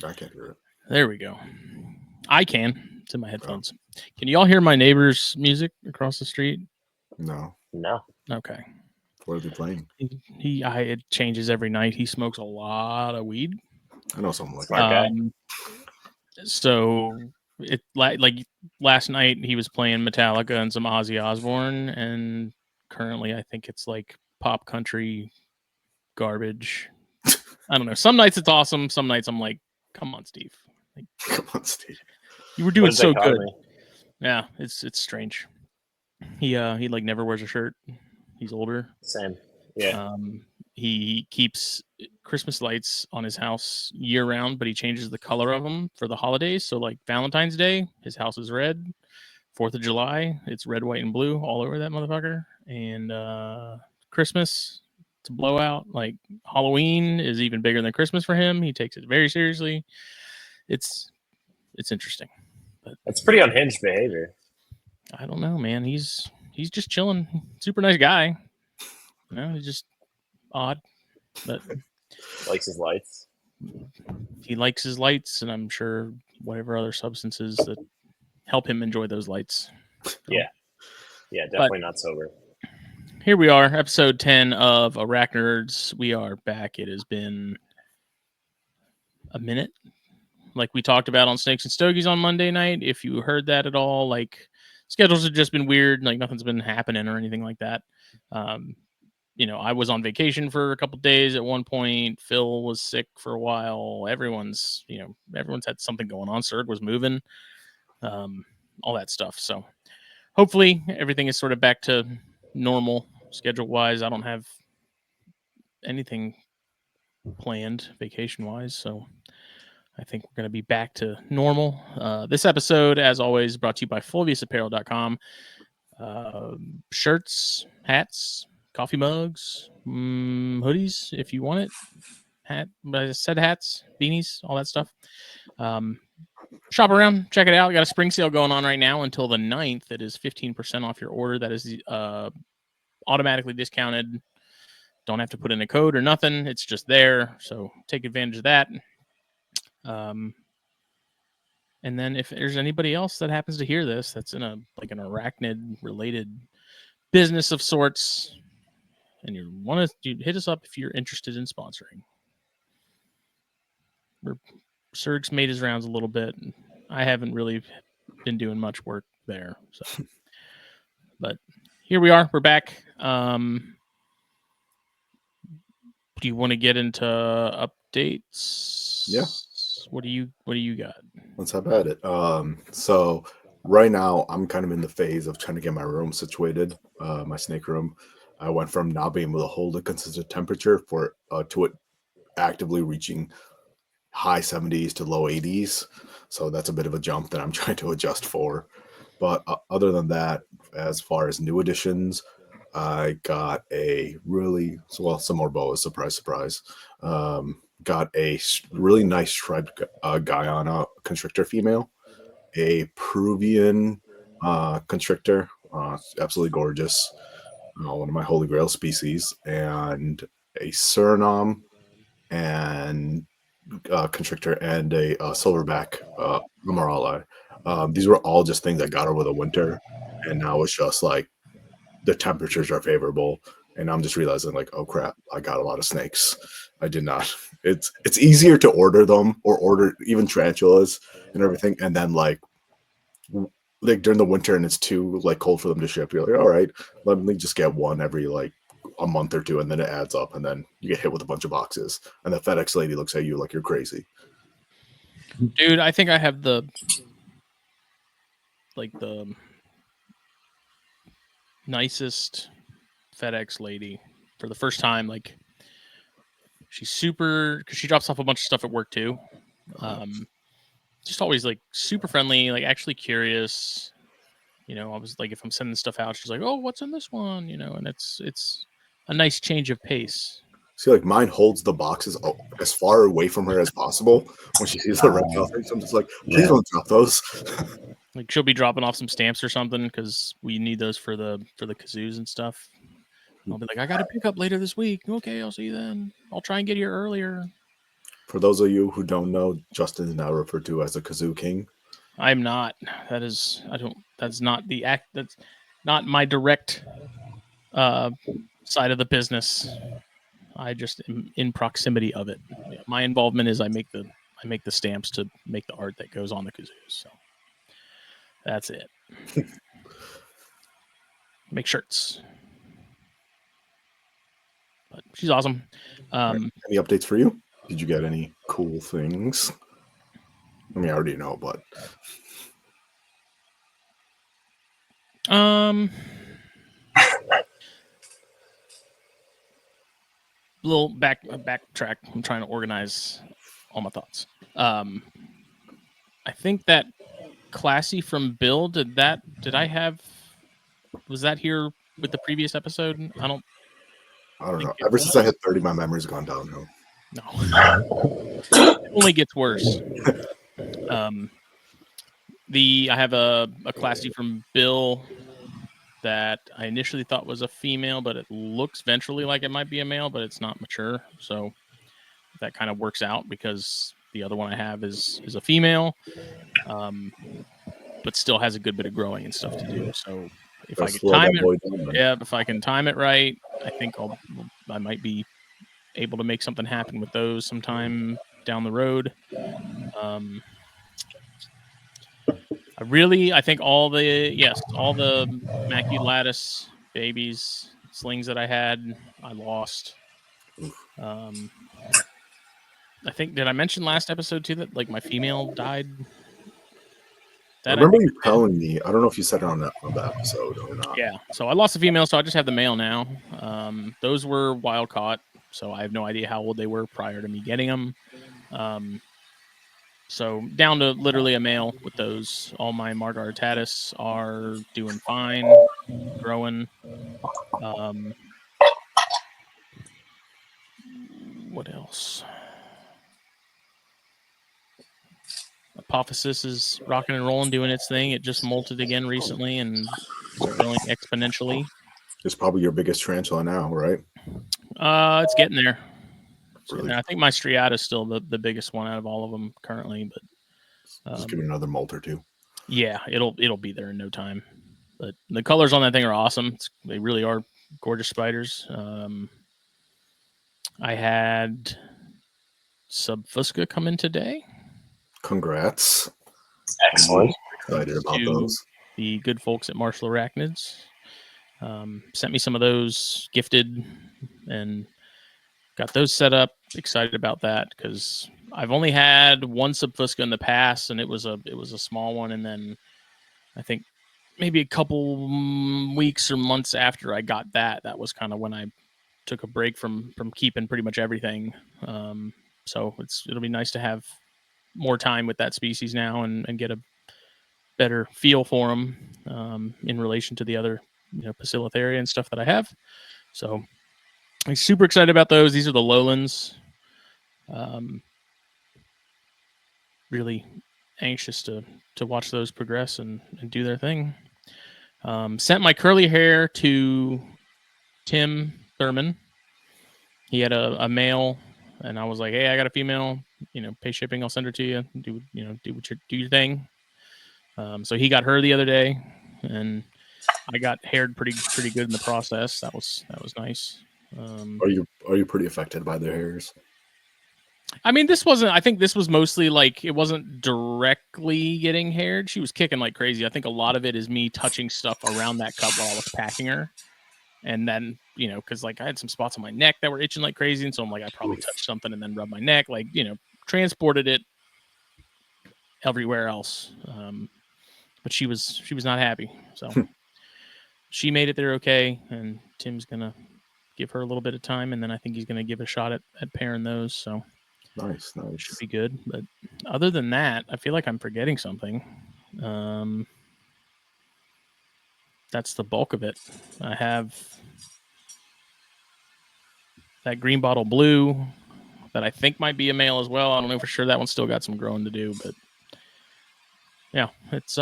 I can't hear it. There we go. I can. It's in my headphones. Can you all hear my neighbor's music across the street? No. No. Okay. What are they playing? It changes every night. He smokes a lot of weed. I know something like Smart that. guy. So like last night he was playing Metallica and some Ozzy Osbourne, and currently I think it's like pop country garbage. I don't know. Some nights it's awesome. Some nights I'm like, come on, Steve. Like, Come on, Steve. you were doing so good. Dichotomy. Yeah, it's strange. He like never wears a shirt. He's older. Same. Yeah. He keeps Christmas lights on his house year round, but he changes the color of them for the holidays. So like Valentine's Day, his house is red. 4th of July, it's red, white, and blue all over that motherfucker. And Christmas, it's a blowout. Like Halloween is even bigger than Christmas for him. He takes it very seriously. It's interesting. But That's pretty unhinged behavior. I don't know, man. He's just chilling. Super nice guy. You know, he's just odd, but Likes his lights. he likes his lights, and I'm sure whatever other substances that help him enjoy those lights. Yeah. Yeah, definitely not sober. Here we are, episode 10 of ArachNerds. We are back. It has been a minute. Like we talked about on Snakes and Stogies on Monday night. If you heard that at all, like schedules have just been weird. Like nothing's been happening or anything like that. You know, I was on vacation for a couple of days at one point. Phil was sick for a while. Everyone's had something going on. Serg was moving, all that stuff. So hopefully everything is sort of back to normal schedule wise. I don't have anything planned vacation wise, so I think we're going to be back to normal. This episode, as always, brought to you by FulviusApparel.com. Shirts, hats, coffee mugs, hoodies if you want it. I said hats, beanies, all that stuff. Shop around, check it out. We got a spring sale going on right now until the 9th. It is 15% off your order. That is automatically discounted. Don't have to put in a code or nothing. It's just there. So take advantage of that. And then if there's anybody else that happens to hear this that's in an arachnid related business of sorts, and you want to hit us up if you're interested in sponsoring. Serg's made his rounds a little bit. I haven't really been doing much work there. So, but here we are. We're back. Do you want to get into updates? Yeah. What do you got? Let's have at it. So right now I'm kind of in the phase of trying to get my room situated, my snake room. I went from not being able to hold a consistent temperature to it actively reaching high 70s to low 80s. So that's a bit of a jump that I'm trying to adjust for. But other than that, as far as new additions, I got some more boas, surprise. Got a really nice striped Guyana constrictor female, a Peruvian constrictor, absolutely gorgeous, one of my holy grail species, and a Suriname and constrictor and a silverback Amarala. These were all just things I got over the winter, and now it's just like the temperatures are favorable, and I'm just realizing like, oh crap, I got a lot of snakes. I did not. It's easier to order them or order even tarantulas and everything, and then like during the winter and it's too like cold for them to ship. You're like, all right, let me just get one every like a month or two, and then it adds up, and then you get hit with a bunch of boxes, and the FedEx lady looks at you like you're crazy. Dude, I think I have the nicest FedEx lady for the first time. Like, she's super, because she drops off a bunch of stuff at work too. Just always like super friendly, like actually curious. You know, I was like, if I'm sending stuff out, she's like, "Oh, what's in this one?" You know, and it's a nice change of pace. See, like mine holds the boxes as far away from her as possible when she sees the red coffee. So I'm just like, please don't drop those. Like she'll be dropping off some stamps or something because we need those for the kazoos and stuff. I'll be like, I got to pick up later this week. Okay, I'll see you then. I'll try and get here earlier. For those of you who don't know, Justin is now referred to as a kazoo king. I'm not. That is, I don't. That's not the act. That's not my direct side of the business. I just am in proximity of it. Yeah, my involvement is I make the stamps to make the art that goes on the kazoos. So that's it. Make shirts. But she's awesome. Any updates for you? Did you get any cool things? I mean, I already know, but little backtrack. I'm trying to organize all my thoughts. I think that Classy from Bill was that here with the previous episode? I don't know. Ever since I hit 30, my memory's gone downhill. No. It only gets worse. I have a Classy from Bill that I initially thought was a female, but it looks ventrally like it might be a male, but it's not mature. So that kind of works out because the other one I have is a female, but still has a good bit of growing and stuff to do. So if I can time it right, I think I might be able to make something happen with those sometime down the road. I think all the maculatus babies slings that I had, I lost. I think, did I mention last episode too that like my female died? I remember you telling me. I don't know if you said it on the episode or not. Yeah, so I lost the female, so I just have the male now. Those were wild caught, so I have no idea how old they were prior to me getting them. So down to literally a male with those. All my Margaritatis are doing fine, growing. What else? Apophysis is rocking and rolling, doing its thing. It just molted again recently and is growing exponentially. It's probably your biggest tarantula now, right? It's getting there. Really? I think my striata is still the biggest one out of all of them currently, but just give it another molt or two. Yeah, it'll be there in no time. But the colors on that thing are awesome. They really are gorgeous spiders. I had Subfusca come in today. Congrats. Excellent. I'm excited about those. The good folks at Marshall Arachnids sent me some of those gifted and got those set up. Excited about that because I've only had one Subfusca in the past, and it was a small one. And then I think maybe a couple weeks or months after I got that was kind of when I took a break from keeping pretty much everything. So it'll be nice to have more time with that species now and get a better feel for them in relation to the other, Poecilotheria and stuff that I have. So I'm super excited about those. These are the lowlands. Really anxious to watch those progress and do their thing. Sent my curly hair to Tim Thurman. He had a male, and I was like, "Hey, I got a female. Pay shipping. I'll send her to you. Do your thing." So he got her the other day, and I got haired pretty good in the process. That was nice. Are you pretty affected by their hairs? I mean, I think this was mostly like, it wasn't directly getting haired. She was kicking like crazy. I think a lot of it is me touching stuff around that cup while I was packing her. And then, because like I had some spots on my neck that were itching like crazy. And so I'm like, I probably touched something and then rubbed my neck, like, transported it everywhere else. But she was not happy. So she made it there okay. And Tim's going to give her a little bit of time. And then I think he's going to give a shot at pairing those. So nice. Should be good. But other than that, I feel like I'm forgetting something. That's the bulk of it. I have that green bottle blue that I think might be a male as well. I don't know for sure. That one's still got some growing to do, but yeah, it's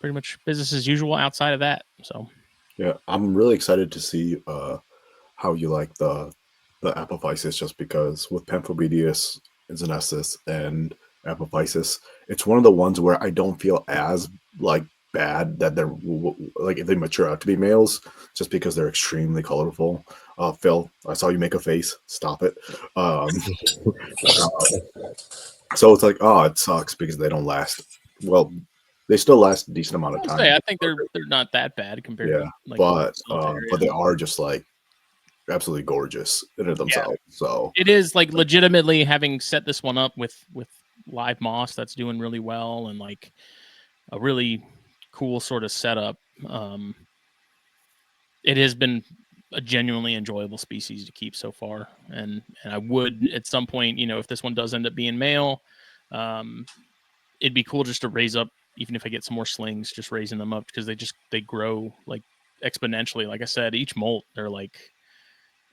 pretty much business as usual outside of that. So yeah, I'm really excited to see how you like the apophysis, just because with Pamphobedius, Inzonessus and Apophysis. It's one of the ones where I don't feel as like bad that they're like if they mature out to be males, just because they're extremely colorful. Phil, I saw you make a face. Stop it. So it's like, oh, it sucks because they don't last. Well, they still last a decent amount of time. I think they're not that bad compared to like but they are just like absolutely gorgeous in it themselves. So it is like legitimately having set this one up with live moss that's doing really well and like a really cool sort of setup. It has been a genuinely enjoyable species to keep so far, and I would at some point, if this one does end up being male, it'd be cool just to raise up, even if I get some more slings, just raising them up because they grow like exponentially. Like I said, each molt they're like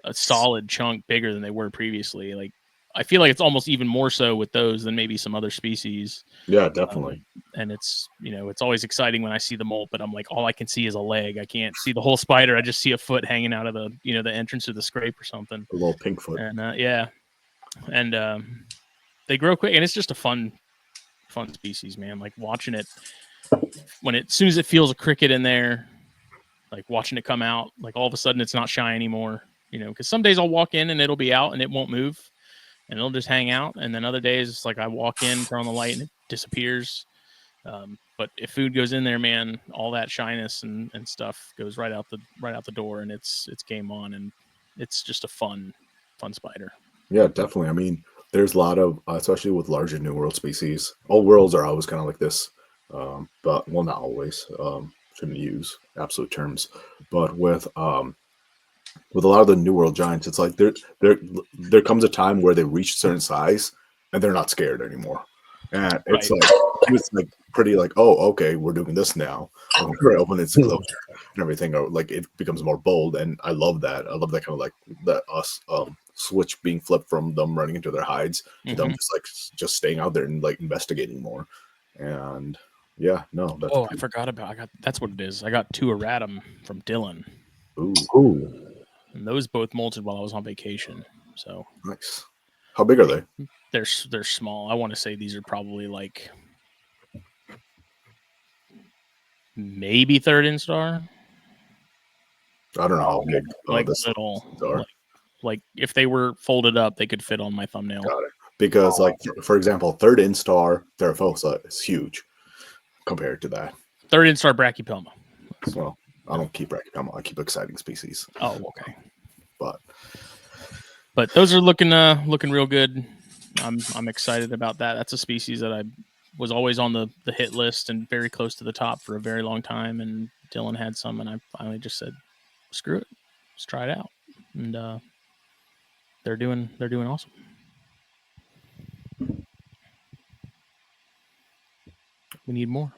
a solid chunk bigger than they were previously. Like I feel like it's almost even more so with those than maybe some other species. Yeah, definitely. And it's it's always exciting when I see the molt, but I'm like, all I can see is a leg. I can't see the whole spider. I just see a foot hanging out of the the entrance of the scrape or something. A little pink foot. And and they grow quick, and it's just a fun species, man. Like watching it as soon as it feels a cricket in there, like watching it come out, like all of a sudden it's not shy anymore. Because some days I'll walk in and it'll be out and it won't move and it'll just hang out. And then other days it's like I walk in, turn on the light, and it disappears. But if food goes in there, man, all that shyness and stuff goes right out the door, and it's game on, and it's just a fun spider. Yeah, definitely. I mean, there's a lot of, especially with larger New World species. Old worlds are always kind of like this, but well, not always. Shouldn't use absolute terms, but with a lot of the New World giants, it's like there comes a time where they reach a certain size and they're not scared anymore, and it's like pretty like, oh, okay, we're doing this now. We're open its closure and everything, or like it becomes more bold, and I love that. I love that kind of like that switch being flipped from them running into their hides to them just staying out there and like investigating more. And yeah, no, that's I forgot about that's what it is. I got 2 erratum from Dylan. Ooh. And those both molted while I was on vacation. So nice. How big are they? They're small. I want to say these are probably like maybe 3rd instar. I don't know how big. Like little. Like if they were folded up, they could fit on my thumbnail. Got it. Because like for example, 3rd instar Theraphosa is huge compared to that. 3rd instar Brachypelma. Well, I don't keep Brachypelma. I keep exciting species. Oh, okay. But those are looking real good. I'm excited about that. That's a species that I was always on the hit list and very close to the top for a very long time. And Dylan had some, and I finally just said, "Screw it, let's try it out." And they're doing awesome. We need more.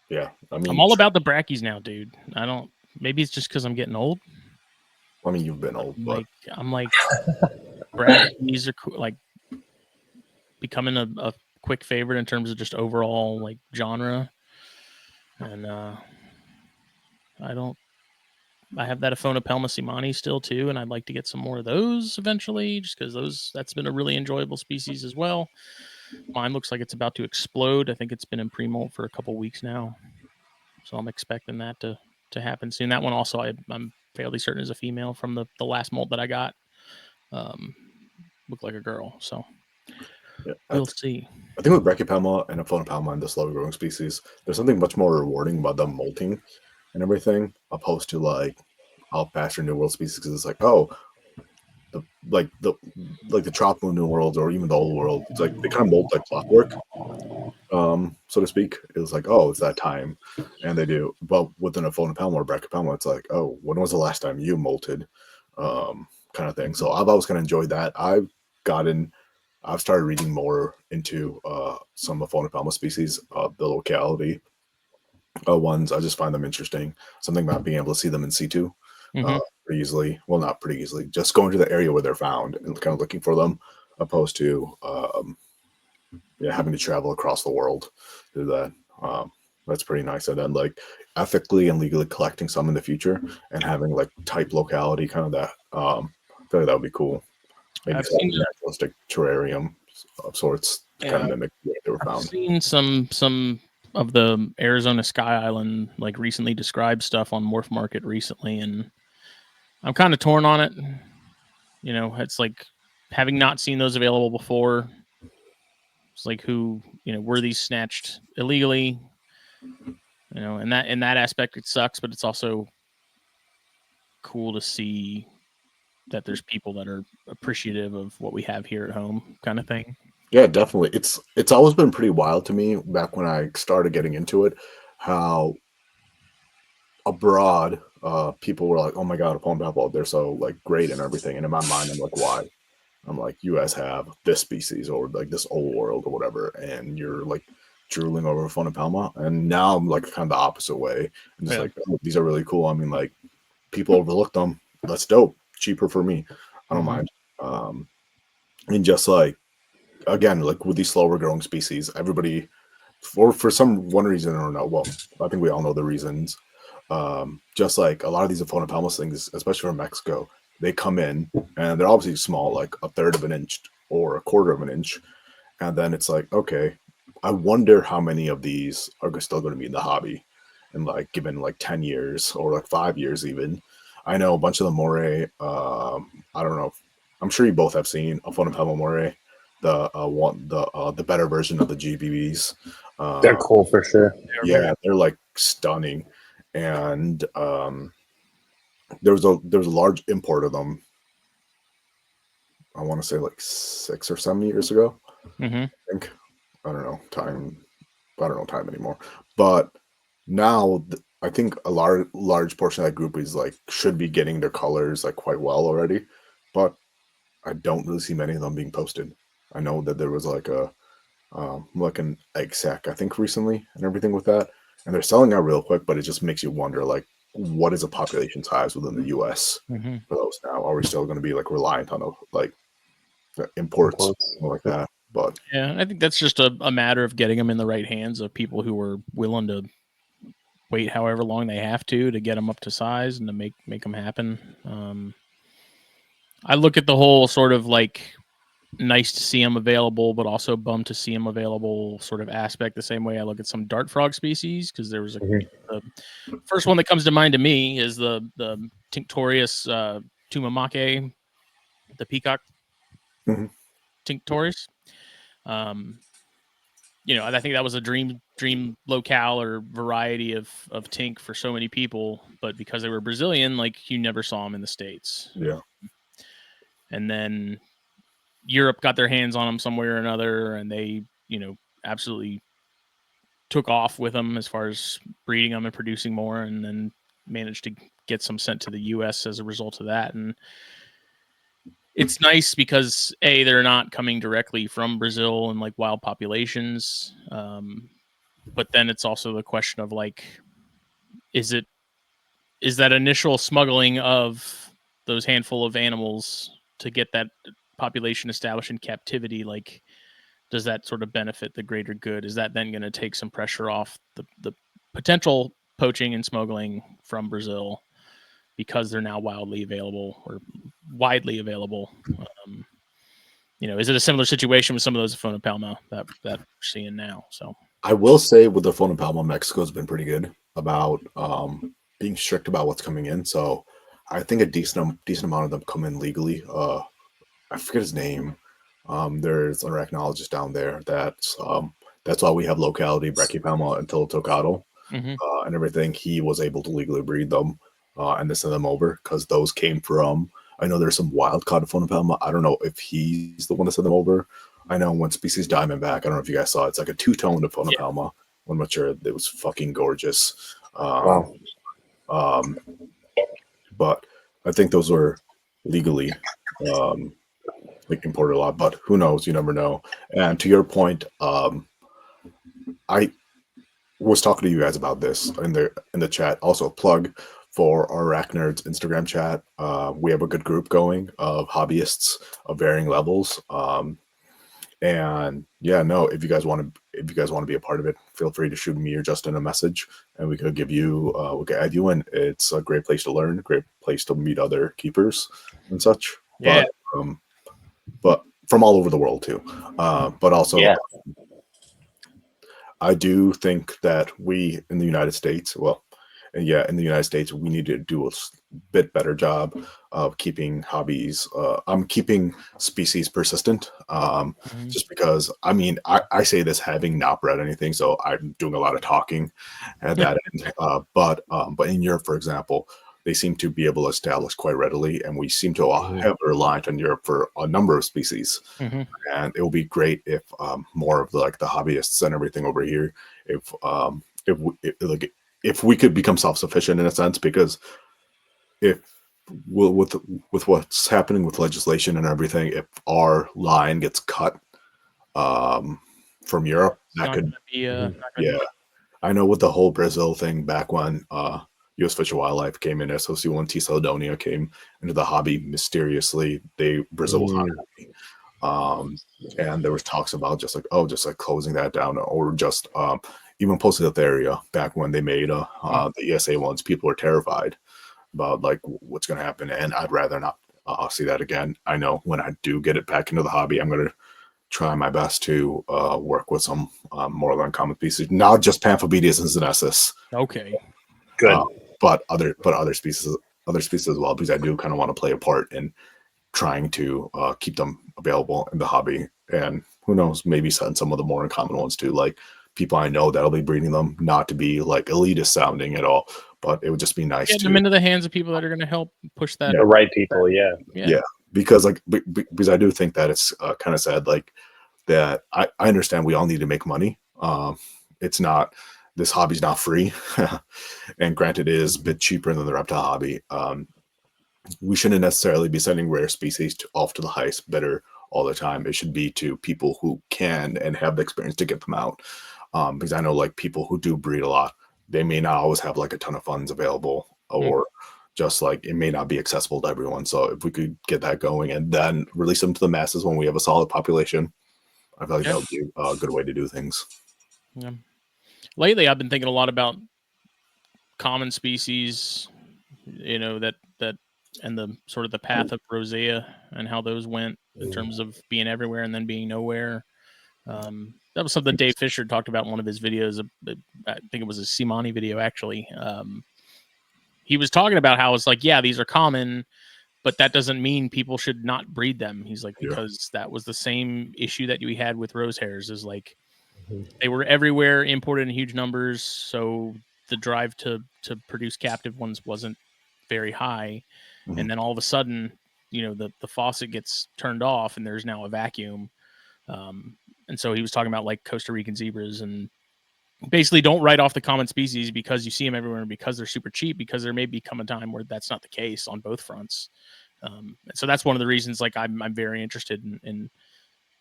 Yeah, I mean, I'm all about the brackies now, dude. Maybe it's just because I'm getting old. I mean, you've been old, but I'm like brackies are like becoming a quick favorite in terms of just overall like genre. And I have that Aphonopelma simani still too, and I'd like to get some more of those eventually, just because that's been a really enjoyable species as well. Mine looks like it's about to explode. I think it's been in pre-molt for a couple weeks now, so I'm expecting that to happen soon. That one also, I'm fairly certain is a female from the last molt that I got. Looked like a girl, so yeah, we'll see. I think with Brachypelma and Aphonopelma and the slow growing species, there's something much more rewarding about them molting and everything, opposed to like how faster New World species. Because it's like, oh, the tropical New Worlds or even the Old World, it's like they kind of molt like clockwork, so to speak. It was like, oh, it's that time, and they do. But with an Aphonopelma or Brachypelma, it's like, oh, when was the last time you molted, kind of thing. So I've always kind of enjoyed that. I've started reading more into some Aphonopelma species, the locality ones. I just find them interesting. Something about being able to see them in situ pretty easily. Well, not pretty easily. Just going to the area where they're found and kind of looking for them, opposed to having to travel across the world to do that. That's pretty nice. And then like ethically and legally collecting some in the future and having like type locality kind of that. I feel like that would be cool. Maybe some naturalistic terrarium of sorts to kind of mimic what they were found. I've seen some of the Arizona Sky Island like recently described stuff on Morph Market recently, and I'm kind of torn on it. You know, it's like having not seen those available before. It's like were these snatched illegally? You know, and in that aspect it sucks, but it's also cool to see that there's people that are appreciative of what we have here at home, kind of thing. Yeah, definitely. It's always been pretty wild to me back when I started getting into it, how abroad people were like, "Oh my god, a phone pebble, they're so like great and everything." And in my mind, I'm like, "Why?" I'm like, "You guys have this species or like this old world or whatever, and you're like drooling over a phone palma." And now I'm like kind of the opposite way, and just like, "Oh, these are really cool." I mean, like people overlook them. That's dope. Cheaper for me. I don't mind. And just like again, like with these slower growing species, everybody for some one reason or no, well, I think we all know the reasons. Just like a lot of these Aphonopelmus things, especially from Mexico, they come in and they're obviously small, like a third of an inch or a quarter of an inch. And then it's like, okay, I wonder how many of these are still going to be in the hobby and like given like 10 years or like 5 years even. I know a bunch of the moray. I don't know. I'm sure you both have seen Aphonopelma moray, the better version of the GBBs. They're cool for sure. Yeah, they're like stunning. And there was a large import of them. I want to say like 6 or 7 years ago. I think. I don't know time anymore. But now I think a large portion of that group is like should be getting their colors like quite well already. But I don't really see many of them being posted. I know that there was like an eggsack I think recently and everything with that, and they're selling out real quick. But it just makes you wonder like what is the population size within the U.S. for those now? Are we still going to be like reliant on like imports like that? But yeah, I think that's just a matter of getting them in the right hands of people who are willing to wait however long they have to get them up to size and to make them happen. I look at the whole sort of like nice to see them available, but also bummed to see them available sort of aspect the same way I look at some dart frog species, because there was the first one that comes to mind to me is the Tinctorius tumamake, the peacock Tinctorius. I think that was a dream locale or variety of tink for so many people, but because they were Brazilian, like you never saw them in the States. Yeah. And then Europe got their hands on them some way or another, and they, absolutely took off with them as far as breeding them and producing more, and then managed to get some sent to the U.S. as a result of that. And it's nice because they're not coming directly from Brazil and like wild populations. But then it's also the question of like, is that initial smuggling of those handful of animals to get that population established in captivity, like, does that sort of benefit the greater good? Is that then going to take some pressure off the potential poaching and smuggling from Brazil because they're now widely available? Is it a similar situation with some of those Aphonopelma that we're seeing now? So I will say with the Aphonopelma, Mexico's been pretty good about being strict about what's coming in. So I think a decent amount of them come in legally. I forget his name. There's an arachnologist down there that's why we have locality Brachypelma until Tocado and everything. He was able to legally breed them and to send them over because those came from. I know there's some wild caught Aphonopelma. I don't know if he's the one to send them over. I know one species Diamondback. I don't know if you guys saw it. It's like a two-toned Aphonopelma. When mature, it was fucking gorgeous. Wow. But I think those were legally like imported a lot. But who knows? You never know. And to your point, I was talking to you guys about this in the chat. Also, plug for our ArachNerds Instagram chat. We have a good group going of hobbyists of varying levels. And yeah, no, if you guys want to be a part of it, feel free to shoot me or Justin a message, and we could give you, we could add you in. It's a great place to learn, a great place to meet other keepers and such. Yeah. But from all over the world too. But also, Yeah. I do think that we in the United States, in the United States, we need to do a bit better job of keeping hobbies. I'm keeping species persistent. Just because, I mean, I say this having not bred anything, so I'm doing a lot of talking at that end. But in Europe, for example, they seem to be able to establish quite readily, and we seem to have reliant on Europe for a number of species. Mhm. And it will be great if more of the hobbyists and everything over here, if we could become self-sufficient in a sense, because if with what's happening with legislation and everything, if our line gets cut from Europe, It's not going to be not gonna yeah. I know with the whole Brazil thing back when U.S. Fish and Wildlife came in, SOC1 T. Caledonia came into the hobby mysteriously. Brazil was unhappy. And there was talks about just like closing that down, or just even posted up the area back when they made the ESA ones. People were terrified about like what's going to happen, and I'd rather not see that again. I know when I do get it back into the hobby, I'm going to try my best to work with some more uncommon species, not just Pamphobedias and Zenessus. Okay. Good. But other species as well, because I do kind of want to play a part in trying to keep them available in the hobby. And who knows, maybe send some of the more uncommon ones too, like people I know that'll be breeding them, not to be like elitist sounding at all, but it would just be nice Get to them into the hands of people that are going to help push that. The right people, yeah. Because because I do think that it's kind of sad, like that I understand we all need to make money. It's not, this hobby's not free. And granted, it is a bit cheaper than the reptile hobby. We shouldn't necessarily be sending rare species off to the highest bidder all the time. It should be to people who can and have the experience to get them out. Because I know like people who do breed a lot, they may not always have like a ton of funds available, or just like it may not be accessible to everyone. So if we could get that going and then release them to the masses when we have a solid population, I feel like that would be a good way to do things. Yeah. Lately, I've been thinking a lot about common species, that and the sort of the path of Rosea and how those went in terms of being everywhere and then being nowhere. That was something Dave Fisher talked about in one of his videos. I think it was a Simani video, actually. He was talking about how it's like, yeah, these are common, but that doesn't mean people should not breed them. He's like, because that was the same issue that we had with rose hares, is like they were everywhere, imported in huge numbers. So the drive to produce captive ones wasn't very high. And then all of a sudden, the faucet gets turned off and there's now a vacuum. And so he was talking about like Costa Rican zebras, and basically don't write off the common species because you see them everywhere and because they're super cheap, because there may become a time where that's not the case on both fronts. So that's one of the reasons like I'm very interested in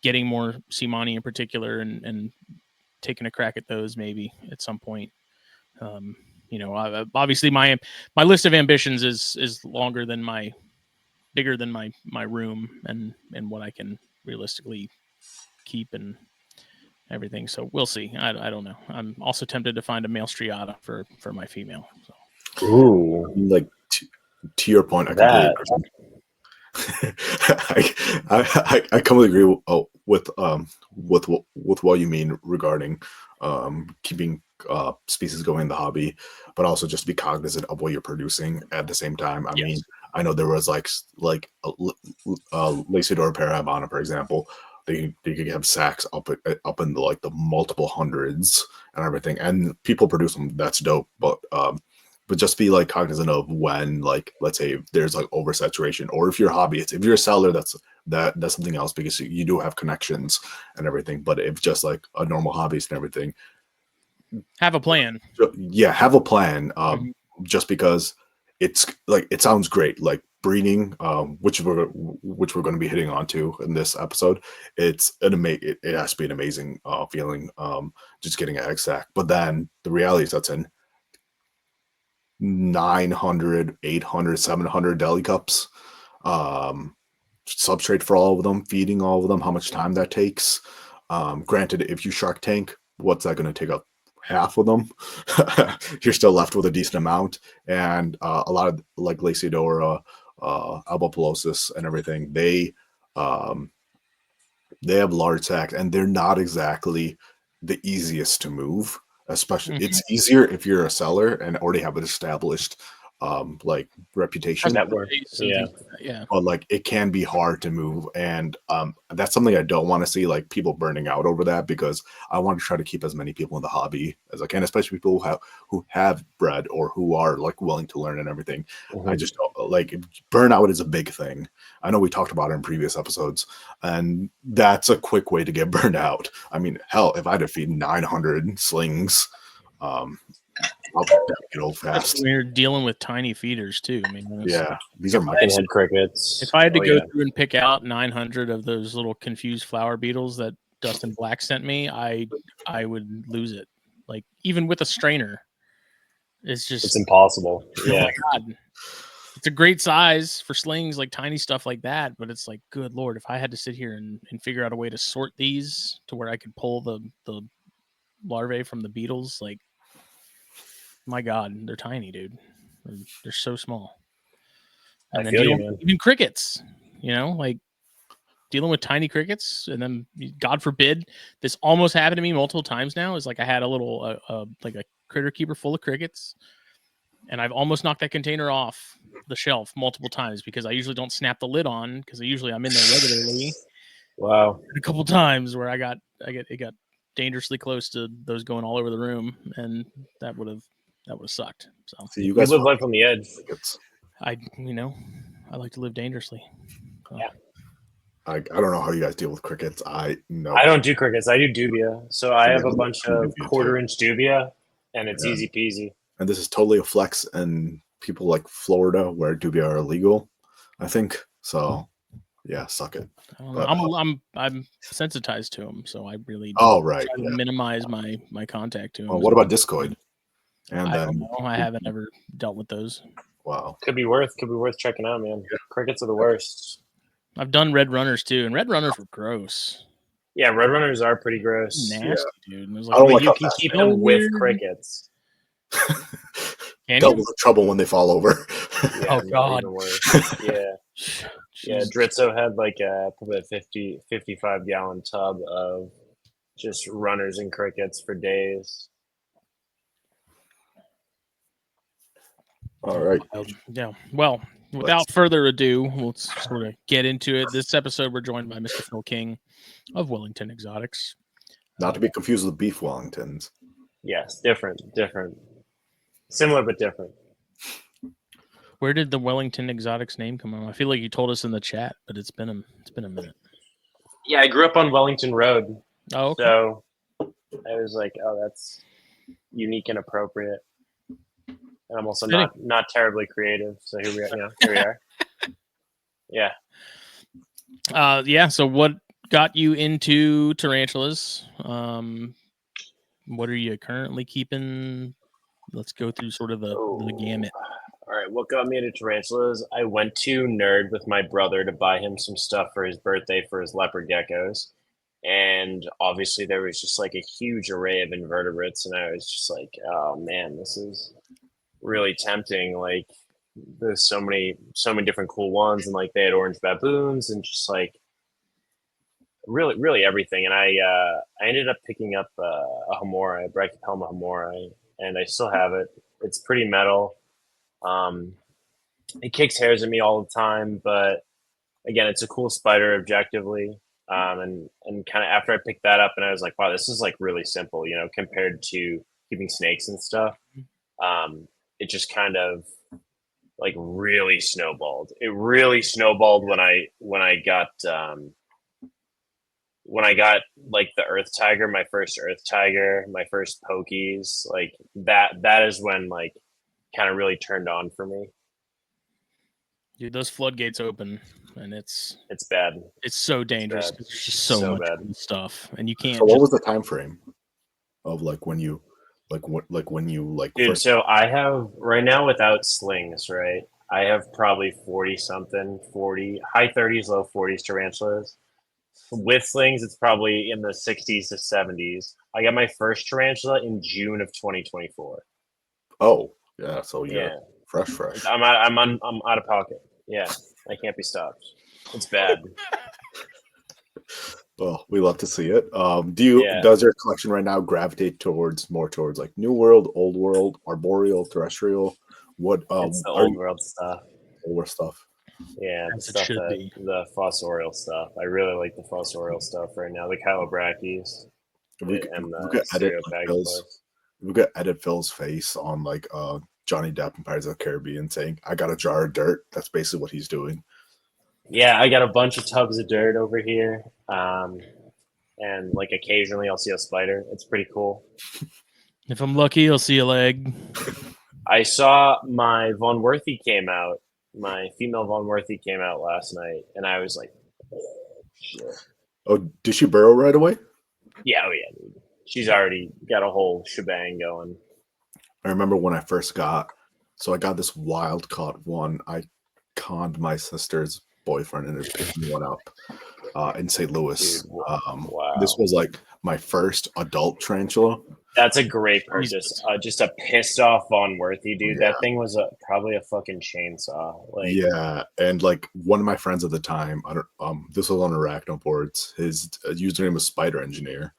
getting more Simani in particular, and taking a crack at those maybe at some point. Obviously my list of ambitions is bigger than my room and what I can realistically keep and everything. So we'll see. I don't know. I'm also tempted to find a male striata for my female. So. Ooh. Like to your point, I completely agree. I completely agree with what you mean regarding keeping species going in the hobby, but also just be cognizant of what you're producing at the same time. I mean, I know there was like Lacidora parabana, for example. They could have sacks up in the multiple hundreds and everything, and people produce them. That's dope, but just be like cognizant of when, like, let's say there's like oversaturation, or if you're a hobbyist, if you're a seller, that's something else, because you do have connections and everything. But if just like a normal hobbyist and everything, have a plan. Yeah, have a plan. Just because it's like, it sounds great, like breeding, which we're going to be hitting onto in this episode. It has to be an amazing feeling, just getting an egg sack. But then the reality is that's in 900, 800, 700 deli cups, substrate for all of them, feeding all of them, how much time that takes. Granted, if you Shark Tank, what's that going to take up? Half of them. You're still left with a decent amount. And a lot of like Lacidora, albopolosis and everything, they They have large sacks, and they're not exactly the easiest to move. Especially, it's easier if you're a seller and already have an established like reputation. Network. Yeah. Yeah. But like it can be hard to move, and that's something I don't want to see, like people burning out over that, because I want to try to keep as many people in the hobby as I can, especially people who have bred or who are like willing to learn and everything. I just don't, like burnout is a big thing. I know we talked about it in previous episodes, and that's a quick way to get burned out. I mean, hell, if I had to feed 900 slings, I'll get old fast. When you're dealing with tiny feeders too. I mean, Yeah, these are my Pinhead crickets. if I had to Oh, go yeah. through and pick out 900 of those little confused flower beetles that Dustin Black sent me, I would lose it. Like even with a strainer, it's just It's impossible. oh Yeah. my God. It's a great size for slings, like tiny stuff like that. But it's like, good Lord, if I had to sit here and figure out a way to sort these to where I could pull the larvae from the beetles, like, my God, they're tiny, dude. They're so small. And then even crickets, like dealing with tiny crickets, and then God forbid, this almost happened to me multiple times now. Is like I had a little like a critter keeper full of crickets, and I've almost knocked that container off the shelf multiple times because I usually don't snap the lid on because I'm in there regularly. Wow. A couple times where it got dangerously close to those going all over the room, and that would have sucked. So you guys live life on the edge. I like to live dangerously. So. Yeah. I don't know how you guys deal with crickets. I don't do crickets. I do dubia. So I have a bunch of quarter-inch dubia, and it's easy peasy. And this is totally a flex in people like Florida where dubia are illegal, I think. So yeah, suck it. But, I'm sensitized to them, so I really try to minimize my contact to them. What about discoid? And I don't know. I haven't ever dealt with those. Wow. Could be worth checking out, man. Yeah. Crickets are the worst. I've done red runners too, and red runners were gross. Yeah, red runners are pretty gross. Nasty, dude. And it was I don't like you can keep them with crickets. Double the trouble when they fall over. Yeah, oh God. Yeah. Yeah, Dritzo had like probably a 55 gallon tub of just runners and crickets for days. All right. Yeah. Well, without further ado, let's sort of get into it. This episode, we're joined by Mr. Phil King of Wellington Exotics. Not to be confused with beef Wellingtons. Yes, different. Similar but different. Where did the Wellington Exotics name come from? I feel like you told us in the chat, but it's been a minute. Yeah, I grew up on Wellington Road. Oh, okay. So I was like, oh, that's unique and appropriate. And I'm also not terribly creative. So here we are. Yeah. Yeah. So what got you into tarantulas? What are you currently keeping? Let's go through sort of the gamut. All right. What got me into tarantulas? I went to Nerd with my brother to buy him some stuff for his birthday for his leopard geckos. And obviously there was just like a huge array of invertebrates. And I was just like, oh man, this is really tempting. Like there's so many different cool ones. And like they had orange baboons and just like really everything. And I ended up picking up a Hamora, a Brachypelma Hamora, and I still have it. It's pretty metal. It kicks hairs at me all the time, but again, it's a cool spider objectively. And kind of after I picked that up and I was like, wow, this is like really simple, compared to keeping snakes and stuff. It just kind of like really snowballed. It really snowballed when I got like the earth tiger, my first earth tiger, my first pokies, like that is when like kind of really turned on for me. Dude, those floodgates open and it's bad. It's so dangerous. It's just so much bad stuff, and you can't. So what was the time frame of like when you Dude, first... so I have right now without slings, right? I have probably 40 high 30s, low 40s tarantulas. With slings, it's probably in the 60s to 70s. I got my first tarantula in June of 2024. Oh, yeah. So yeah, fresh. I'm out of pocket. Yeah, I can't be stopped. It's bad. Well, we love to see it. Does your collection right now gravitate more towards like New World, Old World, Arboreal, Terrestrial? What It's the are old you world stuff. older stuff? Yeah, the As it stuff should that be. the fossorial stuff. I really like the fossorial stuff right now. The Kylobrachys and We the could edit like Phil's. Stereopagos. We could edit Phil's face on like Johnny Depp in Pirates of the Caribbean saying, "I got a jar of dirt." That's basically what he's doing. Yeah, I got a bunch of tubs of dirt over here. And like occasionally I'll see a spider. It's pretty cool. If I'm lucky, I'll see a leg. I saw my Von Worthy came out. My female Von Worthy came out last night, and I was like, oh, shit. Oh, did she burrow right away? Yeah, dude. She's already got a whole shebang going. I remember when I first got, so I got this wild caught one. I conned my sister's boyfriend into picking one up in St. Louis. Dude, wow. This was like my first adult tarantula. That's a great purchase. Just a pissed off Von Worthy, dude. Yeah. That thing was probably a fucking chainsaw. Like, yeah, and like one of my friends at the time, this was on ArachNerds. His username was Spider Engineer.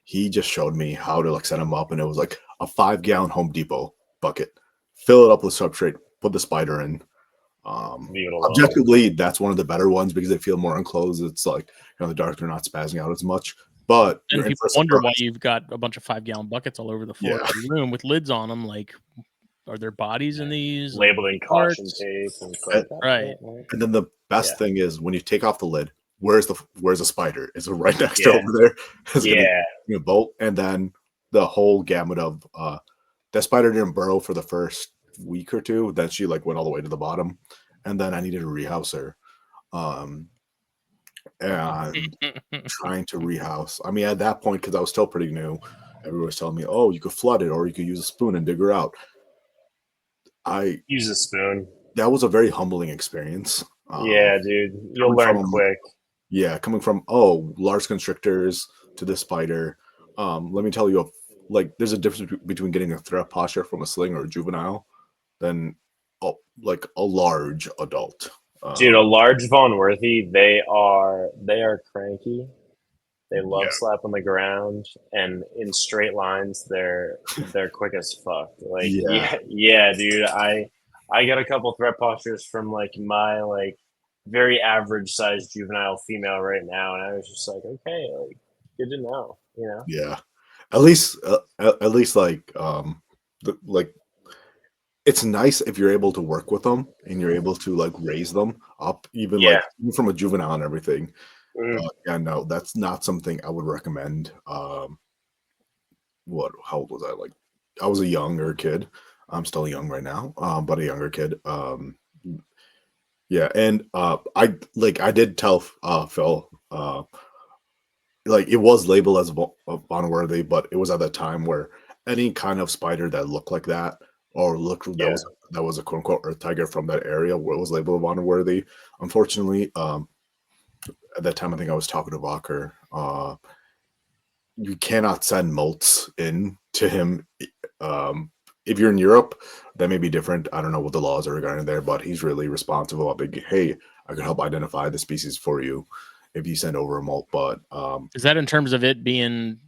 He just showed me how to like set him up, and it was like a 5-gallon Home Depot bucket. Fill it up with substrate, put the spider in. Objectively, that's one of the better ones because they feel more enclosed. It's like in the dark, they're not spazzing out as much. But and people wonder why you've got a bunch of 5-gallon buckets all over the floor of the room with lids on them. Like, are there bodies in these? Labeled in caution tape and stuff like that. Right. And then the best thing is when you take off the lid, where's the spider? Is it right next to over there? It's gonna bolt, and then the whole gamut of that spider didn't burrow for the first week or two. Then she like went all the way to the bottom, and then I needed to rehouse her. And trying to rehouse. I mean, at that point, because I was still pretty new, everyone was telling me, "Oh, you could flood it, or you could use a spoon and dig her out." I use a spoon. That was a very humbling experience. Yeah, dude, you'll learn quick. Yeah, coming from large constrictors to the spider. Let me tell you, like, there's a difference between getting a threat posture from a sling or a juvenile than like a large adult. Dude, a large Von Worthy, they are cranky. They love slap on the ground, and in straight lines, they're quick as fuck. Like, yeah, dude. I got a couple threat postures from like my like very average sized juvenile female right now, and I was just like, okay, like, good to know, you know? Yeah, at least like like it's nice if you're able to work with them and you're able to like raise them up, even even from a juvenile and everything. Yeah, no, that's not something I would recommend. How old was I? Like, I was a younger kid. I'm still young right now, but a younger kid. Yeah, and I did tell Phil, like it was labeled as unworthy, but it was at that time where any kind of spider that looked like that or that was a quote unquote earth tiger from that area where it was labeled unworthy. Unfortunately, at that time, I think I was talking to Walker. You cannot send molts in to him. If you're in Europe, that may be different. I don't know what the laws are regarding there, but he's really responsible. I'll be, hey, I can help identify the species for you if you send over a molt. But is that in terms of it being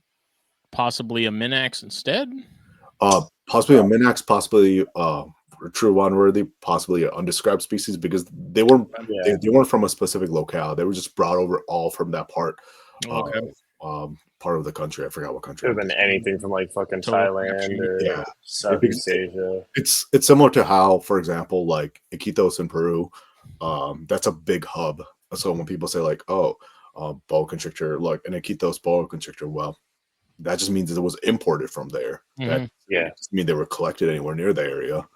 possibly a Minax instead? Possibly a Minax, possibly true unworthy, possibly an undescribed species because they weren't they weren't from a specific locale. They were just brought over all from that part. Part of the country. I forgot what country. Could have been anything from like fucking Thailand or Southeast Asia. It's similar to how, for example, like Iquitos in Peru, that's a big hub. So when people say like, oh, boa constrictor, like an Iquitos boa constrictor, well, that just means it was imported from there. That doesn't mean they were collected anywhere near the area.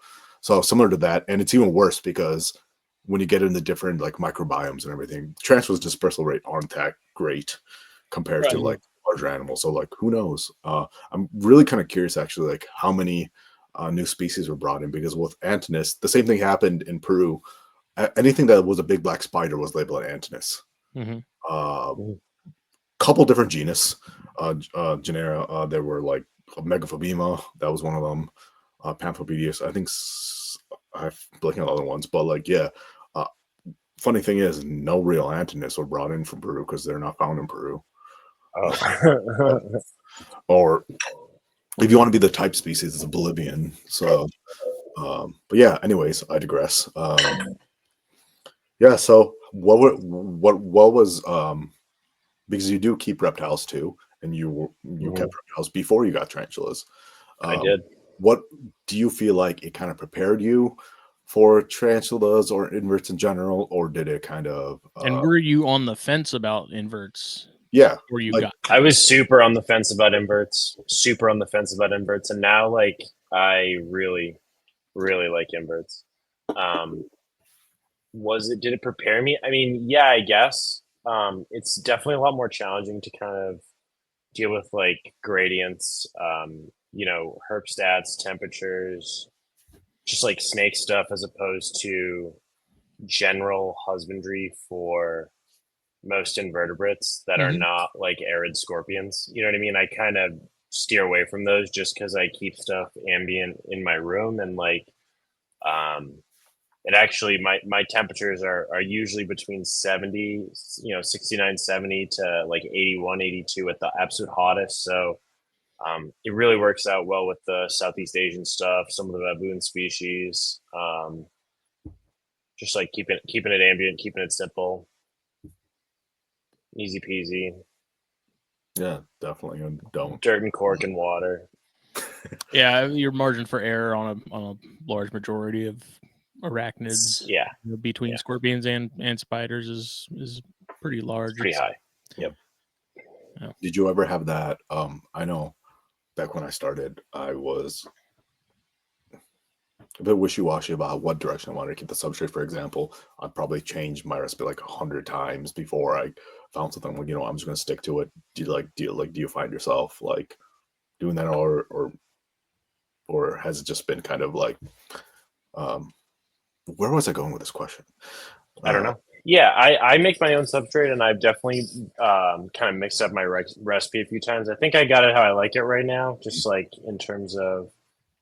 So similar to that, and it's even worse because when you get into different like microbiomes and everything, transfer dispersal rate aren't that great compared to like larger animals. So like, who knows? I'm really kind of curious actually, like how many new species were brought in because with Antinous, the same thing happened in Peru. Anything that was a big black spider was labeled Antinous. Couple different genus, genera. There were like Megaphobema, that was one of them. Pamphobedius, I think. I'm blanking on other ones, but like, yeah. Funny thing is, no real Antinous were brought in from Peru because they're not found in Peru. Oh. Or if you want to be the type species, it's a Bolivian. So, but yeah. Anyways, I digress. Yeah. So what was because you do keep reptiles too, and you kept reptiles before you got tarantulas. I did. What do you feel like it kind of prepared you for tarantulas or inverts in general, or did it kind of? And were you on the fence about inverts? Yeah, Or you like, got? I was super on the fence about inverts. Super on the fence about inverts, and now like I really, really like inverts. Did it prepare me? I mean, yeah, I guess. It's definitely a lot more challenging to kind of deal with like gradients, herp stats, temperatures, just like snake stuff as opposed to general husbandry for most invertebrates that are not like arid scorpions. You know what I mean? I kind of steer away from those just because I keep stuff ambient in my room and like it actually my temperatures are usually between 70, 69, 70 to like 81, 82 at the absolute hottest. So it really works out well with the Southeast Asian stuff, some of the baboon species. Just like keeping it ambient, keeping it simple, easy peasy. yeah, definitely. And don't. Dirt and cork and water. Yeah, your margin for error on a large majority of arachnids, Yeah, between scorpions and spiders is pretty large. pretty high. Yep. Yeah. Did you ever have that? I know back when I started, I was a bit wishy-washy about what direction I wanted to keep the substrate. For example, I'd probably change my recipe like 100 times before I found something. Like, I'm just gonna stick to it. Do you find yourself like doing that, or has it just been kind of like, where was I going with this question? I don't know. Yeah, I make my own substrate, and I've definitely kind of mixed up my recipe a few times. I think I got it how I like it right now, just like in terms of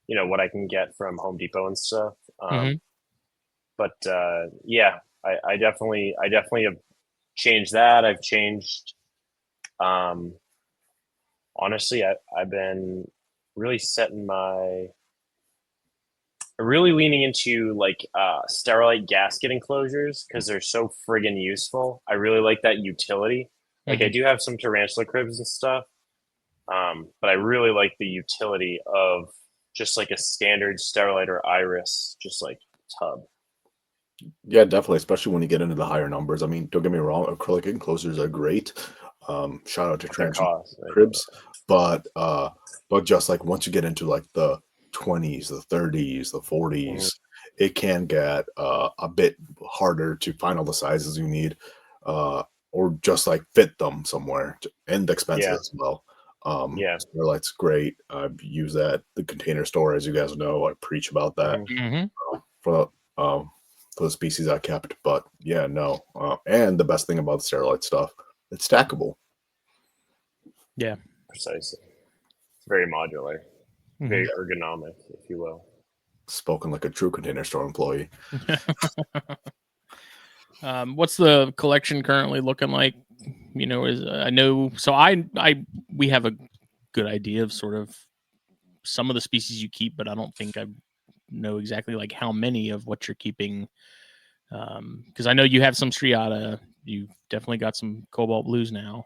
what I can get from Home Depot and stuff. But yeah, I definitely have changed that. I've changed. Honestly, I've been really really leaning into like sterilite gasket enclosures because they're so friggin' useful. I really like that utility. Like I do have some tarantula cribs and stuff, but I really like the utility of just like a standard sterilite or iris, just like tub. Yeah, definitely, especially when you get into the higher numbers. I mean, don't get me wrong, acrylic enclosures are great. Shout out to tarantula cribs, but just like once you get into like the 20s, the 30s, the 40s, it can get a bit harder to find all the sizes you need, or just like fit them somewhere, and expensive as well. Sterilite's great. I've used that the container store, as you guys know. I preach about that for the species I kept. But yeah, no. And the best thing about the sterilite stuff, it's stackable. Yeah, precisely. It's very modular, very ergonomic, if you will. Spoken like a true container store employee. What's the collection currently looking like? I know. So we have a good idea of sort of some of the species you keep, but I don't think I know exactly like how many of what you're keeping. Because I know you have some striata. You've definitely got some cobalt blues now.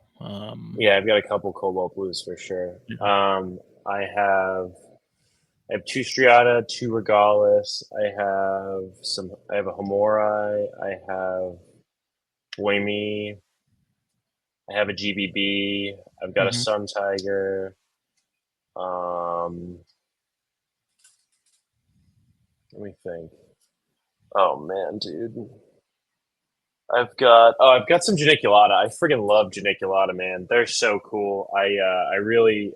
Yeah, I've got a couple cobalt blues for sure. I have 2 striata, 2 regalis. I have a homorai. I have Boimi. I have a GBB. I've got a sun tiger. Let me think. Oh man, dude. I've got some geniculata. I freaking love geniculata, man. They're so cool. I've really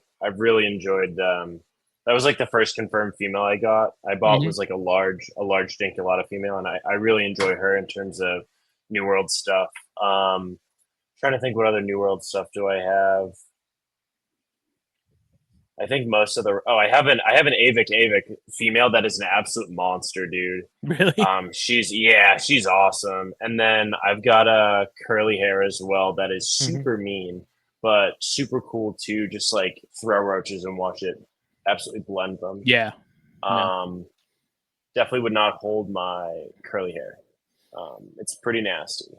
enjoyed that was like the first confirmed female I got. I bought was like a large geniculata female, and I really enjoy her in terms of New World stuff. Trying to think what other New World stuff do I have. I think most of the I have an avic female that is an absolute monster, dude. Really? She's awesome. And then I've got a curly hair as well that is super mean, but super cool to just like throw roaches and watch it absolutely blend them. Yeah. No. Definitely would not hold my curly hair. It's pretty nasty.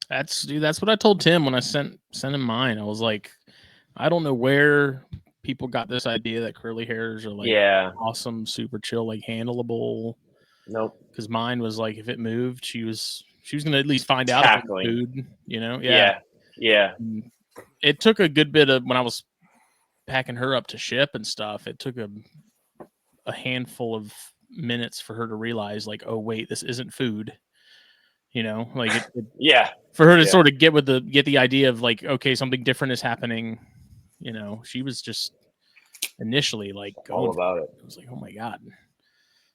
That's what I told Tim when I sent him mine. I was like, I don't know where people got this idea that curly hairs are like awesome, super chill, like handleable. Nope. Because mine was like, if it moved, she was gonna at least find out if it was food, you know? Yeah. It took a good bit of when I was packing her up to ship and stuff. It took a handful of minutes for her to realize, like, oh wait, this isn't food. You know, like for her to sort of get the idea of like, okay, something different is happening. You know, she was just initially like all about it. I was like, oh my god.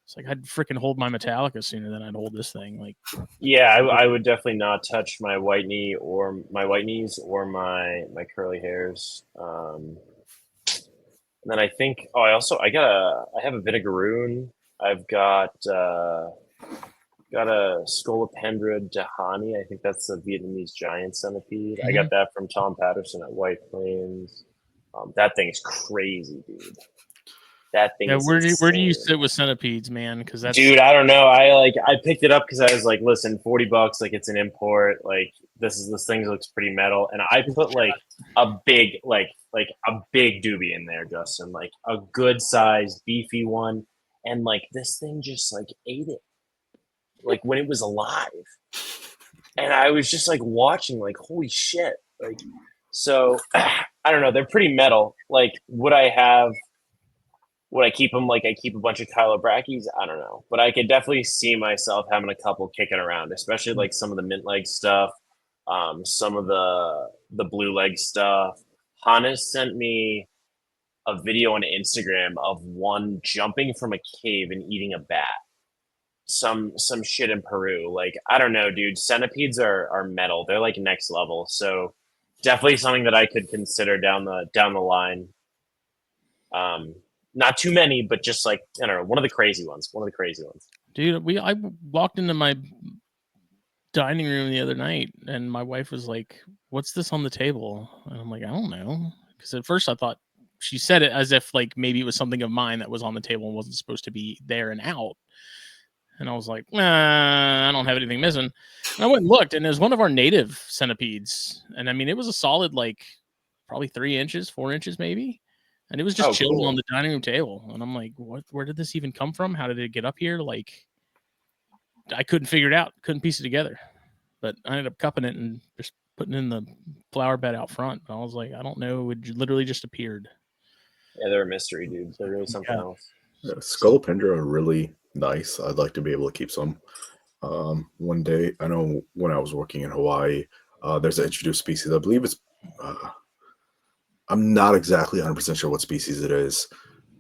It's like I'd freaking hold my Metallica sooner than I'd hold this thing. Like, yeah, I would definitely not touch my white knees or my curly hairs. And then I think I have a vinegaroon. I've got a Scolopendra dahani. I think that's a Vietnamese giant centipede. I got that from Tom Patterson at White Plains. That thing's crazy, dude. That thing. Yeah, where do you sit with centipedes, man? Because that's dude, I don't know. I picked it up because I was like, listen, $40, like it's an import. Like this thing looks pretty metal, and I put like a big doobie in there, Justin, like a good sized beefy one, and like this thing just like ate it, like when it was alive, and I was just like watching, like holy shit, like so. I don't know. They're pretty metal. Like would I keep them like I keep a bunch of Chilobrachys? I don't know. But I could definitely see myself having a couple kicking around, especially like some of the mint leg stuff, some of the blue leg stuff. Hannes sent me a video on Instagram of one jumping from a cave and eating a bat. Some shit in Peru. Like, I don't know, dude. Centipedes are metal. They're like next level. So definitely something that I could consider down the line. Not too many, but just like I don't know, one of the crazy ones. Dude, I walked into my dining room the other night, and my wife was like, "What's this on the table?" And I'm like, "I don't know," because at first I thought she said it as if like maybe it was something of mine that was on the table and wasn't supposed to be there and out. And I was like, nah, I don't have anything missing. And I went and looked, and it was one of our native centipedes, and I mean, it was a solid like probably 3 inches, 4 inches maybe. And it was just chilling on the dining room table. And I'm like, what? Where did this even come from? How did it get up here? Like, I couldn't figure it out. Couldn't piece it together. But I ended up cupping it and just putting it in the flower bed out front. And I was like, I don't know. It literally just appeared. Yeah, they're a mystery, dude. They're really something else. Scolopendra are really nice. I'd like to be able to keep some. One day, I know when I was working in Hawaii, there's an introduced species. I believe it's... I'm not exactly 100% sure what species it is,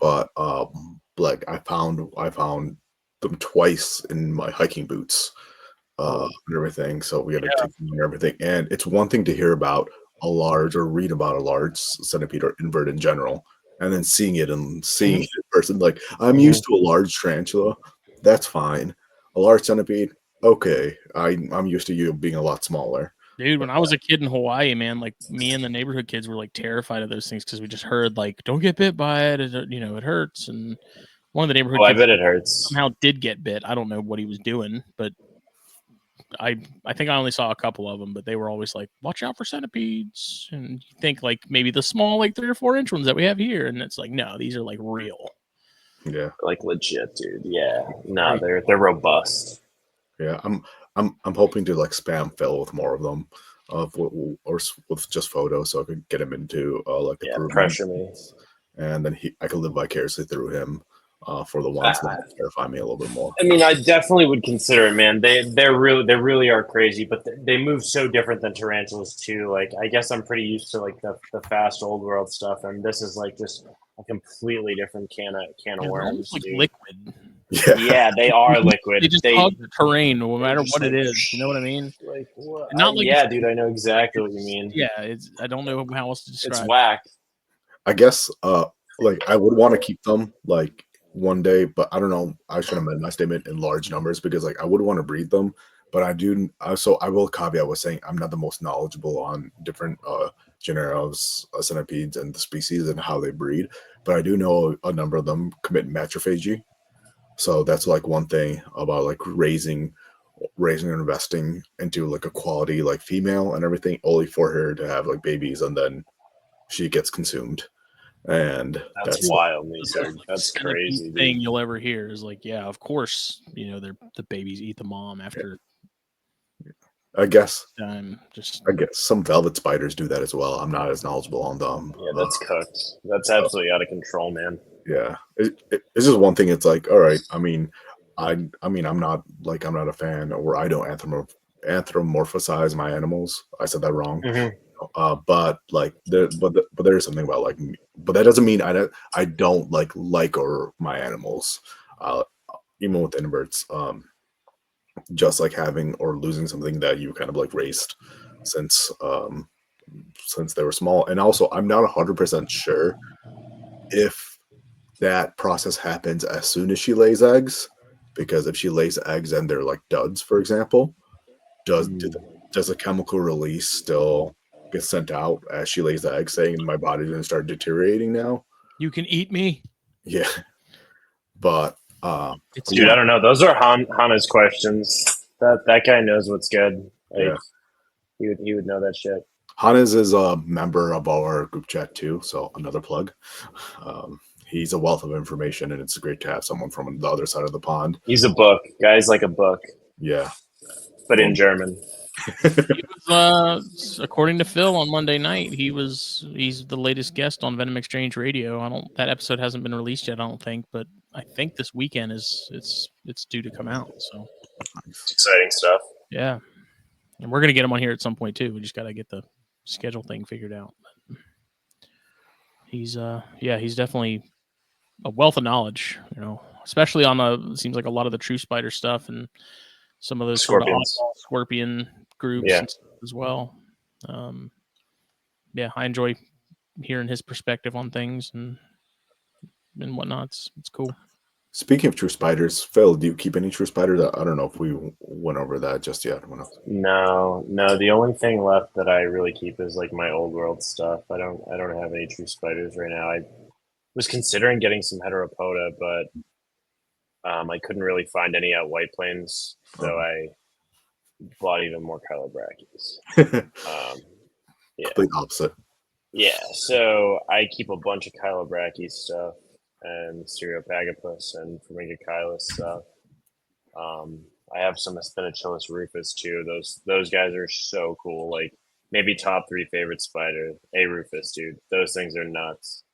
but like I found them twice in my hiking boots and everything. So we had to take them and everything. And it's one thing to hear about a large or read about a large centipede or invert in general, and then seeing it in person. Like I'm used to a large tarantula, that's fine. A large centipede, okay. I'm used to you being a lot smaller. Dude, when I was a kid in Hawaii, man, like me and the neighborhood kids were like terrified of those things because we just heard like, don't get bit by it. It hurts. And one of the neighborhood kids I bet it hurts. Somehow did get bit. I don't know what he was doing, but I think I only saw a couple of them, but they were always like, watch out for centipedes. And you think like maybe the small, like 3 or 4 inch ones that we have here. And it's like, no, these are like real. Yeah. Like legit, dude. Yeah. No, they're robust. Yeah. I'm hoping to like spam Phil with more of them, or with just photos, so I could get him into like the pressure me, and then I could live vicariously through him for the ones that terrify me a little bit more. I mean, I definitely would consider it, man. They really are crazy, but they move so different than tarantulas too. Like I guess I'm pretty used to like the fast old world stuff, and this is like just a completely different can of worms. Like liquid. Yeah, they are liquid. They just hug the terrain, no matter what it is. You know what I mean? Like what? Not like dude, I know exactly what you mean. Yeah, I don't know how else to describe. It's whack. I guess like I would want to keep them like one day, but I don't know. I should have made my statement in large numbers because like I would want to breed them, but I do. So I will caveat with saying I'm not the most knowledgeable on different genera of centipedes and the species and how they breed, but I do know a number of them commit matrophagy. So that's like one thing about like raising and investing into like a quality like female and everything, only for her to have like babies and then she gets consumed. And That's wild, me, dude. That's crazy, thing dude. you'll ever hear is like, yeah, of course, the babies eat the mom after I guess just some velvet spiders do that as well. I'm not as knowledgeable on them. Yeah, that's cooked. That's absolutely out of control, man. Yeah, it's just one thing. It's like, all right. I mean, I'm not a fan, or I don't anthropomorphize my animals. I said that wrong. But like but there is something about like, but that doesn't mean I don't like or my animals. Even with inverts, just like having or losing something that you kind of like raised since they were small. And also, I'm not 100% sure if that process happens as soon as she lays eggs, because if she lays eggs and they're like duds, for example, does a chemical release still get sent out as she lays the egg, saying my body's gonna start deteriorating now? You can eat me. Yeah, but dude, I don't know. Those are Hana's questions. That guy knows what's good. Like, yeah, he would know that shit. Hannes is a member of our group chat too, so another plug. He's a wealth of information, and it's great to have someone from the other side of the pond. He's a book. Guy's like a book. Yeah, but in German. He was, according to Phil on Monday night, he's the latest guest on Venom Exchange Radio. That episode hasn't been released yet, I don't think, but I think this weekend it's due to come out. So it's exciting stuff. Yeah, and we're gonna get him on here at some point too. We just got to get the schedule thing figured out. He's definitely a wealth of knowledge, especially on it seems like a lot of the true spider stuff and some of those Scorpions. sort of scorpion groups as well. I enjoy hearing his perspective on things and whatnot. It's cool. Speaking of true spiders, Phil, do you keep any true spiders? I don't know if we went over that just yet. No. The only thing left that I really keep is like my old world stuff. I don't have any true spiders right now. I was considering getting some heteropoda, but I couldn't really find any at White Plains, so I bought even more Chilobrachys. Complete opposite. Yeah, so I keep a bunch of Chilobrachys stuff and Stereopagopus and Formicocylus stuff. I have some Spinachillus rufus too. Those guys are so cool. Like maybe top 3 favorite spider. A rufus, dude. Those things are nuts.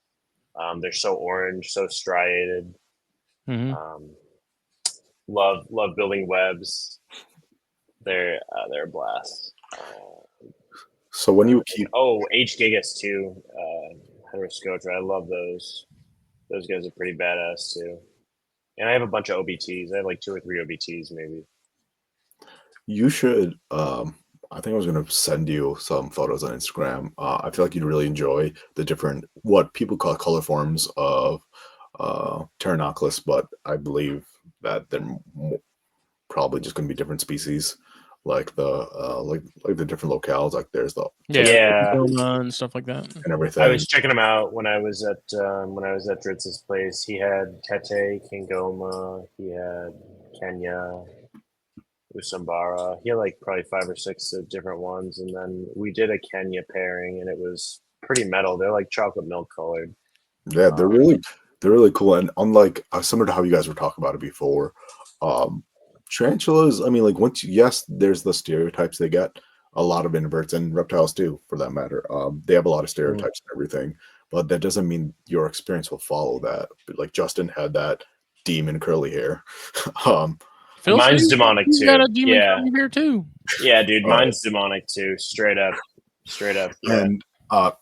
They're so orange, so striated. Love building webs. They're a blast. So when you keep H. gigas too, Heteroscotra. I love those. Those guys are pretty badass too. And I have a bunch of OBTs. I have like 2 or 3 OBTs maybe. You should. I think I was going to send you some photos on Instagram. I feel like you'd really enjoy the different, what people call color forms of Pteronoclus, but I believe that they're probably just going to be different species, like the like the different locales. Like there's the and stuff like that and everything. I was checking them out when I was at Dritz's place. He had Tete, Kingoma. He had Kenya, Usambara. He had like probably 5 or 6 different ones, and then we did a Kenya pairing, and it was pretty metal. They're like chocolate milk colored. Yeah, they're really cool, and unlike similar to how you guys were talking about it before, tarantulas. I mean, like there's the stereotypes they get. A lot of inverts and reptiles too, for that matter. They have a lot of stereotypes and everything, but that doesn't mean your experience will follow that. But like Justin had that demon curly hair. Mine's demonic too. Got a demon curly hair too. Yeah, dude, mine's demonic too. Straight up. Yeah.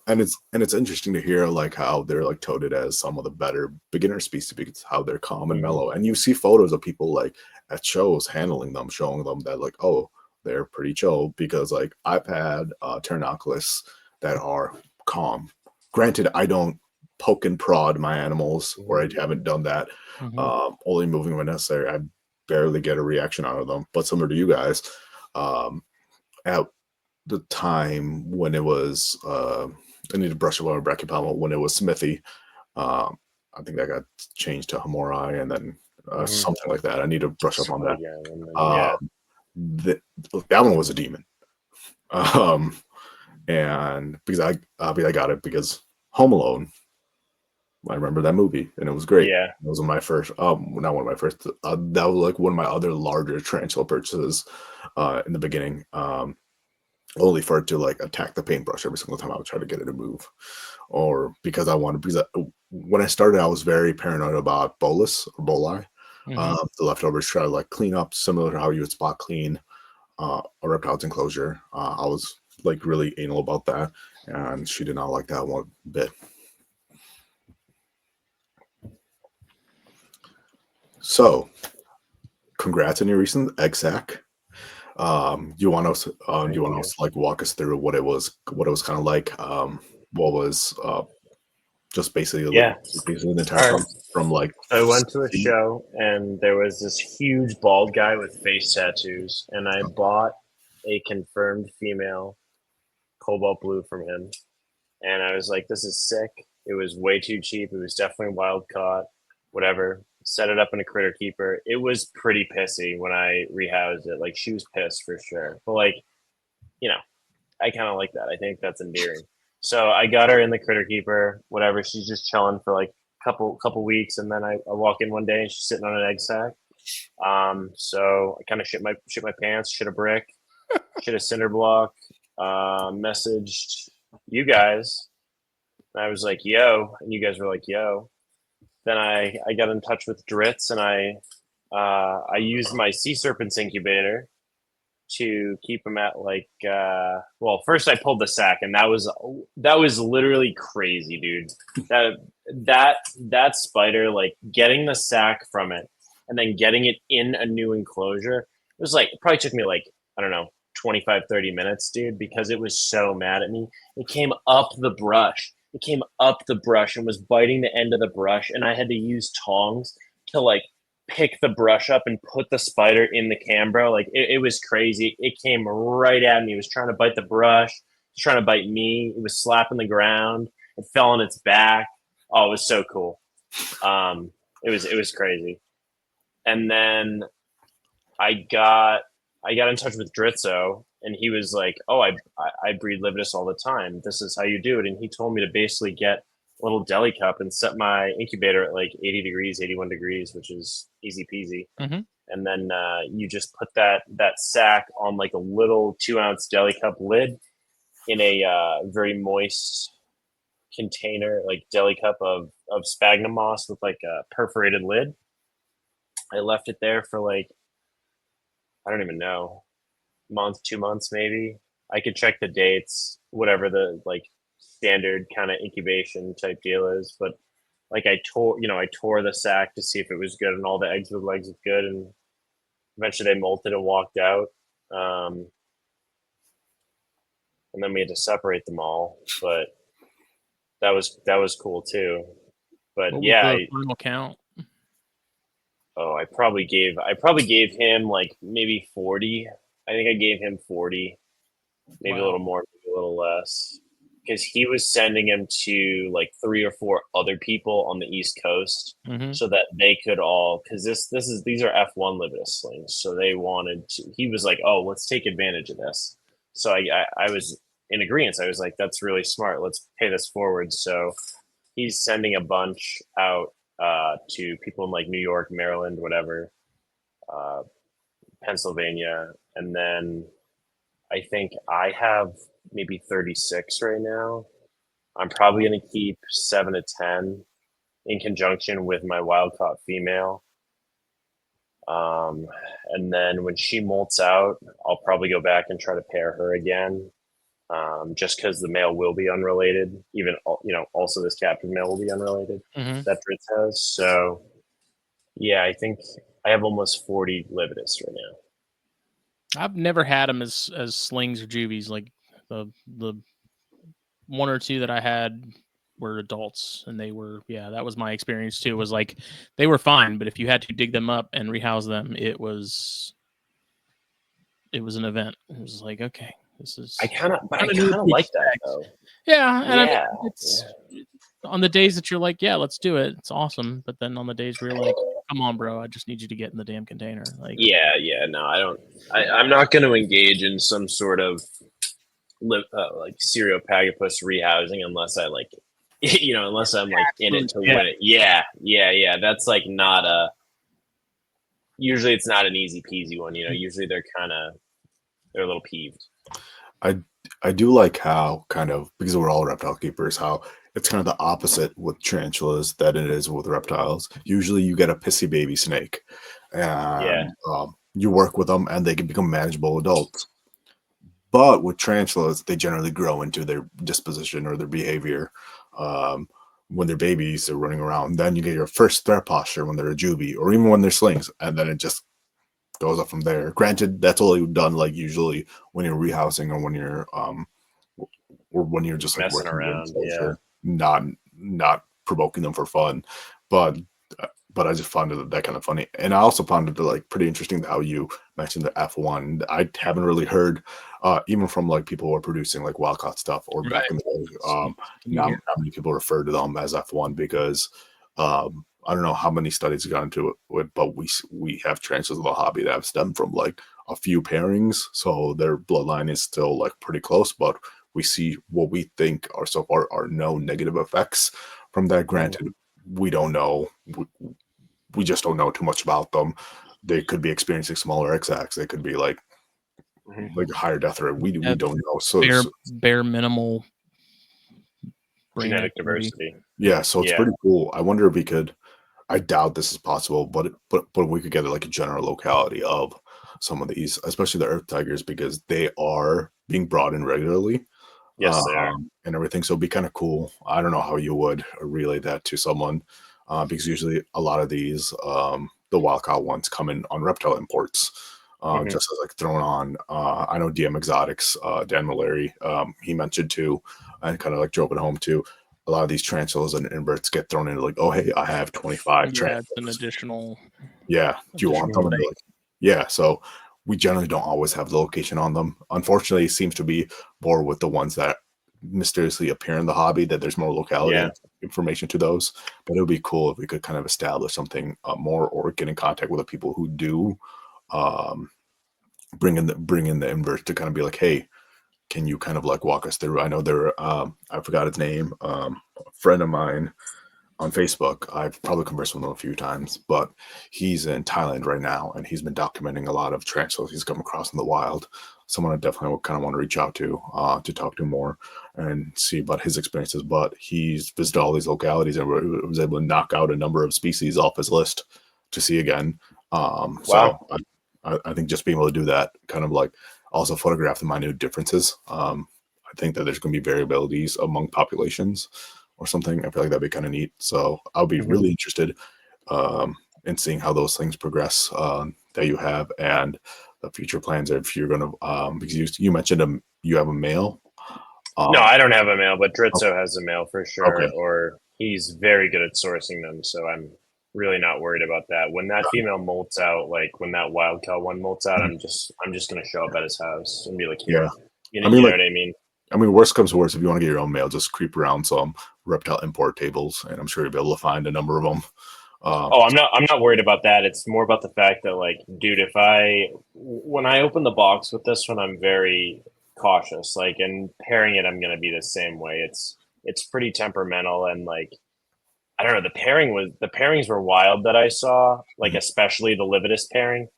And it's interesting to hear like how they're like touted as some of the better beginner species because how they're calm and mellow. And you see photos of people like at shows handling them, showing them that like, oh, they're pretty chill, because like I've had Pteronoclus that are calm. Granted, I don't poke and prod my animals, or I haven't done that. Only moving when necessary. I barely get a reaction out of them. But similar to you guys, At the time when it was, I need to brush up on bracket palma when it was Smithy. I think that got changed to Hamorai and then something like that. I need to brush up on that. Yeah, and then, That one was a demon. And because I got it because Home Alone. I remember that movie and it was great. Yeah. It was one of my first, not one of my first. That was like one of my other larger tarantula purchases in the beginning. Only for it to like attack the paintbrush every single time I would try to get it to move, or because when I started, I was very paranoid about bolus or boli, the leftovers. Try to like clean up similar to how you would spot clean a reptile's enclosure. I was like really anal about that, and she did not like that one bit. So, congrats on your recent eggsack. You want us? You want us to like walk us through what it was kind of like? What was just basically basically the entire from like. I went to a show and there was this huge bald guy with face tattoos, and I bought a confirmed female cobalt blue from him, and I was like, "This is sick." It was way too cheap. It was definitely wild caught. Whatever. Set it up in a critter keeper. It was pretty pissy when I rehoused it. Like, she was pissed for sure. But like, I kind of like that. I think that's endearing. So I got her in the critter keeper. Whatever. She's just chilling for like couple weeks, and then I walk in one day and she's sitting on an egg sack. So I kind of shit my pants, shit a brick, shit a cinder block. Messaged you guys. And I was like, "Yo," and you guys were like, "Yo." Then I got in touch with Dritz, and I used my sea serpents incubator to keep them at like well, first I pulled the sack, and that was literally crazy, dude. That spider, like, getting the sack from it and then getting it in a new enclosure, it was like, it probably took me like, I don't know, 25-30 minutes, dude, because it was so mad at me. It came up the brush. It came up the brush and was biting the end of the brush, and I had to use tongs to like pick the brush up and put the spider in the camera. Like, it was crazy. It came right at me. It was trying to bite the brush. It was trying to bite me. It was slapping the ground. It fell on its back. Oh, it was so cool. It was crazy. And then I got in touch with Dritzo, and he was like, "Oh, I breed Lividus all the time. This is how you do it." And he told me to basically get a little deli cup and set my incubator at like 80 degrees, 81 degrees, which is easy peasy. And then you just put that sack on like a little 2-ounce deli cup lid in a very moist container, like deli cup of sphagnum moss with like a perforated lid. I left it there for like, I don't even know, month, 2 months maybe. I could check the dates, whatever the like standard kind of incubation type deal is. But like, I tore the sack to see if it was good, and all the eggs with legs was good, and eventually they molted and walked out. And then we had to separate them all, but that was cool too. But what yeah, was the final count? I probably gave him like maybe 40. I think I gave him 40, maybe a little more, maybe a little less, because he was sending him to like 3 or 4 other people on the East Coast, so that they could all, because these are F1 Lividus slings, so they wanted to. He was like, "Oh, let's take advantage of this." So I was in agreement. I was like, "That's really smart. Let's pay this forward." So he's sending a bunch out to people in like New York, Maryland, whatever, Pennsylvania, and then I think I have maybe 36 right now. I'm probably going to keep 7 to 10 in conjunction with my wild caught female. And then when she molts out, I'll probably go back and try to pair her again, just because the male will be unrelated. Even, also this captive male will be unrelated. That Dritz has. So, yeah, I think I have almost 40 Lividus right now. I've never had them as slings or juvies. Like the 1 or 2 that I had were adults, and they were, that was my experience too. Was like they were fine, but if you had to dig them up and rehouse them, it was it was an event. It was like, okay, this is. I kind of new like to that expect. though. Yeah, and I mean, Yeah. it's on the days that you're like, yeah, let's do it. It's awesome. But then on the days where you're like, come on, bro, I just need you to get in the damn container. Like, Yeah. No, I don't. I'm not going to engage in some sort of like Cereopagopus rehousing unless I like, unless I'm like in it to win it. Yeah. That's like not a. Usually, it's not an easy peasy one. Usually they're a little peeved. I do like how kind of, because we're all reptile keepers, how it's kind of the opposite with tarantulas that it is with reptiles. Usually you get a pissy baby snake and you work with them and they can become manageable adults. But with tarantulas, they generally grow into their disposition or their behavior. When they're babies, they're running around. Then you get your first threat posture when they're a juvie or even when they're slings. And then it just goes up from there. Granted, that's all you've done like usually when you're rehousing or when you're just like messing around, not provoking them for fun. But I just found that kind of funny, and I also found it like pretty interesting how you mentioned the F1. I haven't really heard, even from like people who are producing like wildcat stuff or back in the day. Not many people refer to them as F1 because I don't know how many studies have gone into it, but we have tarantulas in the hobby that have stemmed from like a few pairings, so their bloodline is still like pretty close. But we see what we think are so far are no negative effects from that. Granted, we don't know. We just don't know too much about them. They could be experiencing smaller eggsacs. They could be like a higher death rate. We don't know. So bare minimal genetic diversity. Yeah, so it's pretty cool. I wonder if we could. I doubt this is possible, but we could get like a general locality of some of these, especially the earth tigers, because they are being brought in regularly. Yes, they are, and everything. So it'd be kind of cool. I don't know how you would relay that to someone, because usually a lot of these, the wildcat ones, come in on reptile imports, just as like thrown on. I know DM Exotics, Dan Mallory, he mentioned too, and kind of like drove it home too. A lot of these tarantulas and inverts get thrown into like, oh hey, I have 25 tarantulas. It's an additional. Yeah, do you want them? Like, yeah, so we generally don't always have the location on them. Unfortunately, it seems to be more with the ones that mysteriously appear in the hobby that there's more locality information to those. But it would be cool if we could kind of establish something more, or get in contact with the people who do bring in the inverts to kind of be like, hey, can you kind of like walk us through? I know there, I forgot his name, a friend of mine on Facebook. I've probably conversed with him a few times, but he's in Thailand right now, and he's been documenting a lot of tarantulas he's come across in the wild. Someone I definitely kind of want to reach out to talk to more and see about his experiences. But he's visited all these localities and was able to knock out a number of species off his list to see again. Wow. So I think just being able to do that, kind of like also photograph the minute differences. I think that there's going to be variabilities among populations or something. I feel like that'd be kind of neat. So I'll be really interested in seeing how those things progress that you have, and the future plans. If you're going to, because you mentioned you have a male. No, I don't have a male, but Dritzo has a male for sure, okay. or he's very good at sourcing them. So I'm really not worried about that. When that female molts out, like when that wild cow one molts out, I'm just going to show up at his house and be like, here, you know what I mean? I mean, worst comes to worst, if you want to get your own male, just creep around some reptile import tables, and I'm sure you'll be able to find a number of them. I'm not worried about that. It's more about the fact that, like, dude, when I open the box with this one, I'm very cautious. Like, and pairing it, I'm going to be the same way. It's pretty temperamental, and like, I don't know. The pairings were wild that I saw, like especially the lividus pairing.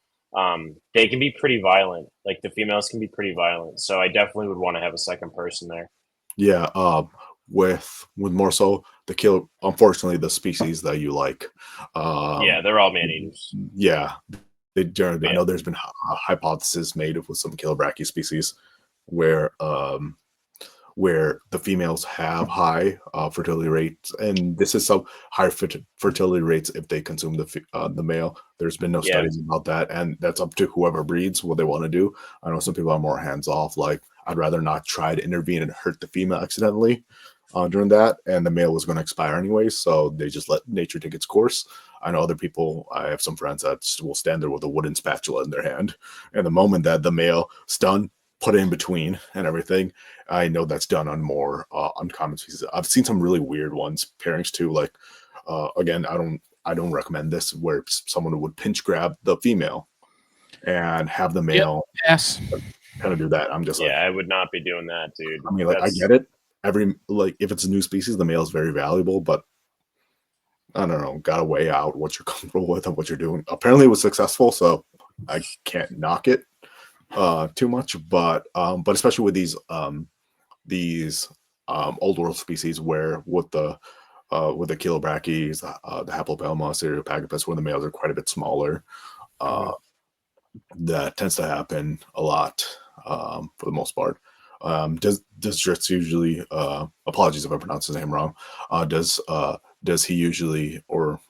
They can be pretty violent. Like the females can be pretty violent. So I definitely would want to have a second person there. Yeah. With more so the kill, unfortunately, the species that you like. They're all man-eaters. Yeah. They generally, I know there's been a hypothesis made with some Kilobrachia species where the females have high fertility rates, and this is some higher fertility rates if they consume the male. There's been no studies about that, and that's up to whoever breeds what they want to do. I know some people are more hands off, like I'd rather not try to intervene and hurt the female accidentally. during that, and the male was going to expire anyway, so they just let nature take its course. I know other people. I have some friends that will stand there with a wooden spatula in their hand, and the moment that the male is done, put it in between and everything. I know that's done on more uncommon species. I've seen some really weird ones pairings too. Like again, I don't recommend this where someone would pinch grab the female and have the male Yes. kind of do that. I'm just like, I would not be doing that, dude. I mean, like, I get it. Every like, if it's a new species, the male is very valuable, but I don't know. Got to weigh out what you're comfortable with and what you're doing. Apparently, it was successful, so I can't knock it too much. But especially with these old world species, where with the Chilobrachys, the Haplopelma, Stereopagopus, where the males are quite a bit smaller, that tends to happen a lot for the most part. Does Dritz usually? Apologies if I pronounce his name wrong. Does he usually, or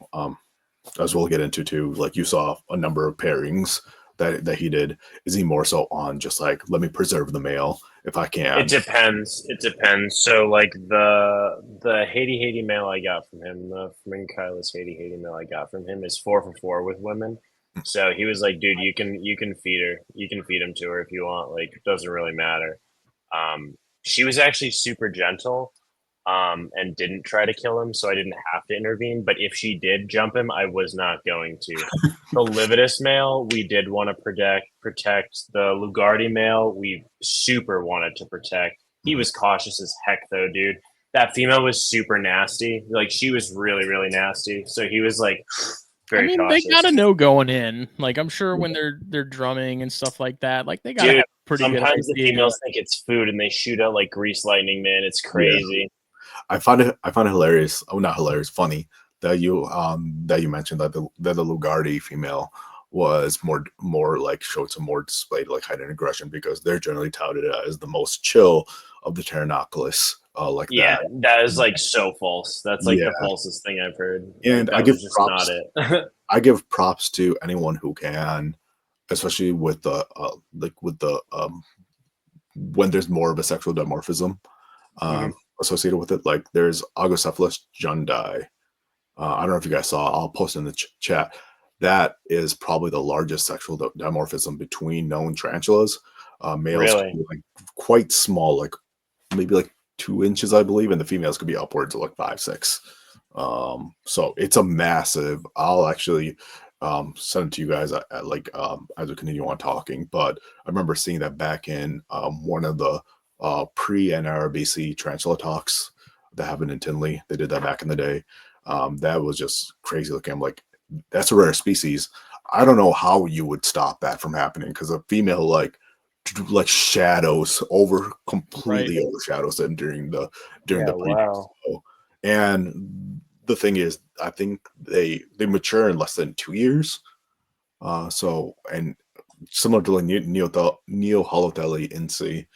as we'll get into too, like you saw a number of pairings that he did. Is he more so on just like, let me preserve the male if I can? It depends. It depends. So like the Haiti male I got from him, the Flaminkylis Haiti male I got from him is 4 for 4 with women. So he was like, dude, you can feed her. You can feed him to her if you want. Like, it doesn't really matter. She was actually super gentle, and didn't try to kill him, so I didn't have to intervene. But if she did jump him, I was not going to. The Lividus male, we did want to protect. The Lugardi male, we super wanted to protect. He was cautious as heck, though, dude. That female was super nasty. Like, she was really, really nasty. So he was like very cautious. They gotta know going in. Like, I'm sure when they're drumming and stuff like that, like they gotta have pretty good idea. Sometimes the females think it's food and they shoot out like grease lightning, man. It's crazy. I find it hilarious. Oh, not hilarious, funny that you mentioned that the Lugardi female was more like showed some more displayed like heightened aggression, because they're generally touted as the most chill of the Pteronoculus. That is like so false. That's like the falsest thing I've heard. And I give props. Not it. I give props to anyone who can, especially with the when there's more of a sexual dimorphism associated with it. Like there's Agocephalus jundi. I don't know if you guys saw. I'll post in the chat. That is probably the largest sexual dimorphism between known tarantulas. Males can be like quite small, like maybe like 2 inches, I believe, and the females could be upwards of like 5, 6. So it's a massive. I'll actually send it to you guys at like as we continue on talking. But I remember seeing that back in one of the pre-NRBC tarantula talks that happened in Tinley. They did that back in the day. That was just crazy looking. I'm like, that's a rare species. I don't know how you would stop that from happening, because a female like shadows completely overshadows them during the wow. So, and the thing is, I think they mature in less than 2 years. So, and similar to like Neoholothelli inci,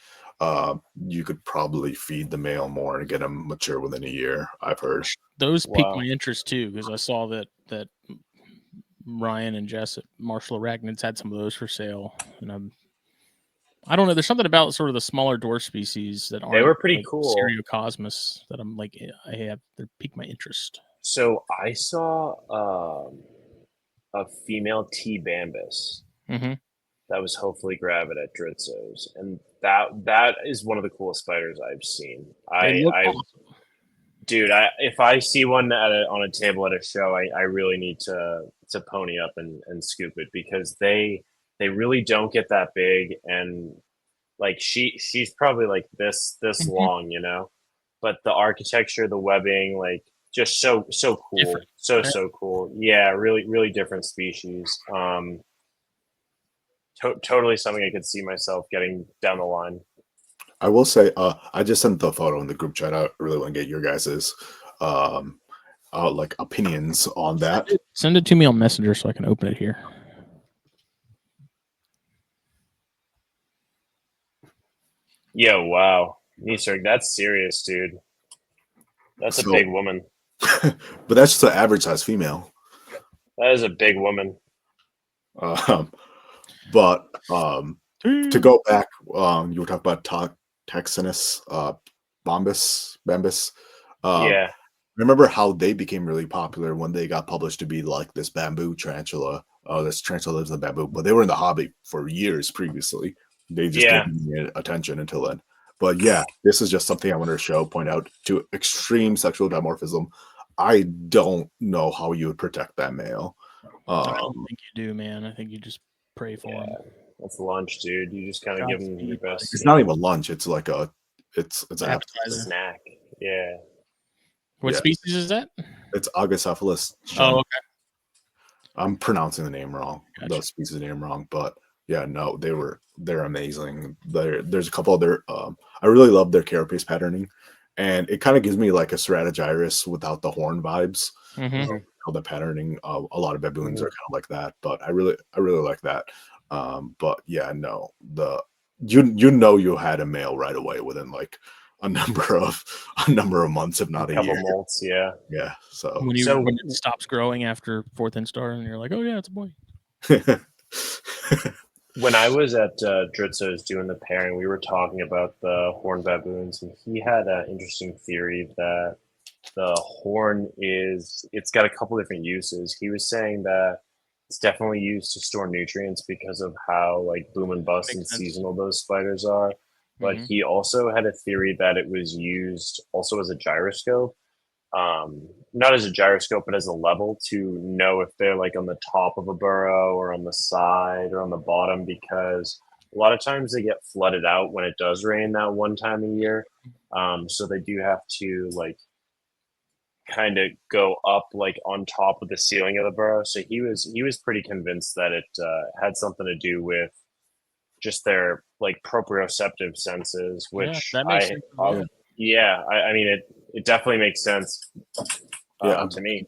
you could probably feed the male more and get them mature within a year, I've heard. Those piqued my interest too, because I saw that Ryan and Jess at Marshall ArachNerds had some of those for sale, and I don't know. There's something about sort of the smaller dwarf species that aren't. They were pretty like cool. Stereocosmos that I'm like, they piqued my interest. So I saw a female T. bambus that was hopefully gravid at Dritzos, and that is one of the coolest spiders I've seen. Dude, if I see one on a table at a show, I really need to pony up and scoop it, because they really don't get that big, and like she's probably like this long, you know, but the architecture, the webbing, like just so cool, different. so cool. Yeah, really different species. Totally something I could see myself getting down the line. I will say, I just sent the photo in the group chat. I really want to get your guys's like opinions on that. Send it to me on Messenger so I can open it here. Yo, wow, Nisarg, that's serious, dude. That's a big woman. But that's just an average size female. That is a big woman. But to go back, you were talking about Texanus Bambus. Yeah. Remember how they became really popular when they got published to be like this bamboo tarantula. This tarantula lives in the bamboo, but they were in the hobby for years previously. They just Yeah. didn't get attention until then. But yeah, this is just something I wanted to point out to extreme sexual dimorphism. I don't know how you would protect that male. I don't think you do, man. I think you just pray for him. That's lunch, dude. You just kind of give them your best. It's not even lunch. It's like it's an Appetizer. snack. Yeah. What species is that? It's Agacephalus. Oh, okay. I'm pronouncing the name wrong, Gotcha. the species name wrong, but yeah, no, they're amazing. There's a couple other I really love their carapace patterning, and it kind of gives me like a Strategyrus without the horn vibes. Mm-hmm. How the patterning of a lot of baboons are kind of like that, but I really like that. But yeah, no, you know you had a male right away within like a number of months, if not a couple year. molts, yeah. Yeah, so When it stops growing after 4th instar, and you're like, oh yeah, it's a boy. When I was at Dritzo's doing the pairing, we were talking about the horn baboons, and he had an interesting theory that the horn it's got a couple different uses. He was saying that it's definitely used to store nutrients because of how like boom and bust and seasonal those spiders are. But he also had a theory that it was used also as a gyroscope. Not as a gyroscope, but as a level to know if they're like on the top of a burrow or on the side or on the bottom, because a lot of times they get flooded out when it does rain that one time a year. So they do have to like kind of go up like on top of the ceiling of the burrow. So he was pretty convinced that it had something to do with just their like proprioceptive senses, which that makes sense. I mean it definitely makes sense to me.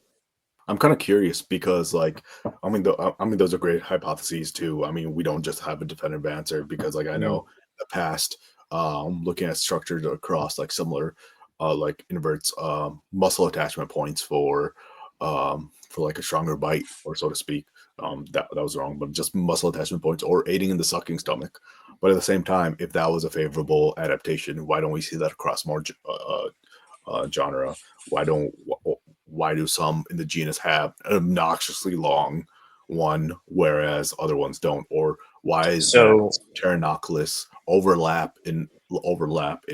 I'm kind of curious because, like, I mean, those are great hypotheses too. I mean, we don't just have a definitive answer because, like, I know in the past, looking at structures across like similar, like inverts, muscle attachment points for like a stronger bite, or so to speak. That was wrong, but just muscle attachment points or aiding in the sucking stomach. But at the same time, if that was a favorable adaptation, why don't we see that across more genre? Why do some in the genus have an obnoxiously long one, whereas other ones don't? Or why is Pteronoclus overlap in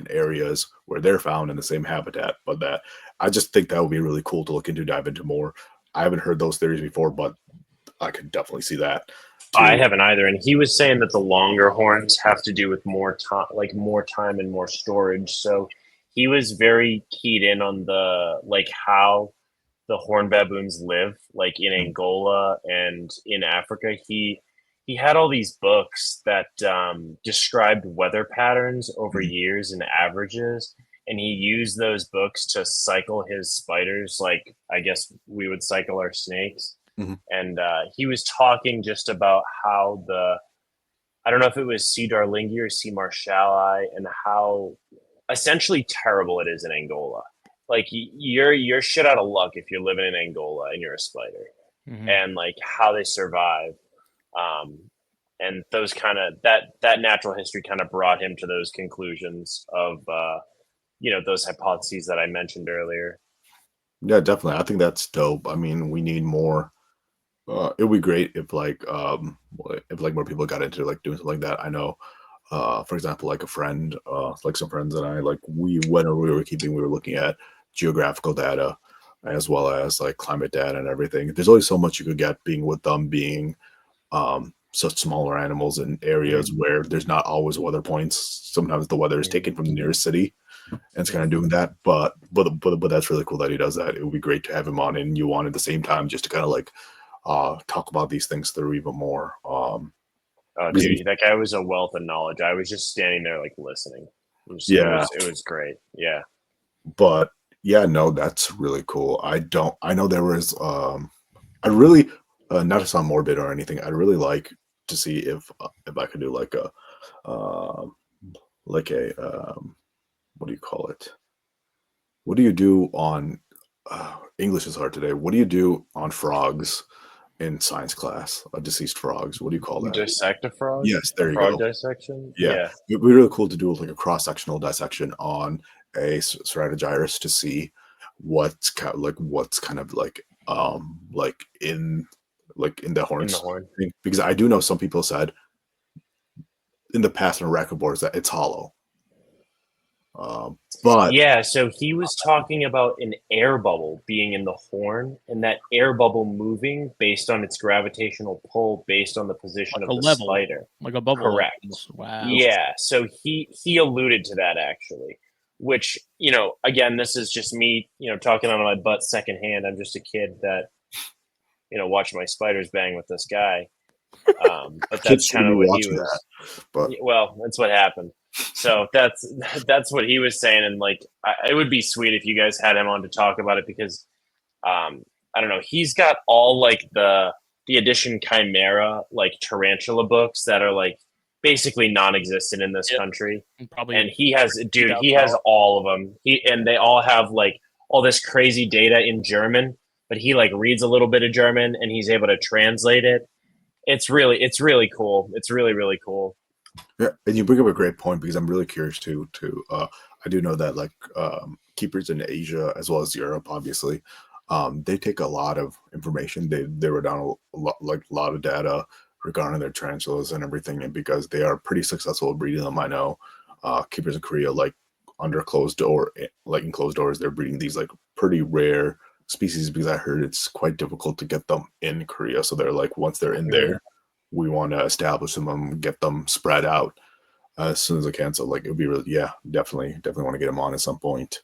areas where they're found in the same habitat? But that I just think that would be really cool to look into, dive into more. I haven't heard those theories before, but I could definitely see that too. I haven't either, and he was saying that the longer horns have to do with more time and more storage. So he was very keyed in on the like how the horn baboons live, like in Angola and in Africa. He had all these books that described weather patterns over years and averages, and he used those books to cycle his spiders, like I guess we would cycle our snakes. And he was talking just about how I don't know if it was C. darlingi or C. marshalli, and how essentially terrible it is in Angola. Like you're shit out of luck if you're living in Angola and you're a spider, and like how they survive. And those kind of that natural history kind of brought him to those conclusions of those hypotheses that I mentioned earlier. Yeah, definitely. I think that's dope. I mean, we need more. It would be great if like more people got into like doing something like that. I know, for example, like a friend, like some friends and I, like whenever we were looking at geographical data as well as like climate data and everything. There's always so much you could get being with them being such smaller animals in areas where there's not always weather points. Sometimes the weather is taken from the nearest city, and it's kind of doing that. But that's really cool that he does that. It would be great to have him on and you on at the same time, just to kind of like talk about these things through even more. Dude, that guy was a wealth of knowledge. I was just standing there like listening. It was great. Yeah. But yeah, no, that's really cool. I know there was I really not to sound morbid or anything, I'd really like to see if I could do like a what do you call it? What do you do on English is hard today. What do you do on frogs in science class? Deceased frogs. What do you call that? Dissect a frog? Yes, there you frog go. dissection? Yeah. It'd be really cool to do like a cross-sectional dissection on a strategyrus to see what's kind of in the horns. In the horn. Because I do know some people said in the past on record boards that it's hollow. But yeah, so he was talking about an air bubble being in the horn, and that air bubble moving based on its gravitational pull, based on the position Like of a the level. spider. Like a bubble. Correct. Wow. Yeah, so he alluded to that actually, which, you know, again, this is just me, you know, talking out of my butt secondhand. I'm just a kid that, you know, watched my spiders bang with this guy. But that's kind of what he was. But well, that's what happened. So that's what he was saying, and like, it would be sweet if you guys had him on to talk about it, because I don't know, he's got all like the edition Chimera like tarantula books that are like basically non-existent in this country, and he has all of them. And they all have like all this crazy data in German, but he like reads a little bit of German and he's able to translate it. It's really cool. It's really, really cool. Yeah, and you bring up a great point, because I'm really curious too. I do know that like keepers in Asia as well as Europe, obviously, they take a lot of information. They wrote down a lot of data regarding their tarantulas and everything, and because they are pretty successful at breeding them, I know keepers in Korea, like under closed door, like in closed doors, they're breeding these like pretty rare species, because I heard it's quite difficult to get them in Korea. So they're like, once they're in there, we want to establish them and get them spread out as soon as I can. So like, it would be really, definitely want to get them on at some point.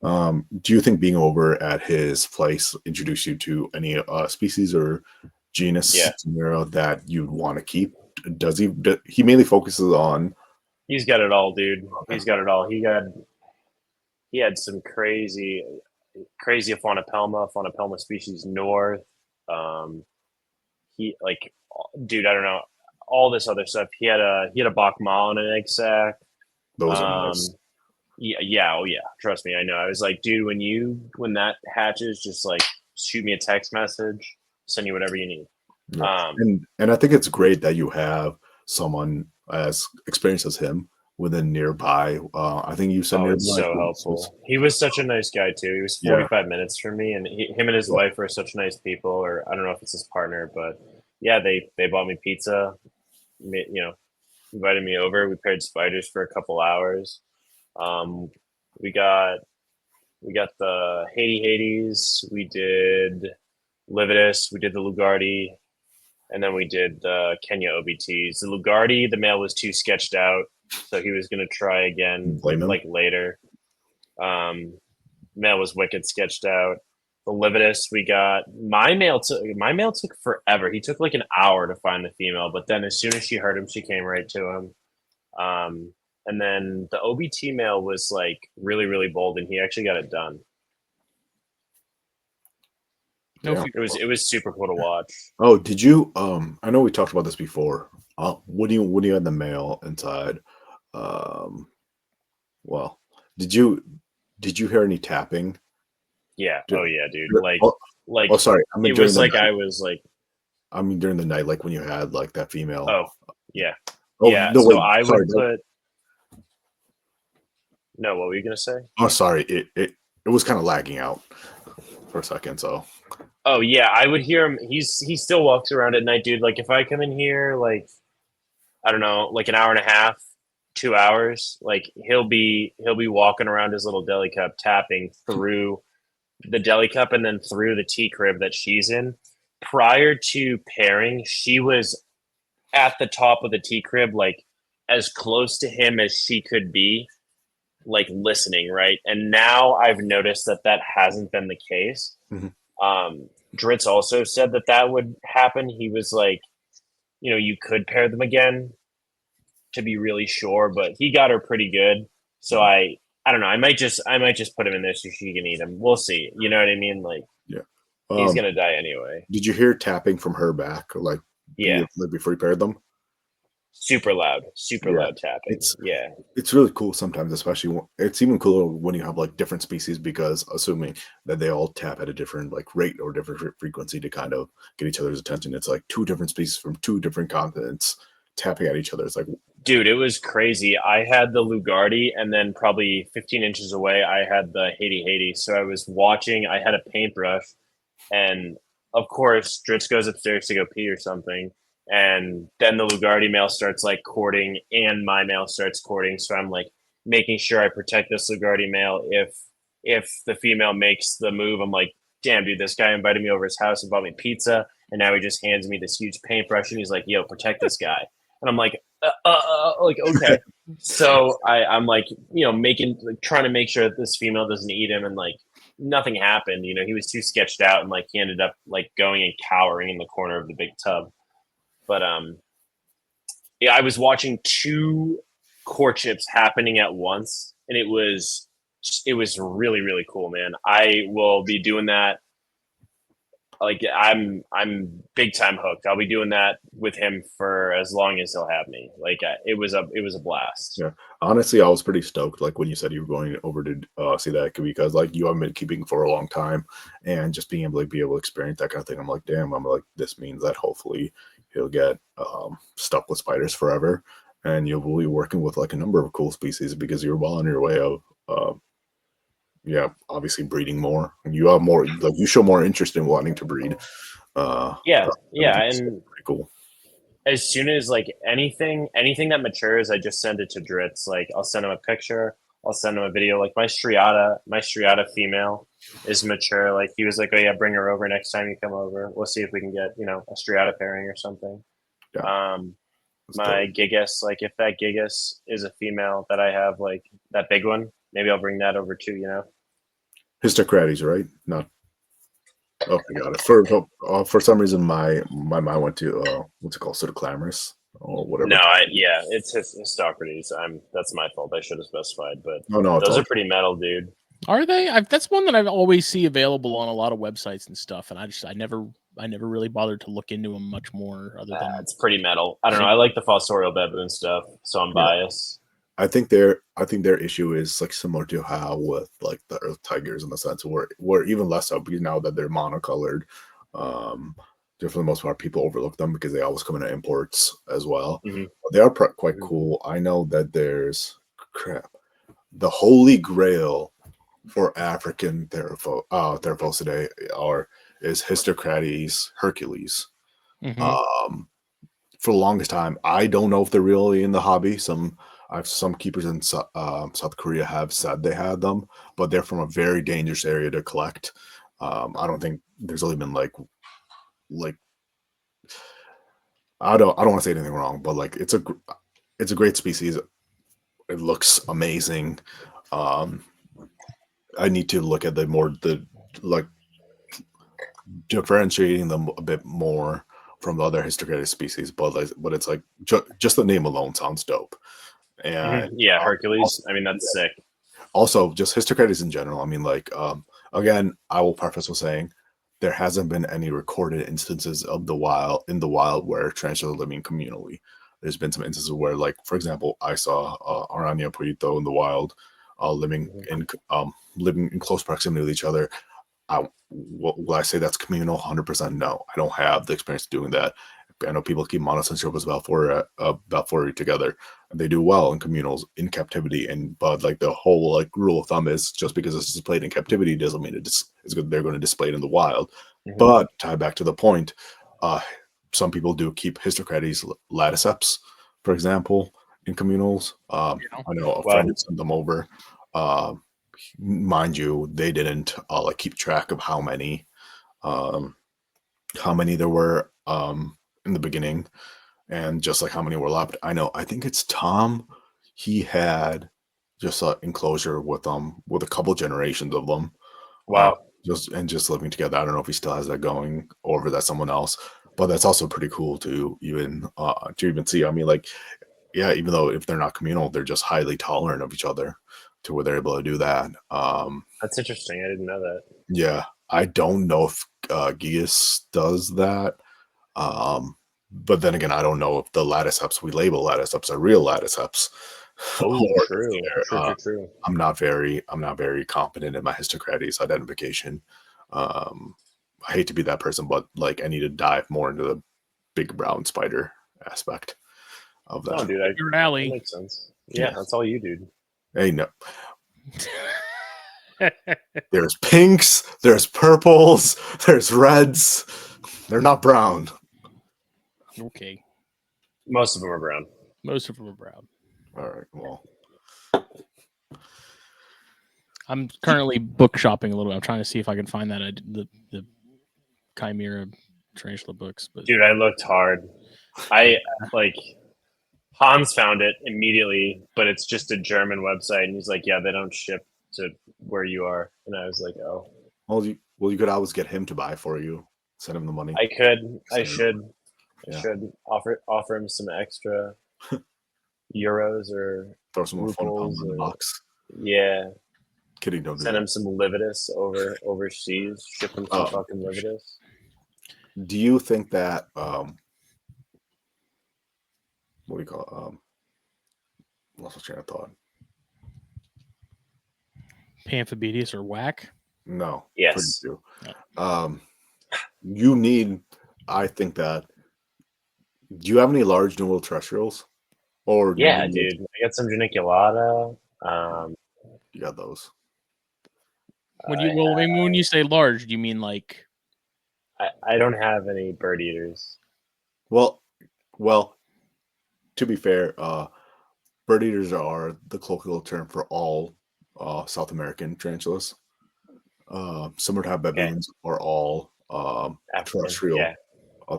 Do you think being over at his place introduced you to any species or genus scenario that you'd want to keep? Does he mainly focuses on? He's got it all, dude. He's got it all. He had some crazy Faunopelma species north. He like, dude, I don't know, all this other stuff. He had a Bachmal and an eggsack. Those are nice. Oh yeah. Trust me, I know. I was like, dude, when that hatches, just like shoot me a text message, send you whatever you need. Yeah. And I think it's great that you have someone as experienced as him within nearby. I think you said it's so helpful. He was such a nice guy too. He was 45 minutes from me, and him and his wife are such nice people. Or I don't know if it's his partner, but yeah, they bought me pizza. You know, invited me over. We paired spiders for a couple hours. We got the Hades. We did Lividus. We did the Lugardi, and then we did the Kenya OBTs. The Lugardi, the male was too sketched out, so he was going to try again like later. Male was wicked sketched out. The Lividus, we got my male took forever. He took like an hour to find the female, but then as soon as she heard him, she came right to him. And then the OBT male was like really, really bold, and he actually got it done. It was super cool to watch. Oh, did you? I know we talked about this before. When you had the male inside, well, did you hear any tapping? Yeah. Oh yeah, dude. Oh, sorry. I mean, it was like I was like. I mean, during the night, like when you had like that female. Oh yeah. Oh, yeah. No, so wait, I sorry, would put. No, what were you gonna say? Oh, sorry. It was kind of lagging out for a second. So. Oh yeah, I would hear him. He still walks around at night, dude. Like if I come in here, like I don't know, like an hour and a half, 2 hours, like he'll be walking around his little deli cup, tapping through the deli cup and then through the tea crib that she's in. Prior to pairing, she was at the top of the tea crib, like as close to him as she could be, like listening, right? And now I've noticed that hasn't been the case. Mm-hmm. Dritz also said that would happen. He was like, you know, you could pair them again to be really sure, but he got her pretty good. So I don't know. I might just put him in there so she can eat him. We'll see. You know what I mean? Like, he's gonna die anyway. Did you hear tapping from her back? Like, before you paired them? Super loud tapping. It's really cool sometimes, especially it's even cooler when you have like different species, because assuming that they all tap at a different like rate or different frequency to kind of get each other's attention, it's like two different species from two different continents tapping at each other. It's like, Dude, it was crazy. I had the Lugardi, and then probably 15 inches away, I had the Haiti Haiti. So I was watching. I had a paintbrush, and of course, Dritz goes upstairs to go pee or something, and then the Lugardi male starts like courting, and my male starts courting. So I'm like making sure I protect this Lugardi male. If the female makes the move, I'm like, damn, dude, this guy invited me over his house and bought me pizza, and now he just hands me this huge paintbrush, and he's like, yo, protect this guy. And I'm like okay. So I'm like, like, trying to make sure that this female doesn't eat him, and like nothing happened. He was too sketched out, and like he ended up like going and cowering in the corner of the big tub. But yeah, I was watching two courtships happening at once, and it was really really cool, man. I will be doing that. Like I'm big time hooked. I'll be doing that with him for as long as he'll have me. Like it was a blast. Yeah, honestly, I was pretty stoked. Like when you said you were going over to see that, because like you haven't been keeping for a long time, and just being able to experience that kind of thing. I'm like, damn. I'm like, this means that hopefully he'll get stuck with spiders forever, and you'll be working with like a number of cool species because you're well on your way of yeah, obviously breeding more. You have more, like you show more interest in wanting to breed. Yeah, Yeah, and pretty cool. as soon as like anything that matures, I just send it to Dritz. Like I'll send him a picture, I'll send him a video. Like my striata female is mature. Like he was like, oh yeah, bring her over next time you come over. We'll see if we can get a striata pairing or something. Yeah, My gigas, like if that gigas is a female that I have, like that big one, maybe I'll bring that over too. Histocrates, right? Not. Oh, I got it. For some reason, my mind went to what's it called, Pseudoclamorus or whatever. No, it's Histocrates. That's my fault. I should have specified, but no, those are pretty metal, dude. Are they? That's one that I always see available on a lot of websites and stuff, and I never really bothered to look into them much more. Other than It's pretty metal. I don't know. I like the fossorial baboon stuff, so I'm biased. I think their issue is like similar to how with like the earth tigers, in the sense where even less so, because now that they're monocolored, for the most part, people overlook them because they always come in imports as well. Mm-hmm. They are quite cool. I know that there's the holy grail for African Theraphoidae is Histocrates Hercules. Mm-hmm. For the longest time, I don't know if they're really in the hobby. Some keepers in South Korea have said they had them, but they're from a very dangerous area to collect. I don't think there's only been like I don't want to say anything wrong, but like it's a great species. It looks amazing. I need to look at the like differentiating them a bit more from the other Histocratic species, but it's like just the name alone sounds dope. And yeah, Hercules. I mean, that's sick. Also, just Histocrates in general. I mean, like again, I will preface with saying there hasn't been any recorded instances of the wild where tarantulas are living communally. There's been some instances where, like for example, I saw Araña Puito in the wild, living in close proximity with each other. Will I say that's communal? 100% no. I don't have the experience doing that. I know people keep monocentric about 40 together, and they do well in communals in captivity. But like the whole like rule of thumb is just because it's displayed in captivity doesn't mean they're going to display it in the wild. Mm-hmm. But tie back to the point, some people do keep Histocrates laticeps, for example, in communals. I know a friend sent them over. Mind you, they didn't like keep track of how many there were in the beginning, and just like how many were left. I think it's Tom. He had just an enclosure with a couple generations of them. Wow. Just living together. I don't know if he still has that going, or if that's someone else, but that's also pretty cool to even see. I mean, like, yeah, even though if they're not communal, they're just highly tolerant of each other to where they're able to do that. That's interesting. I didn't know that. Yeah, I don't know if Gigas does that. But then again, I don't know if the laticeps we label laticeps are real laticeps. Oh, true. I'm not very confident in my Histocrates identification. I hate to be that person, but like I need to dive more into the big brown spider aspect. of No, that. dude, Your that alley. makes sense. Yeah, Yeah. that's all you, dude. Hey, no. There's pinks, there's purples, there's reds. They're not brown. Okay. Most of them are brown. Most of them are brown. All right, well. I'm currently book shopping a little bit. I'm trying to see if I can find that the Chimera tarantula books. But Dude, I looked hard. I like Hans found it immediately, but it's just a German website, and he's like, "Yeah, they don't ship to where you are." And I was like, "Oh, Well, you could always get him to buy for you. Send him the money. I could, I Send him- should, I Yeah. should offer him some extra euros or Throw some more fun ruples in the or box. yeah, Kidding, don't do send that. him some Livitus overseas. Ship him some fucking Livitus. Do you think that what do you call it? Lost my train of thought. Pamphibedius or whack? Yes. No. Yes. Pretty few. You need. I think that. Do you have any large newel terrestrials? Or Yeah, newel- dude. I got some geniculata. You got those. When you say large, do you mean like? I don't have any bird eaters. Well, to be fair, bird eaters are the colloquial term for all South American tarantulas. Summertime baboons are all African, terrestrial yeah.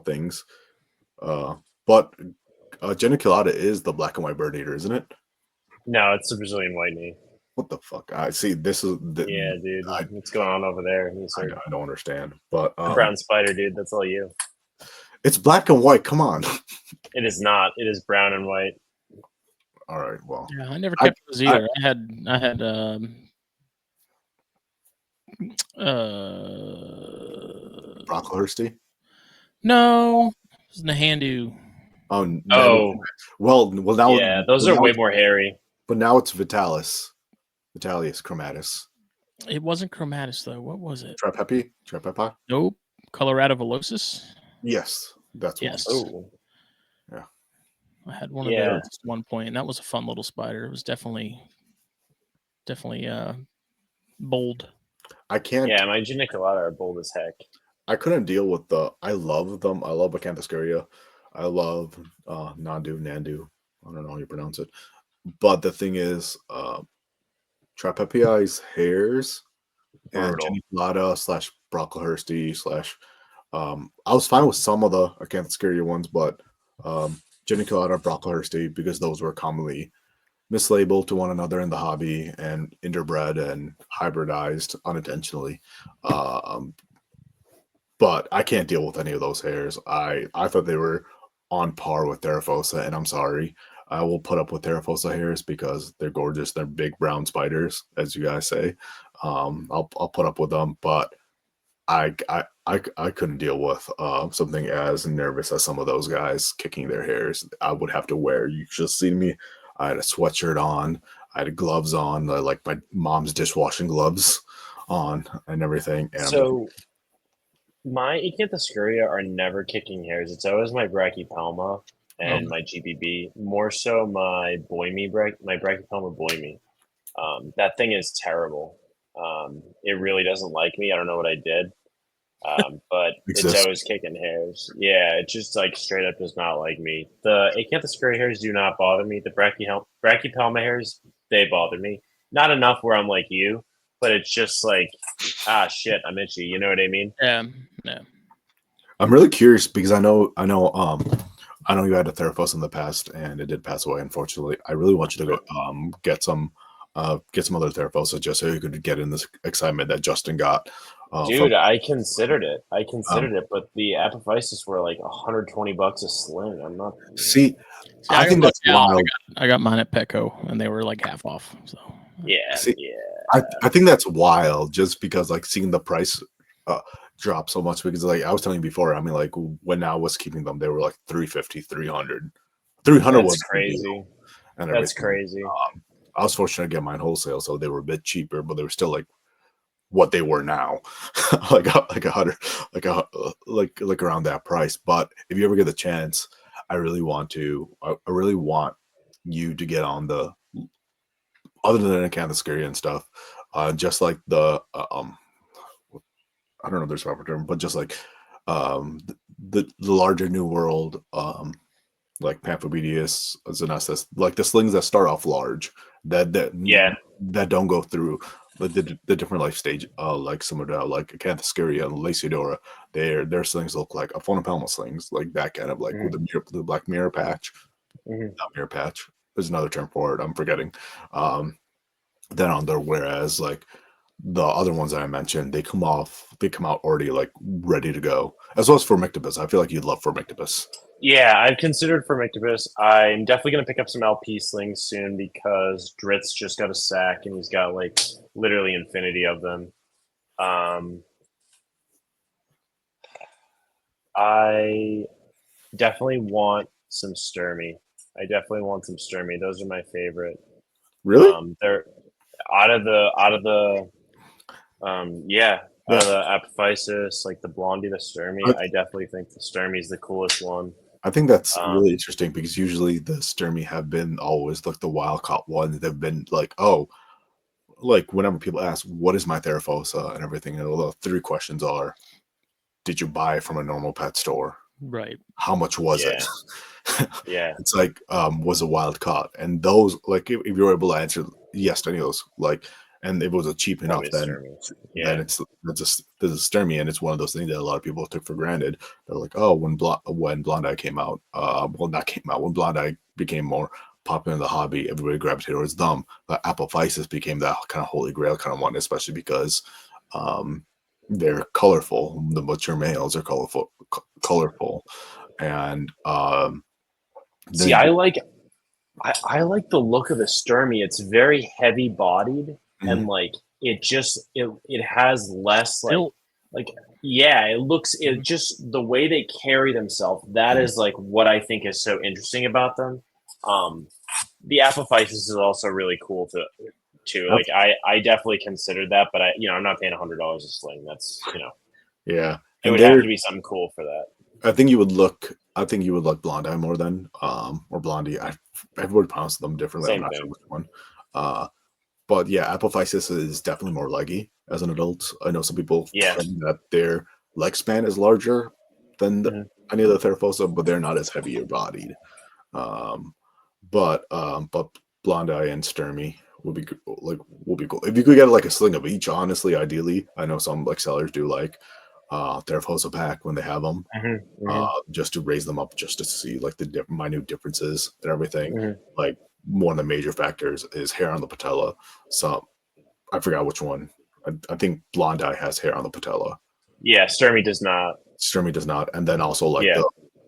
Things. But geniculata is the black and white bird eater, isn't it? No, it's the Brazilian white knee. What the fuck? I see. This is Yeah, dude. What's going on over there? I don't understand. But the brown spider, dude. That's all you. it's black and white. Come on. It is not. It is brown and white. All right. Well, Yeah, I never kept those either. I had Brocklehursty. no, it was Nahandu. Oh, well. Now Yeah, those are way more hairy. But now it's Vitalis chromatus. It wasn't chromatus though. What was it? Trapepi? Nope. Colorado velocis. Yes, that's Yes. Oh, I had one of those at one point, and that was a fun little spider. It was definitely bold. I can't. yeah. My geniculata are bold as heck. I couldn't deal with I love them. I love Acanthoscuria. I love Nandu. I don't know how you pronounce it. But the thing is, Trapepii's hairs and geniculata / Brocklehursty / I was fine with some of the Acanthoscuria ones, but geniculata, Brocklehursty, because those were commonly mislabeled to one another in the hobby and interbred and hybridized unintentionally. But I can't deal with any of those hairs. I thought they were on par with Theraphosa, and I'm sorry. I will put up with Theraphosa hairs because they're gorgeous. They're big brown spiders, as you guys say. I'll put up with them, but I couldn't deal with something as nervous as some of those guys kicking their hairs. I would have to wear. You should have seen me. I had a sweatshirt on. I had gloves on, like my mom's dishwashing gloves on, and everything. And so my Acanthoscuria are never kicking hairs. It's always my Brachypelma and my GBB. More so my my Brachypelma boimi. That thing is terrible. It really doesn't like me. I don't know what I did. But it's always kicking hairs. Yeah, it just like straight up does not like me. The Acanthoscuria hairs do not bother me. The Brachypelma hairs, they bother me. Not enough where I'm like you, but it's just like, shit, I'm itchy. You know what I mean? Yeah. I'm really curious because I know you had a Theraphosa in the past and it did pass away, unfortunately. I really want you to go get some other Theraphosa just so you could get in this excitement that Justin got. Dude, I considered it. But the Apophysis were like $120 a sling. I'm not. See, I think that's wild. I got mine at Petco and they were like half off. So yeah, I think that's wild just because like seeing the price drop so much because like I was telling you before, I mean like when I was keeping them, they were like 350, 300. 300 was crazy. And that's crazy. I was fortunate to get mine wholesale, so they were a bit cheaper, but they were still like what they were now, like around that price. But if you ever get the chance, I really want you to get on the, other than Acanthoscurria and stuff, just like the I don't know if there's a proper term, but just like the larger New World, like Pamphobedius, Zanustus, like the slings that start off large, that don't go through the different life stage, like some of the like Acanthoscurria and Lasiodora. Their slings look like a Phonopelma slings, like that kind of like with the black mirror patch. Not mirror patch. There's another term for it. I'm forgetting. Then on there, whereas like the other ones that I mentioned, they come out already like ready to go. As well as Formictopus. I feel like you'd love Formictopus. Yeah, I've considered Formictopus. I'm definitely going to pick up some LP slings soon because Dritz just got a sack and he's got like literally infinity of them. I definitely want some Sturmy. Those are my favorite. Really? They're out of the Apophysis, like the Blondie, the Sturmy. I definitely think the Sturmy's the coolest one. I think that's really interesting because usually the Sturmy have been always like the wild caught ones. They've been like, oh, like whenever people ask, what is my Theraphosa and everything, and the 3 questions are, did you buy it from a normal pet store? Right. How much was it? Yeah. It's like, was a wild caught? And those, like, if you're able to answer yes to any of those, like, and it was a cheap enough, then it's there's a Sturmy, and it's one of those things that a lot of people took for granted. They're like, oh, when Blondie came out, when Blondie became more popular in the hobby, everybody gravitated towards them. But Apophysis became that kind of holy grail kind of one, especially because they're colorful. The mature males are colorful, and see, I like the look of the Sturmy. It's very heavy bodied and like it has less it just the way they carry themselves. That is like what I think is so interesting about them. The Apophysis is also really cool too. Like I definitely considered that, but I'm not paying $100 a sling. That's yeah, it would have to be something cool for that. I think you would look Blondie more than or Blondie. Everybody pronounces them differently. I'm not sure which one. But yeah, Apophysis is definitely more leggy as an adult. I know some people claim that their leg span is larger than any of the Theraphosa, but they're not as heavier bodied. But Blondie and Sturmy would be cool if you could get like a sling of each. Honestly, ideally, I know some like sellers do like Theraphosa pack when they have them, just to raise them up, just to see like the minute differences and everything. Like one of the major factors is hair on the patella. So I forgot which one. I think Blondie has hair on the patella. Yeah, Sturmy does not. And then also like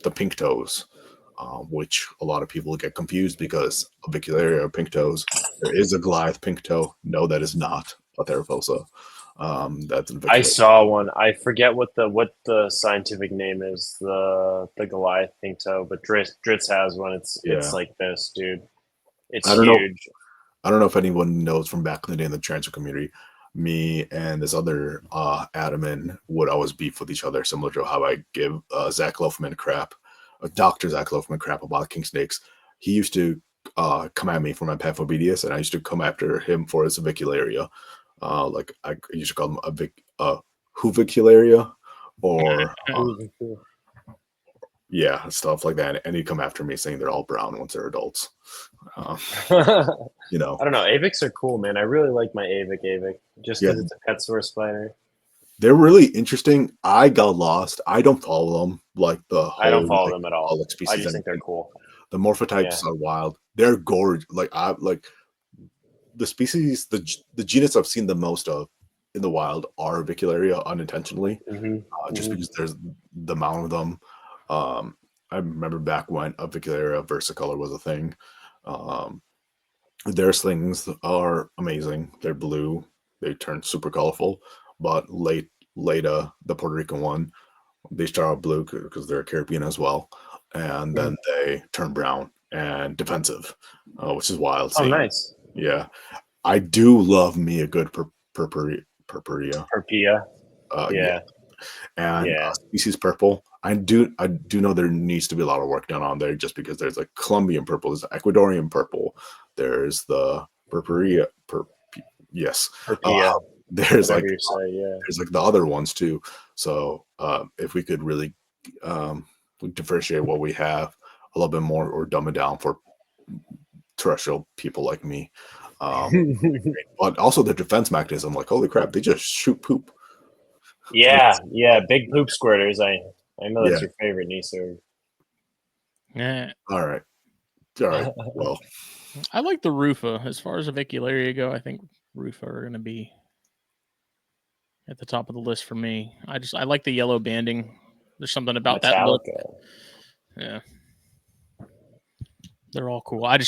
the pink toes, which a lot of people get confused because avicularia pink toes. There is a Goliath pink toe. No, that is not a Theraphosa. That's an I saw one. I forget what the scientific name is. The Goliath pink toe, but Dritz has one. It's like this, dude. It's huge. I don't know if anyone knows from back in the day in the transfer community. Me and this other admin would always beef with each other, similar to how I give Zach Loafman crap, Dr. Zach Loafman crap about king snakes. He used to come at me for my Pamphobedius, and I used to come after him for his avicularia. Like I used to call them Huvicularia, or stuff like that. And he'd come after me saying they're all brown once they're adults. I don't know. Avics are cool, man. I really like my Avic just because it's a pet store spider. They're really interesting. I got lost. I don't follow them like the whole, I don't follow them at all. I just think they're cool. The morphotypes are wild. They're gorgeous. Like I like the species, the genus I've seen the most of in the wild are Avicularia unintentionally, just because there's the amount of them. I remember back when Avicularia versicolor was a thing. Their slings are amazing. They're blue. They turn super colorful. But late the Puerto Rican one, they start out blue because they're Caribbean as well, and then they turn brown and defensive, which is wild. Oh, nice. Yeah, I do love me a good purpurea. Purpia. And species purple. I do know there needs to be a lot of work done on there, just because there's like Colombian purple, there's the Ecuadorian purple, there's the purpurea, yes, Tortilla, there's whatever like you say. Yeah. there's like the other ones too. So if we could really differentiate what we have a little bit more, or dumb it down for terrestrial people like me. But also the defense mechanism, like, holy crap, they just shoot poop. Yeah, big poop squirters. I know that's Yeah. your favorite, Nisor. Yeah, All right. Well, I like the Rufa. As far as avicularia go, I think Rufa are going to be at the top of the list for me. I like the yellow banding. There's something about that look. Metallica. Yeah. They're all cool. I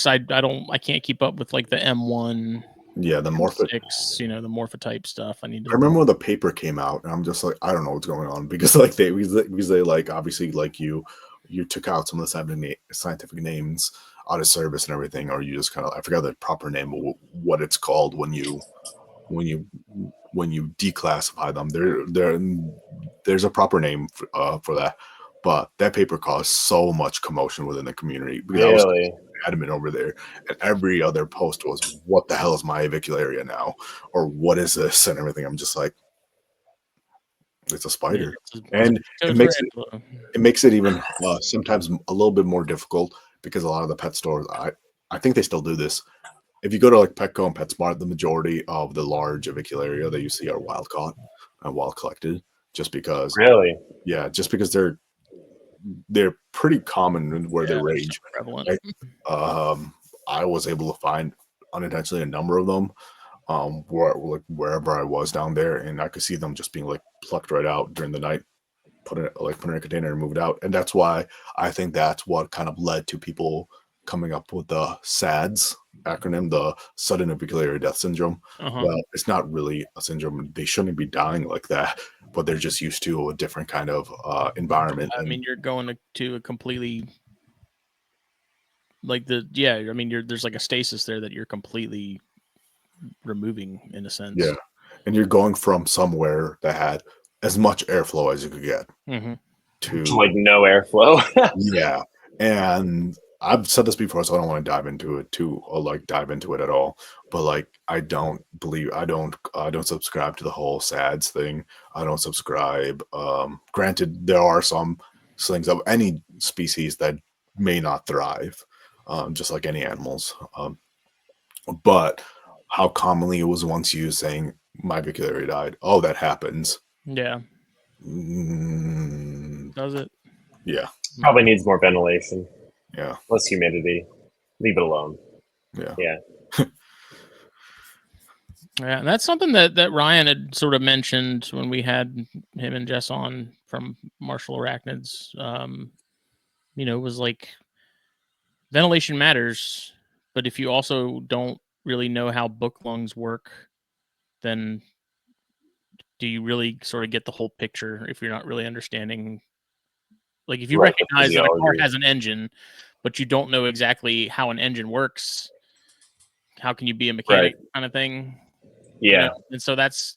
can't keep up with like the M1, yeah, the morph. M6, the morphotype stuff. I need to. I remember when the paper came out, and I'm just like, I don't know what's going on, because like they like, obviously, like you took out some of the scientific names out of service and everything, or you just kind of, I forgot the proper name of what it's called when you declassify them. There's a proper name for that, but that paper caused so much commotion within the community, because I was Really? adamant over there, and every other post was, what the hell is my avicularia now, or what is this, and everything. I'm just like, it's a spider. And it makes it even sometimes a little bit more difficult, because a lot of the pet stores, I think they still do this. If you go to like Petco and PetSmart, the majority of the large avicularia that you see are wild caught and wild collected, just because Really? just because they're pretty common where they range. Prevalent. I was able to find unintentionally a number of them wherever I was down there, and I could see them just being like plucked right out during the night, put in a container and move it out. And that's why I think that's what kind of led to people coming up with the SADS acronym, the sudden avicularia death syndrome. Well, it's not really a syndrome. They shouldn't be dying like that, but they're just used to a different kind of environment. I mean, you're going to a completely there's like a stasis there that you're completely removing, in a sense. Yeah, and you're going from somewhere that had as much airflow as you could get to like no airflow. Yeah, and I've said this before, so I don't want to dive into it at all. But like, I don't subscribe to the whole SADS thing. I don't subscribe. Granted, there are some things of any species that may not thrive, just like any animals. But how commonly it was once used, saying my avicularia died. Oh, that happens. Yeah. Does it? Yeah. Probably needs more ventilation. Yeah. Less humidity. Leave it alone. Yeah. Yeah. Yeah, and that's something that Ryan had sort of mentioned when we had him and Jess on from Martial Arachnids. Was like, ventilation matters, but if you also don't really know how book lungs work, then do you really sort of get the whole picture if you're not really understanding? Like, if you recognize that a car has an engine, but you don't know exactly how an engine works, how can you be a mechanic, kind of thing? Yeah. And so that's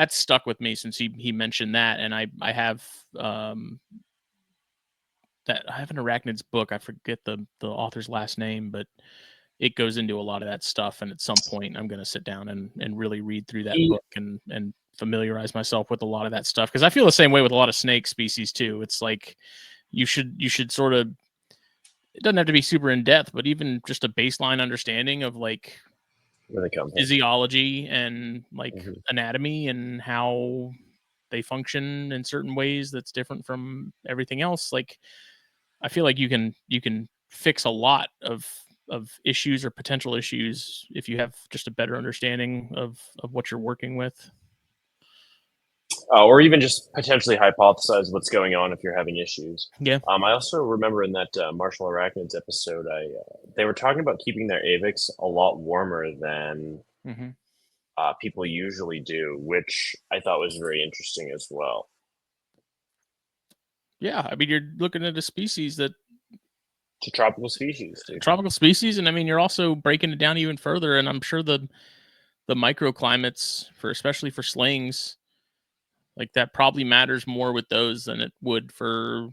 stuck with me since he mentioned that. And I have an Arachnids book. I forget the author's last name, but it goes into a lot of that stuff. And at some point I'm going to sit down and really read through that book and familiarize myself with a lot of that stuff. Cause I feel the same way with a lot of snake species too. It's like, you should sort of, it doesn't have to be super in depth, but even just a baseline understanding of like physiology and like anatomy and how they function in certain ways that's different from everything else. Like, I feel like you can fix a lot of issues or potential issues if you have just a better understanding of what you're working with. Or even just potentially hypothesize what's going on if you're having issues. Yeah. I also remember in that Martial Arachnids episode, they were talking about keeping their AVIX a lot warmer than people usually do, which I thought was very interesting as well. Yeah, I mean, you're looking at a species that it's a tropical species. And I mean, you're also breaking it down even further. And I'm sure the microclimates especially for slings, Like that probably matters more with those than it would for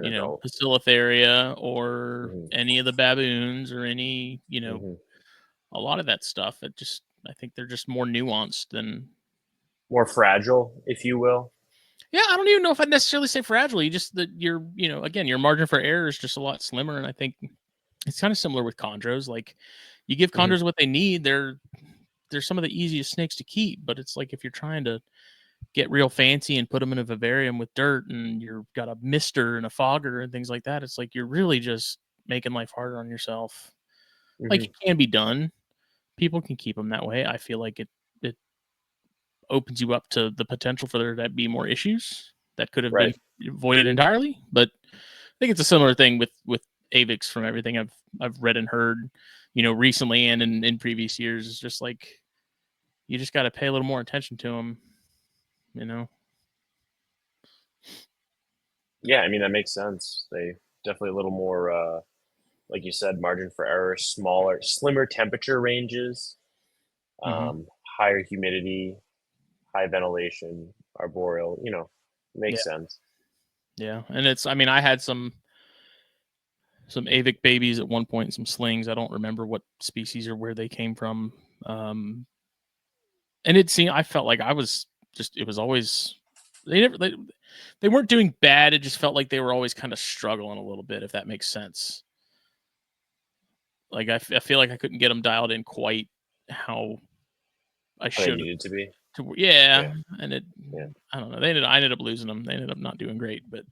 Bacillotharia or any of the baboons or any a lot of that stuff. I think they're just more nuanced than more fragile, if you will. Yeah, I don't even know if I'd necessarily say fragile. You just that your again your margin for error is just a lot slimmer, and I think it's kind of similar with chondros. Like you give chondros what they need, they're some of the easiest snakes to keep. But it's like if you're trying to get real fancy and put them in a vivarium with dirt, and you've got a mister and a fogger and things like that, it's like you're really just making life harder on yourself. Like it can be done. People can keep them that way. I feel like it opens you up to the potential for there to be more issues that could have been avoided entirely. But I think it's a similar thing with AVIX from everything I've read and heard, recently and in previous years. It's just like you just got to pay a little more attention to them, Yeah, I mean that makes sense. They definitely a little more, like you said, margin for error, smaller, slimmer temperature ranges, higher humidity, high ventilation, arboreal. Makes sense. Yeah, and I had some AVIC babies at one point, some slings. I don't remember what species or where they came from. And I felt like I was it was always, they weren't doing bad. It just felt like they were always kind of struggling a little bit, if that makes sense. Like I feel like I couldn't get them dialed in quite how I should. Needed to be. And I don't know. I ended up losing them. They ended up not doing great, but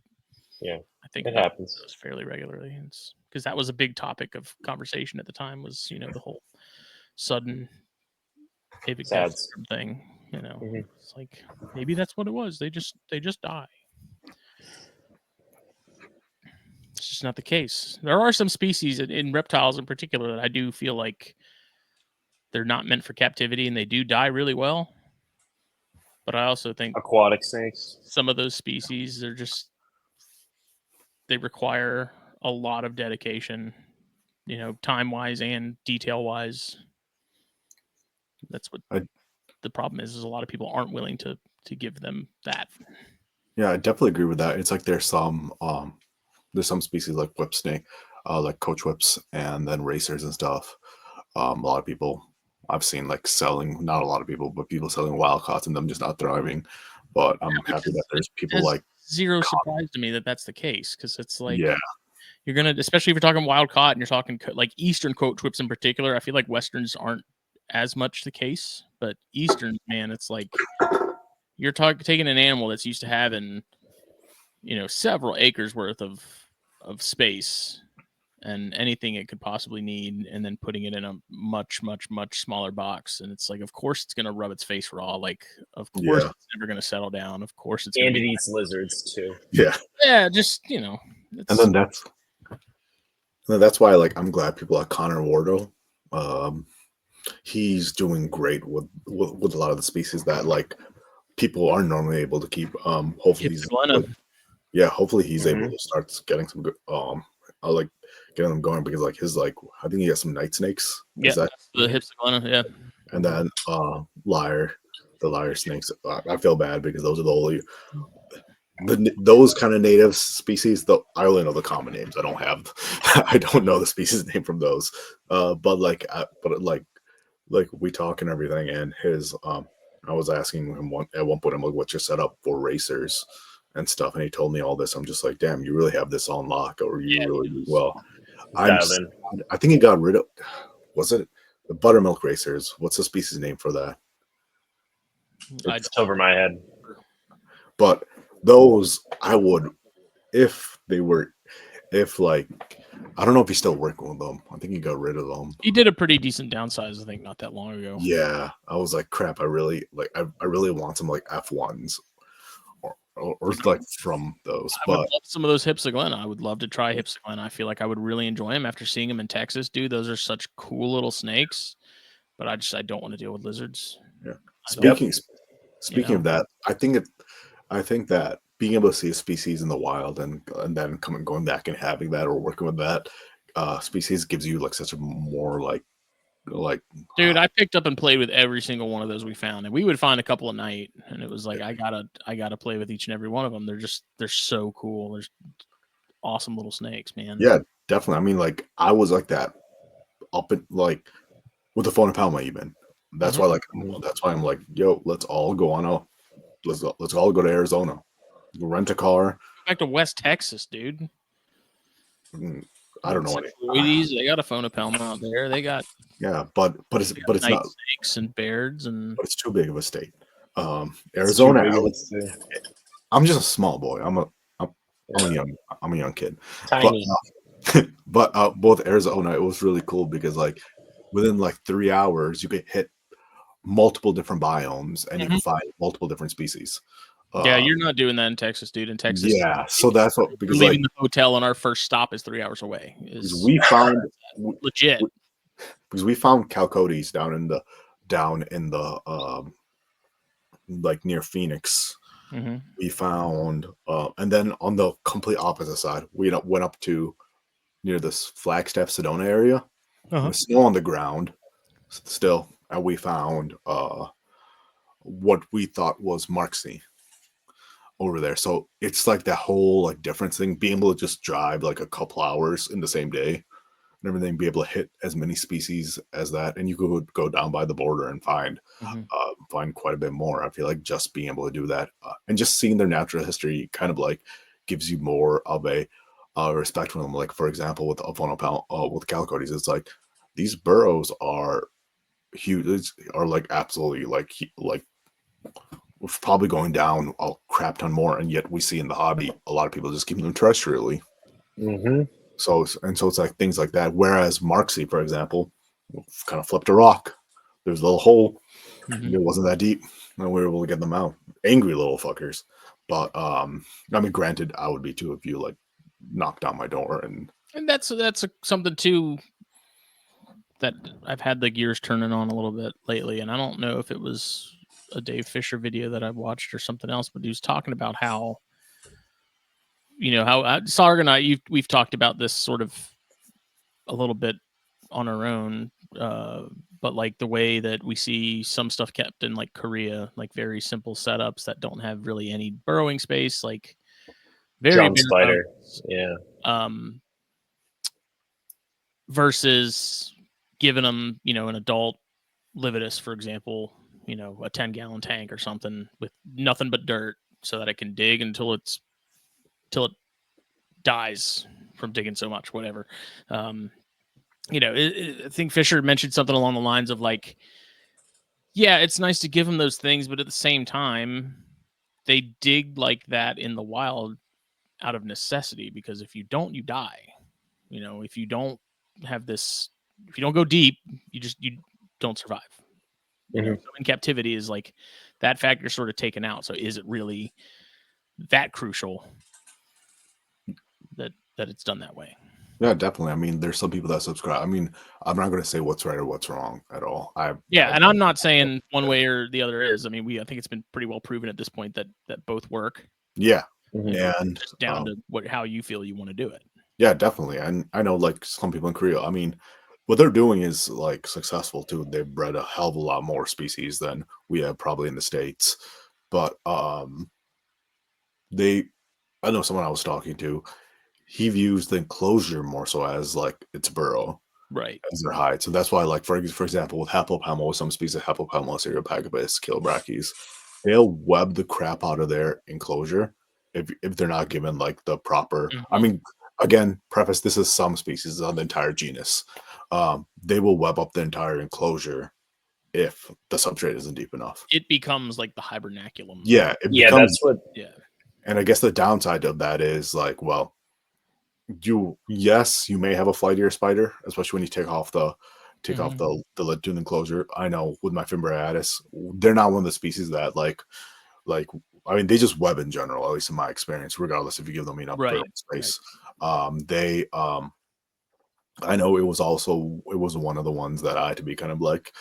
I think it happens fairly regularly. It's because that was a big topic of conversation at the time. Was the whole sudden AVIC death thing. It's like maybe that's what it was. They just die. It's just not the case. There are some species in reptiles in particular that I do feel like they're not meant for captivity and they do die really well. But I also think aquatic snakes, some of those species, they require a lot of dedication, time wise and detail wise. That's what the problem is a lot of people aren't willing to give them that. Yeah, I definitely agree with that. It's like there's some species like whip snake, like coach whips and then racers and stuff. A lot of people I've seen like selling, not a lot of people, but people selling wild caughts and them just not thriving. But I'm happy that there's people like zero surprise to me that that's the case, because it's like you're gonna, especially if you're talking wild caught and you're talking like Eastern coach whips in particular. I feel like Westerns aren't as much the case, but Eastern, man, it's like you're taking an animal that's used to having several acres worth of space and anything it could possibly need, and then putting it in a much, much, much smaller box. And it's like, of course it's going to rub its face raw. Like, of course it's never going to settle down. Of course it's and it eats lizards too. Yeah, just and then that's why like I'm glad people like Connor Wardle. He's doing great with a lot of the species that like people aren't normally able to keep. Hopefully he's able to start getting some good like getting them going, because like his I think he has some night snakes. Yeah, the Hypsoglenna, and then the lyre snakes. I feel bad because those are the only those kind of native species. Though I only know the common names. I don't know the species name from those. But we talk and everything, and his I was asking him at one point, I'm like, what's your setup for racers and stuff? And he told me all this. I'm just like, damn, you really have this on lock, or you really do well. I think he got rid of, was it the buttermilk racers? What's the species name for that? It's over my head. But those I would, I don't know if he's still working with them. I think he got rid of them. He did a pretty decent downsize, I think, not that long ago. Yeah, I was like, crap. I really want some like F1s or like from those. I would love some of those Hypsoglenna. I would love to try Hypsoglenna. I feel like I would really enjoy them after seeing them in Texas, dude. Those are such cool little snakes. But I don't want to deal with lizards. Yeah. Speaking of that, I think that being able to see a species in the wild and then going back and having that or working with that species gives you like such a more like like, dude, I picked up and played with every single one of those we found, and we would find a couple a night, and it was like I gotta play with each and every one of them. They're so cool. There's awesome little snakes, man. yeah, definitely. I mean, like, I was like that up in like with the phone and Palma even. That's why, like, that's why I'm like, yo, let's all go on a let's all go to Arizona, rent a car. Back to West Texas, dude. I don't know any. They got a phone Palma out there. They got but it's night not. snakes and beards and. But it's too big of a state. Arizona. I'm just a small boy. I'm a young kid. Tiny. But both Arizona, it was really cool because like within like 3 hours you could hit multiple different biomes and you can find multiple different species. Yeah, you're not doing that in Texas, dude. In Texas, yeah. So that's what because leaving the hotel and our first stop is 3 hours away. We found legit because we found chalcodes down in the like near Phoenix. We found and then on the complete opposite side we went up to near this Flagstaff Sedona area. Snow on the ground still, and we found what we thought was Marksy over there. So it's like that whole like difference thing, being able to just drive like a couple hours in the same day and everything, be able to hit as many species as that, and you could go down by the border and find quite a bit more. I feel like just being able to do that and just seeing their natural history kind of like gives you more of a respect for them. Like for example, with with chalcodes, it's like these burrows are huge, are like absolutely like probably going down a crap ton more, and yet we see in the hobby a lot of people just keep them terrestrially. So it's like things like that. Whereas Marksy, for example, kind of flipped a rock. There's a little hole. It wasn't that deep, and we were able to get them out. Angry little fuckers. But I mean, granted, I would be too if you like knocked on my door and that's something too that I've had the gears turning on a little bit lately, and I don't know if it was a Dave Fisher video that I watched or something else, but he was talking about how, how Sarg and I, we've talked about this sort of a little bit on our own, but like the way that we see some stuff kept in like Korea, like very simple setups that don't have really any burrowing space, like very John Spider, versus giving them, an adult Lividus, for example, a 10-gallon tank or something with nothing but dirt so that it can dig until it dies from digging so much, whatever. I think Fisher mentioned something along the lines of like, yeah, it's nice to give them those things, but at the same time, they dig like that in the wild out of necessity, because if you don't, you die. If you don't have this, if you don't go deep, you don't survive. So in captivity is like that factor sort of taken out. So is it really that crucial that it's done that way? Yeah, definitely. I mean, there's some people that subscribe. I mean, I'm not going to say what's right or what's wrong at all. And I'm not saying one way or the other is. I mean, I think it's been pretty well proven at this point that both work. Yeah, and just down to how you feel you want to do it. Yeah, definitely. And I know like some people in Korea, I mean, what they're doing is like successful too. They've bred a hell of a lot more species than we have probably in the States. But I know someone I was talking to, he views the enclosure more so as like its burrow, right, as their hide. So that's why, like for example, with Haplopalma, with some species of Haplopalma, Seriopagabus, Kilbrachys, they'll web the crap out of their enclosure if they're not given like the proper. I mean, again, preface: this is some species on the entire genus. They will web up the entire enclosure if the substrate isn't deep enough. It becomes like the hibernaculum. Yeah, that's what. Yeah, and I guess the downside of that is like, well, you may have a flightier spider, especially when you take off the lid tune enclosure. I know with my Fimbriatus, they're not one of the species that like I mean, they just web in general, at least in my experience, regardless if you give them enough space. Right. I know it was one of the ones that I had to be kind of like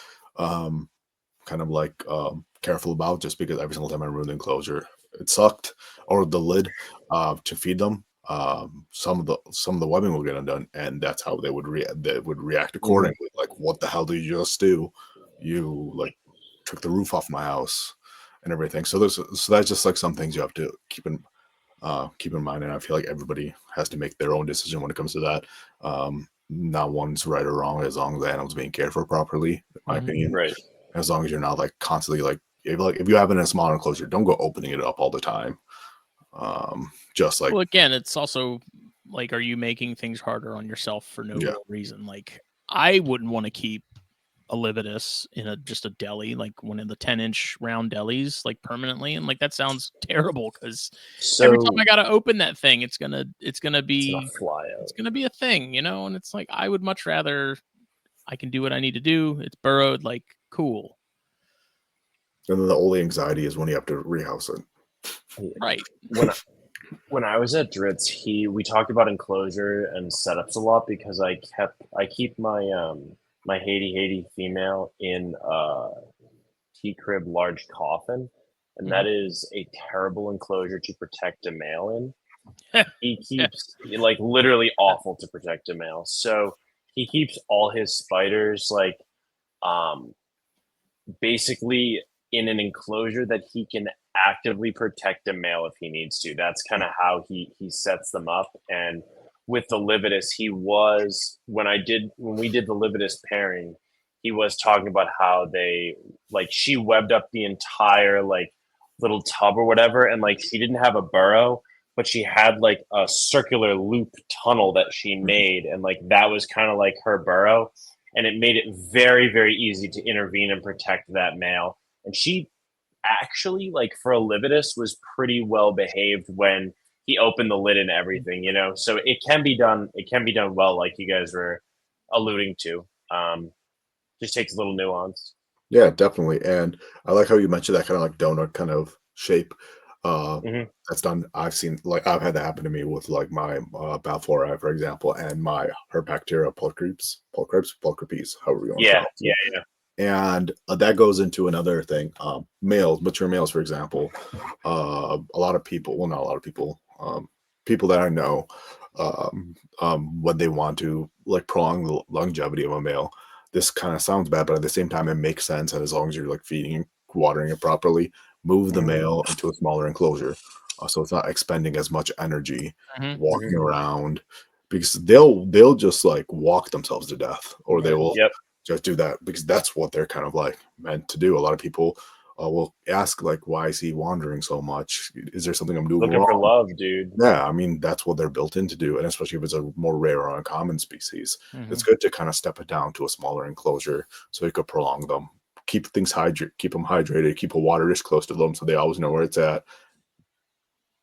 careful about, just because every single time I ruined the enclosure, it sucked, or the lid to feed them. some of the webbing will get undone, and that's how they would react accordingly. Like, what the hell did you just do? You like took the roof off my house and everything. So that's just like some things you have to keep in mind, and I feel like everybody has to make their own decision when it comes to that. Not one's right or wrong as long as the animal's being cared for properly, in my opinion. Right. As long as you're not like constantly like if you have it in a smaller enclosure, don't go opening it up all the time. Just like Well, again, it's also like, are you making things harder on yourself for no real reason? Like, I wouldn't want to keep a lividus in just a deli, like one of the 10-inch round delis, like permanently, and like that sounds terrible because every time I gotta open that thing, it's gonna be a thing, you know. And it's like, I would much rather I can do what I need to do. It's burrowed, like, cool. And then the only anxiety is when you have to rehouse it. Right. When I was at Dritz, we talked about enclosure and setups a lot because I keep my my Haiti female in a T-crib large coffin, and that is a terrible enclosure to protect a male in. He keeps like literally awful to protect a male. So he keeps all his spiders like basically in an enclosure that he can actively protect a male if he needs to. That's kind of how he sets them up. And with the lividus, he was when we did the lividus pairing, he was talking about how they like she webbed up the entire like little tub or whatever, and like she didn't have a burrow, but she had like a circular loop tunnel that she made, and like that was kind of like her burrow, and it made it very, very easy to intervene and protect that male. And she actually, like for a lividus, was pretty well behaved when he opened the lid and everything, you know. So it can be done. It can be done well, like you guys were alluding to. Just takes a little nuance. Yeah, definitely. And I like how you mentioned that kind of like donut kind of shape. That's done. I've seen like I've had that happen to me with like my Balfouri, for example, and my Herpactera pulchripes, however you want to call it. Yeah. And that goes into another thing. Mature males, for example, a lot of people, well, not a lot of people, people that I know, when they want to like prolong the longevity of a male, this kind of sounds bad, but at the same time, it makes sense. And as long as you're like feeding and watering it properly, move the male into a smaller enclosure, so it's not expending as much energy walking around, because they'll just like walk themselves to death, or they will just do that because that's what they're kind of like meant to do. A lot of people will ask like, why is he wandering so much? Is there something I'm doing looking wrong? for love, dude? Yeah, I mean, that's what they're built in to do. And especially if it's a more rare or uncommon species, it's good to kind of step it down to a smaller enclosure so you could prolong them, keep things keep them hydrated, keep a water dish close to them so they always know where it's at.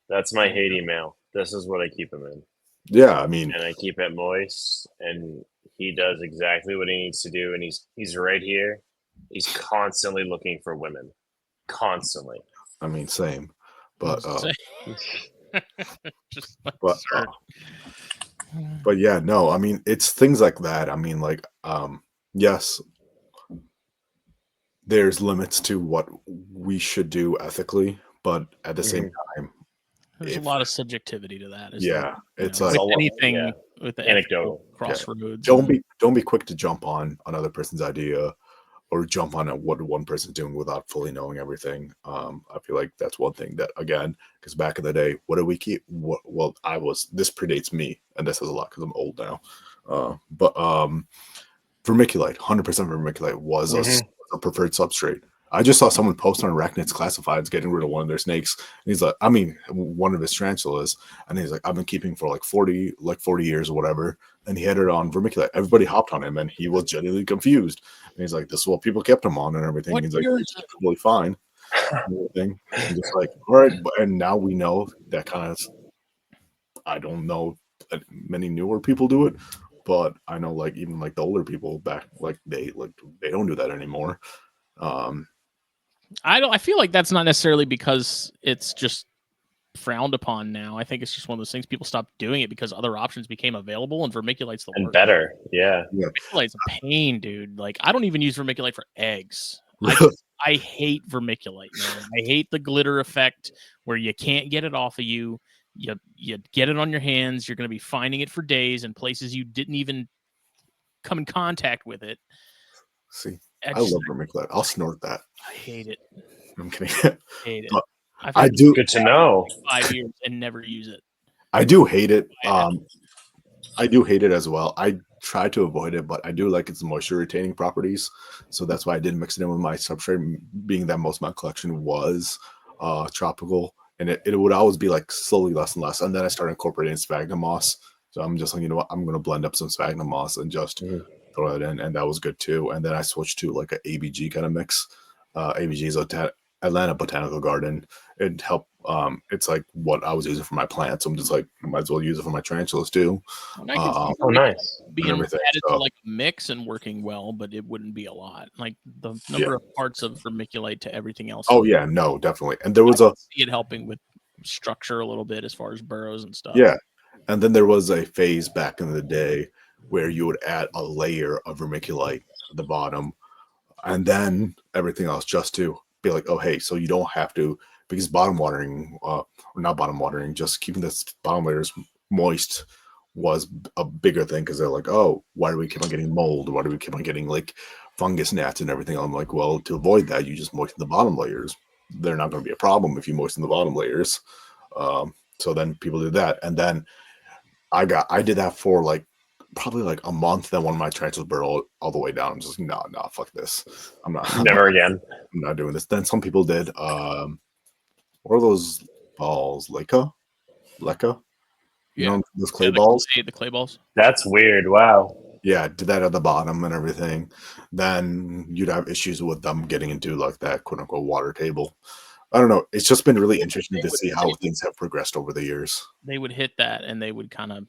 That's my Haiti male. This is what I keep him in. Yeah, I mean, and I keep it moist, and he does exactly what he needs to do, and he's right here. He's constantly looking for women, constantly. I mean, same, but just like but yeah, no, I mean, it's things like that. I mean, like, yes, there's limits to what we should do ethically, but at the same time, there's a lot of subjectivity to that. Yeah, it's like like anything with the anecdotal crossroads. Don't be quick to jump on another person's idea or jump on what one person's doing without fully knowing everything. I feel like that's one thing that, again, because back in the day, what did we keep? Well, this predates me, and this is a lot because I'm old now. But vermiculite, 100% vermiculite was a preferred substrate. I just saw someone post on ArachNerds Classifieds getting rid of one of their snakes. And he's like, I mean, one of his tarantulas. And he's like, I've been keeping for like 40 years or whatever. And he had it on vermiculite. Everybody hopped on him and he was genuinely confused. And he's like, this is what people kept him on and everything. He's like, it's totally fine. And just like, all right. And now we know that kind of, I don't know that many newer people do it, but I know like even like the older people back, like they don't do that anymore. I feel like that's not necessarily because it's just frowned upon now. I think it's just one of those things, people stopped doing it because other options became available, and vermiculite's the worst. Better. Yeah. Vermiculite's a pain, dude. Like, I don't even use vermiculite for eggs. I hate vermiculite, man. I hate the glitter effect where you can't get it off of you. You get it on your hands. You're going to be finding it for days in places you didn't even come in contact with it. See, I I love vermiculite. I'll snort that. I hate it. I'm kidding. Hate it. But I've I had do. Good to know. 5 years and never use it. I do hate it. I do hate it as well. I try to avoid it, but I do like its moisture retaining properties. So that's why I did mix it in with my substrate, being that most of my collection was tropical. And it would always be like slowly less and less. And then I started incorporating sphagnum moss. So I'm just like, you know what, I'm going to blend up some sphagnum moss and just throw it in. And that was good too. And then I switched to like an ABG kind of mix. ABG is Atlanta Botanical Garden. It helped. It's like what I was using for my plants. I'm just like, might as well use it for my tarantulas too. And I can see Oh, nice. being everything, added to so. like a mix and working well, but it wouldn't be a lot. Like the number of parts of vermiculite to everything else. Oh yeah, no, definitely. And there was I see it helping with structure a little bit as far as burrows and stuff. yeah, and then there was a phase back in the day where you would add a layer of vermiculite at the bottom, and then everything else, just to be like, oh hey, so you don't have to, because bottom watering, or not bottom watering, just keeping the bottom layers moist was a bigger thing, because they're like, oh, why do we keep on getting mold? Why do we keep on getting like fungus gnats and everything? I'm like, well, to avoid that, you just moisten the bottom layers. They're not going to be a problem if you moisten the bottom layers. So then people did that, and then I did that for like probably like a month. Then one of my tarantulas burrowed all the way down. I'm just no, fuck this. I'm not. Never again. I'm not doing this. Then some people did. What are those balls? Leca? You know those clay balls? The clay balls. That's weird. Wow. Yeah, did that at the bottom and everything. Then you'd have issues with them getting into like that quote unquote water table. I don't know. It's just been really interesting to see how things have progressed over the years. They would hit that and they would kind of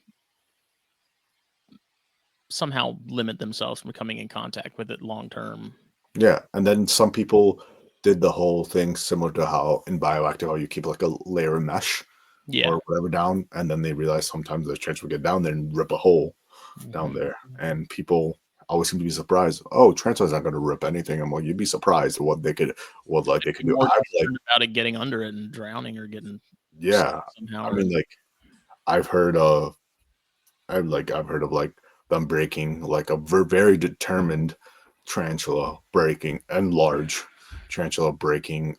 somehow limit themselves from coming in contact with it long term. Yeah, and then some people did the whole thing similar to how in bioactive, how you keep like a layer of mesh or whatever down, and then they realize sometimes the trench would get down there and rip a hole down there, and people always seem to be surprised. Oh, tarantulas not going to rip anything. I'm like, you'd be surprised what they could do. More concerned about it getting under it and drowning or getting somehow. I mean, like I've heard of like them breaking, like a very determined tarantula breaking, and large tarantula breaking.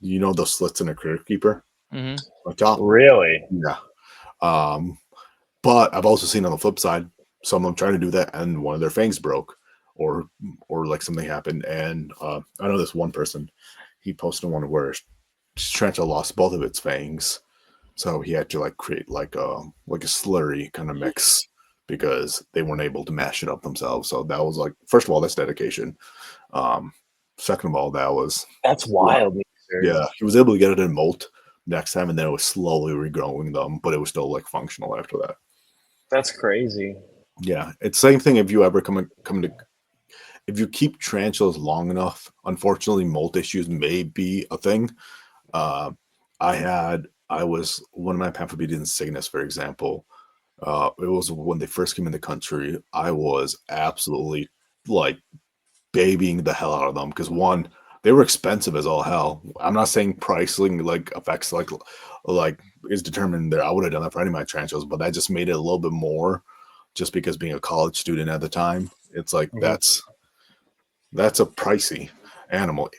You know those slits in a critter keeper? On top. Really? Yeah. But I've also seen on the flip side, someone trying to do that and one of their fangs broke, or like something happened. And I know this one person, he posted one where tarantula lost both of its fangs, so he had to like create like a slurry kind of mix because they weren't able to mash it up themselves. So that was like, first of all, that's dedication. Second of all, that's wild. Yeah, he was able to get it in molt next time, and then it was slowly regrowing them, but it was still like functional after that. That's crazy. Yeah, it's the same thing if you ever if you keep tarantulas long enough, unfortunately molt issues may be a thing. I was one of my Pamphobetes Cygnus, for example. It was when they first came in the country. I was absolutely like babying the hell out of them because one, they were expensive as all hell. I'm not saying pricing like affects like is determined there. I would have done that for any of my tarantulas, but that just made it a little bit more, just because being a college student at the time, it's like that's a pricey animal.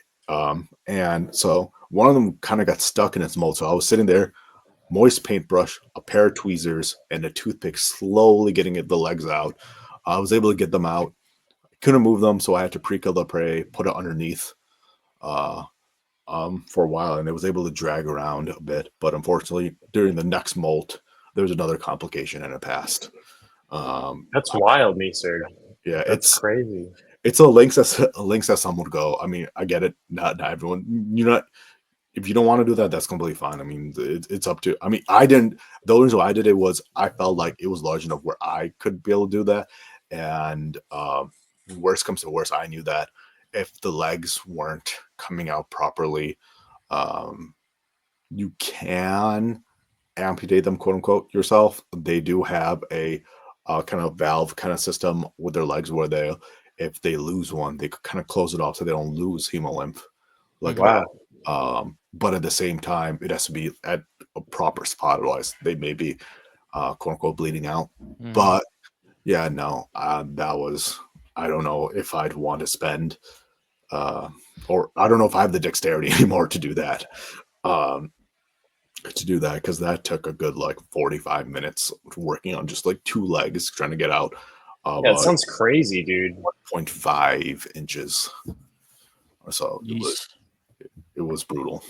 And so one of them kind of got stuck in its mold. So I was sitting there, moist paintbrush, a pair of tweezers, and a toothpick, slowly getting the legs out. I was able to get them out. Couldn't move them, so I had to pre-kill the prey, put it underneath for a while, and it was able to drag around a bit. But unfortunately, during the next molt, there was another complication, and it passed. That's wild, me, sir. Yeah, that's crazy. It's a length that some would go. I mean, I get it. Not everyone. If you don't want to do that, that's completely fine. I mean, it's up to. I mean, I didn't. The only reason why I did it was I felt like it was large enough where I could be able to do that. And worst comes to worst, I knew that if the legs weren't coming out properly, you can amputate them, quote unquote, yourself. They do have a kind of valve kind of system with their legs where if they lose one, they could kind of close it off so they don't lose hemolymph like that. but at the same time, it has to be at a proper spot. Otherwise, they may be quote unquote bleeding out. Mhm. But yeah, no, that was, I don't know if I'd want to spend, or I don't know if I have the dexterity anymore to do that. Because that took a good like 45 minutes working on just like 2 legs trying to get out of Yeah, it sounds crazy, dude. 1.5 inches. So Yeesh. it was brutal.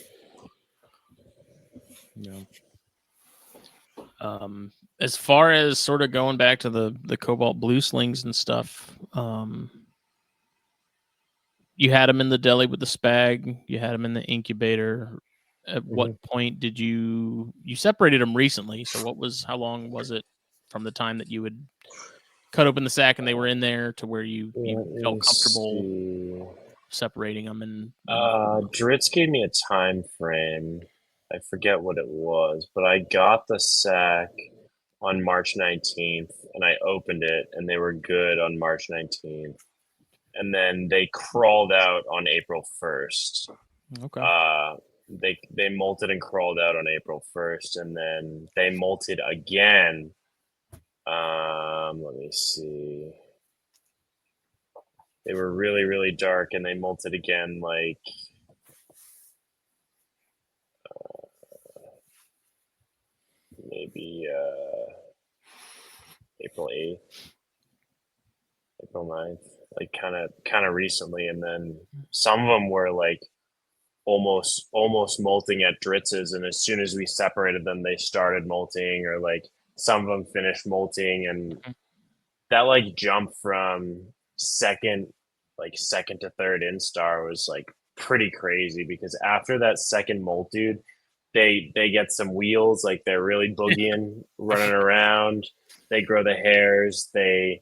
Yeah. As far as sort of going back to the cobalt blue slings and stuff, you had them in the deli with the spag. You had them in the incubator. At what point did you separated them recently? So how long was it from the time that you would cut open the sack and they were in there to where you felt comfortable separating them? And Dritz gave me a time frame. I forget what it was, but I got the sack on March 19th and I opened it and they were good on March 19th. And then they crawled out on April 1st. Okay. They molted and crawled out on April 1st, and then they molted again. Let me see. They were really, really dark, and they molted again like maybe April 8th, April 9th, like kind of recently. And then some of them were like almost molting at Dritz's, and as soon as we separated them, they started molting, or like some of them finished molting, and that like jump from second to third instar was like pretty crazy, because after that second molt, dude, they get some wheels, like they're really boogieing, running around, they grow the hairs, they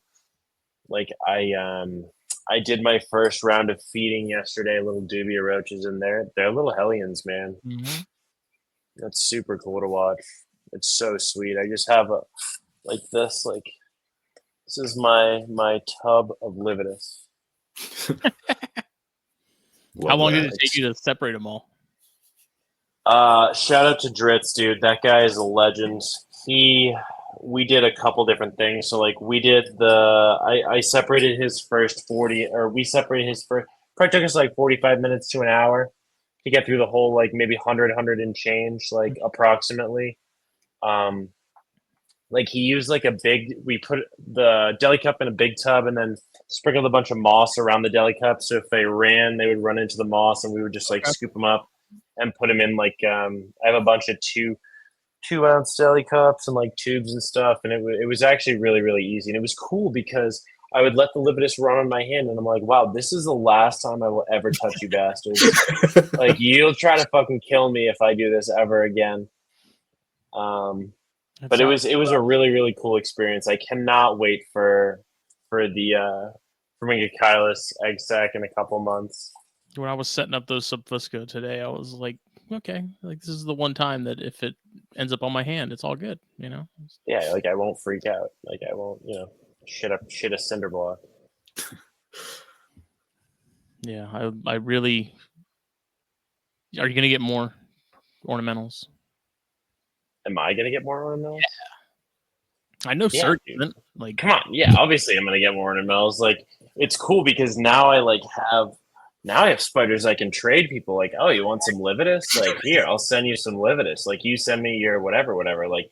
like I did my first round of feeding yesterday, little dubia roaches in there. They're little hellions, man. Mm-hmm. That's super cool to watch. It's so sweet. I just have a like this is my tub of lividus. How long did it take you to separate them all? Shout out to Dritz, dude. That guy is a legend. We did a couple different things. So like we did I separated his first 40, or we separated his first, probably took us like 45 minutes to an hour to get through the whole, like maybe 100 and change, like approximately. Like he used like we put the deli cup in a big tub and then sprinkled a bunch of moss around the deli cup. So if they ran, they would run into the moss, and we would just like scoop them up and put them in like, I have a bunch of 2-ounce deli cups and like tubes and stuff. And it was actually really, really easy. And it was cool because I would let the lividus run on my hand, and I'm like, wow, this is the last time I will ever touch you bastards. Like, you'll try to fucking kill me if I do this ever again. But it was a really, really cool experience. I cannot wait for Mingakylus eggsack in a couple months. When I was setting up those Subfusca today, I was like, okay, like this is the one time that if it ends up on my hand, it's all good, you know? Yeah, like I won't freak out. Like I won't, shit a cinder block. Yeah, I really. Are you gonna get more ornamentals? Am I gonna get more ornamentals? Yeah. I know, yeah, Sir isn't. Like, come on, yeah, obviously I'm gonna get more ornamentals. Like, it's cool because now I have spiders I can trade people. Like, oh, you want some lividus? Like, here, I'll send you some lividus. Like, you send me your whatever. Like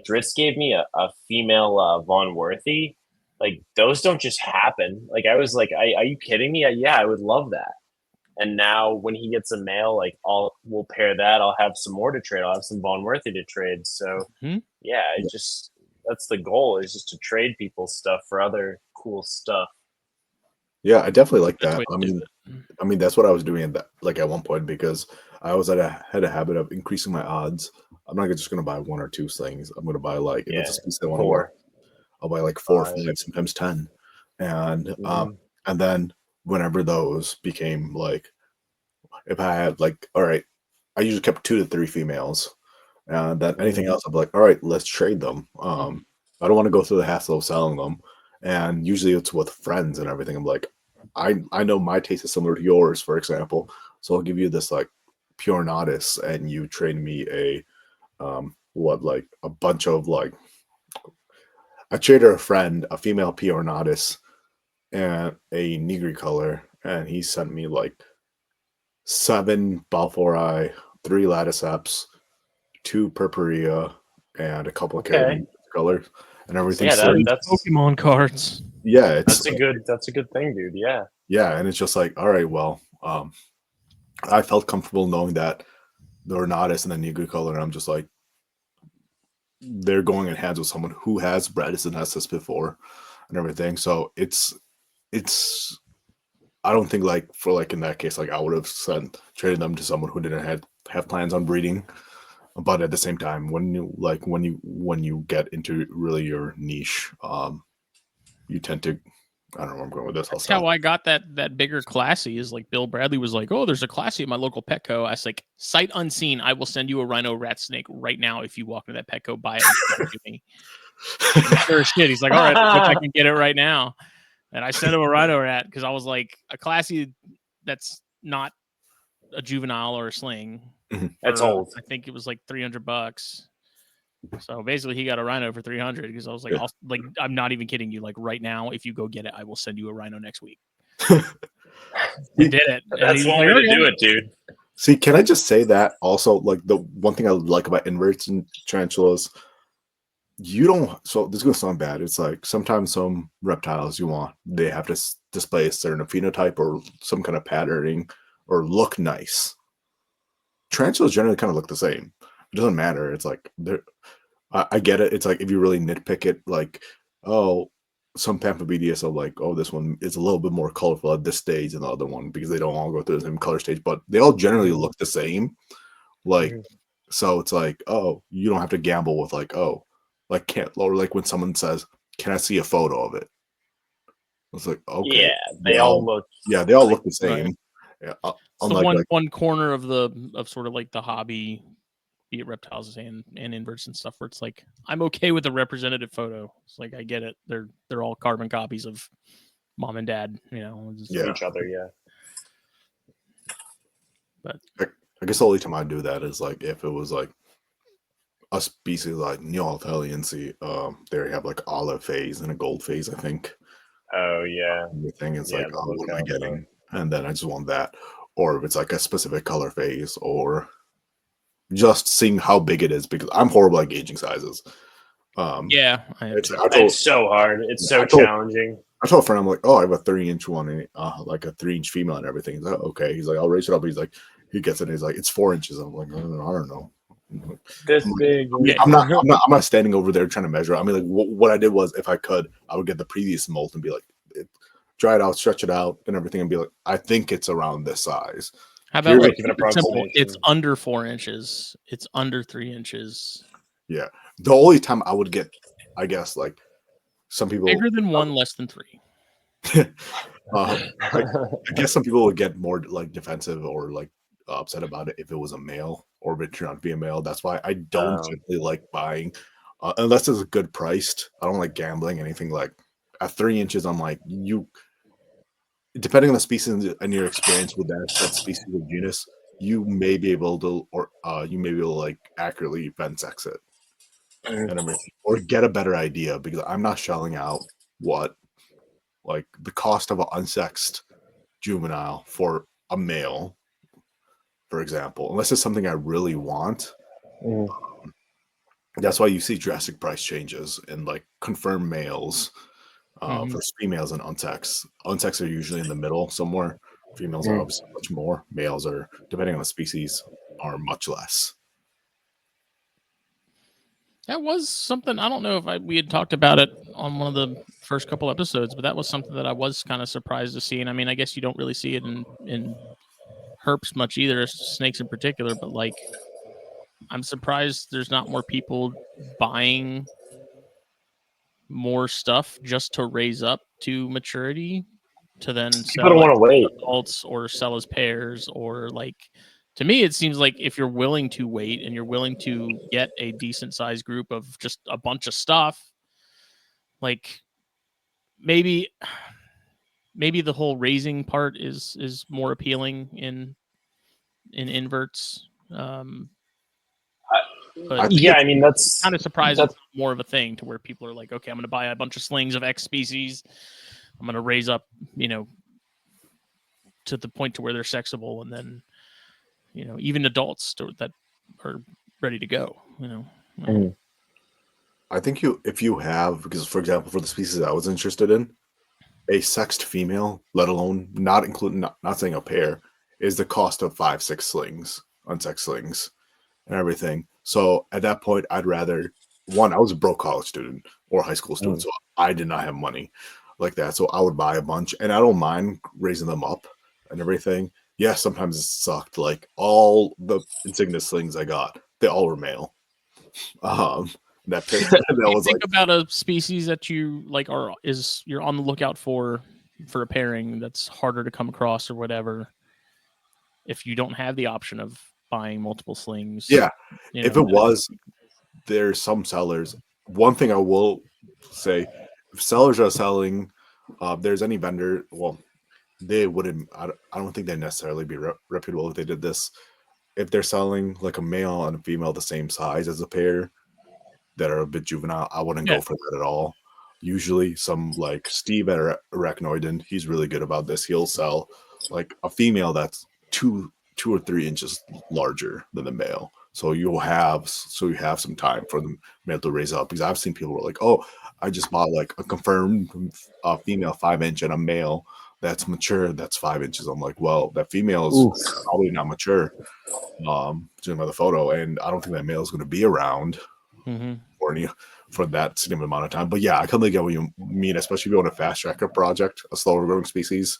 Dritz gave me a female Von Worthy. Like, those don't just happen. Like, I was like, are you kidding me? Yeah, I would love that. And now when he gets a male, like we'll pair that. I'll have some more to trade. I'll have some Von Worthy to trade. So yeah, that's the goal, is just to trade people stuff for other cool stuff. Yeah, I definitely like that. I mean, that's what I was doing at one point, because I always had a habit of increasing my odds. I'm not just going to buy 1 or 2 slings. I'm going to buy if it's a species I want to work, I'll buy like 4 or 5, sometimes 10. And and then whenever those became like, if I had like, all right, I usually kept 2 to 3 females, and then anything else, I'm like, all right, let's trade them. I don't want to go through the hassle of selling them, and usually it's with friends and everything. I'm like, I know my taste is similar to yours, for example, so I'll give you this like pure notice and you train me a like a bunch of like I traded a friend a female pure notice and a nigri color, and he sent me like 7 Balfouri, 3 lattice eps, 2 purpurea, and a couple of Okay. colors, and everything. Yeah, So that's Pokemon cards. yeah, it's that's a good thing, dude. Yeah. yeah, and it's just like, all right, well, I felt comfortable knowing that the Renatus and the Nigri color, and I'm just like, they're going in hands with someone who has bred as an SS before and everything. So it's I don't think like for like in that case, like I would have traded them to someone who didn't have plans on breeding. But at the same time, when you get into really your niche, you tend to, I don't know where I'm going with this. That's how I got that bigger classy. Is like Bill Bradley was like, "Oh, there's a classy at my local Petco." I was like, "Sight unseen, I will send you a rhino rat snake right now if you walk into that Petco, buy it and send it to me." Sure as shit. He's like, "All right, I can get it right now," and I sent him a rhino rat because I was like, a classy that's not a juvenile or a sling. That's old. I think it was like $300. So basically, he got a rhino for 300 because I was like, Yeah. I'm not even kidding you. Like right now, if you go get it, I will send you a rhino next week. He did it. That's one way to do it, dude. See, can I just say that also? Like the one thing I like about inverts and tarantulas, you don't. So this is gonna sound bad. It's like sometimes some reptiles they have to display a certain phenotype or some kind of patterning or look nice. Tarantulas generally kind of look the same. It doesn't matter. It's like they're. I get it. It's like if you really nitpick it, like, oh, some Pamphobedia are like, oh, this one is a little bit more colorful at this stage than the other one because they don't all go through the same color stage, but they all generally look the same. Like, so it's like, oh, you don't have to gamble with like, oh, like can't or like when someone says, "Can I see a photo of it?" It's like, okay, yeah, they all look the same. Right. Yeah, it's the one corner of sort of like the hobby, be it reptiles and inverts and stuff, where it's like I'm okay with a representative photo. It's like I get it. They're all carbon copies of mom and dad, each other, yeah. But I guess the only time I do that is like if it was like a species like Neolithaliency, they have like olive phase and a gold phase, I think. Oh yeah. The thing is Yeah, like, oh, what am I getting? And then I just want that. Or if it's like a specific color phase, or just seeing how big it is, because I'm horrible at gauging sizes. yeah, it's so hard. It's so challenging. I told a friend, I'm like, oh, I have a 3-inch one, and, like a 3-inch female and everything. He's like, okay. He's like, I'll raise it up. He's like, he gets it. And he's like, it's 4 inches. I'm like, I don't know. This big. I'm not standing over there trying to measure. I mean, like, what I did was, if I could, I would get the previous molt and be like, dry it out, stretch it out, and everything, and be like, I think it's around this size. How about like simple? It's under 4 inches. It's under 3 inches. Yeah. The only time I would get, I guess, like some people bigger than 1, less than 3. I guess some people would get more like defensive or like upset about it if it was a male or if it turned out to be a male. That's why I don't generally like buying unless it's good priced. I don't like gambling anything like at 3 inches. I'm like, you, depending on the species and your experience with that species of genus, you may be able to, or you may be able to like accurately fence-sex it and everything, or get a better idea, because I'm not shelling out what like the cost of an unsexed juvenile for a male, for example, unless it's something I really want. That's why you see drastic price changes in like confirmed males versus females and unsexed. Unsexed are usually in the middle somewhere. Females are obviously much more. Males are, depending on the species, are much less. That was something, I don't know if we had talked about it on one of the first couple episodes, but that was something that I was kind of surprised to see. And I mean, I guess you don't really see it in herps much either, snakes in particular, but like I'm surprised there's not more people buying more stuff just to raise up to maturity to then sell. People don't want to wait. Adults or sell as pairs, or like, to me, it seems like if you're willing to wait and you're willing to get a decent sized group of just a bunch of stuff, like maybe the whole raising part is more appealing in in inverts. But yeah, I mean that's kind of surprised it's more of a thing to where people are like, okay, I'm going to buy a bunch of slings of X species. I'm going to raise up, to the point to where they're sexable, and then, even adults that are ready to go. I think if you have, because for example, for the species I was interested in, a sexed female, let alone not saying a pair, is the cost of 5-6 slings, unsexed slings, and everything. So at that point, I'd rather I was a broke college student or high school student, so I did not have money like that. So I would buy a bunch, and I don't mind raising them up and everything. Yeah, sometimes it sucked. Like all the insignia slings I got, they all were male. That was think about a species that you like you're on the lookout for a pairing that's harder to come across or whatever. If you don't have the option of buying multiple slings, if it was, there's some sellers. One thing I will say, if sellers are selling, there's any vendor, well, they wouldn't. I don't think they'd necessarily be reputable if they did this. If they're selling like a male and a female the same size as a pair that are a bit juvenile, I wouldn't go for that at all. Usually, some like Steve at ArachNerds, he's really good about this. He'll sell like a female that's 2 or 3 inches larger than the male. So you have some time for the male to raise up. Because I've seen people who are like, oh, I just bought like a confirmed female 5-inch and a male that's mature that's 5 inches. I'm like, well, that female is probably not mature. Judging by the photo, and I don't think that male is going to be around for that significant amount of time. But yeah, I completely get what you mean, especially if you want a fast tracker project, a slower growing species,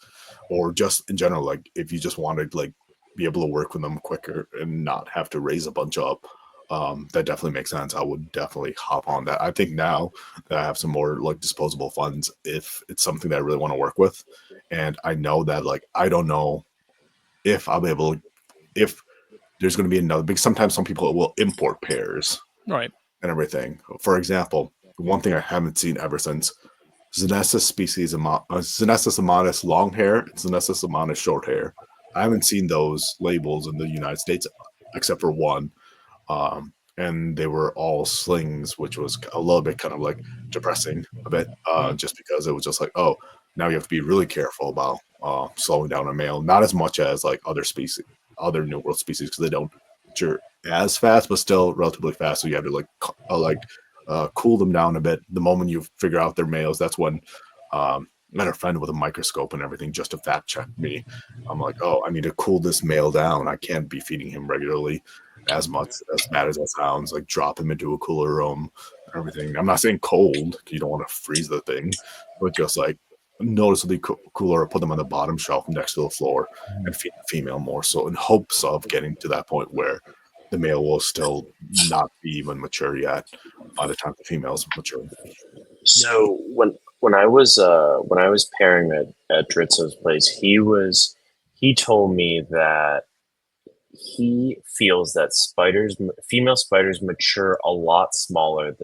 or just in general, like if you just wanted like be able to work with them quicker and not have to raise a bunch up. That definitely makes sense. I would definitely hop on that. I think now that I have some more like disposable funds, if it's something that I really want to work with, and I know that like I don't know if I'll be able, if there's going to be another, because sometimes some people will import pairs, right, and everything. For example, one thing I haven't seen ever since Zenessus species, Zenessus ammonis long hair, and Zenessus ammonis short hair. I haven't seen those labels in the United States except for one. And they were all slings, which was a little bit kind of like depressing a bit, just because it was just like, oh, now you have to be really careful about slowing down a male. Not as much as like other species, other New World species, because they don't mature as fast, but still relatively fast. So you have to cool them down a bit. The moment you figure out they're males, that's when I had a friend with a microscope and everything just to fact check me. I'm like, oh, I need to cool this male down. I can't be feeding him regularly as much, as bad as that sounds. Like drop him into a cooler room and everything. I'm not saying cold, you don't want to freeze the thing, but just like noticeably cooler, or put them on the bottom shelf next to the floor and feed the female more so, in hopes of getting to that point where the male will still not be even mature yet by the time the female's mature. So when I was pairing at Dritzo's place, he told me that he feels that female spiders mature a lot smaller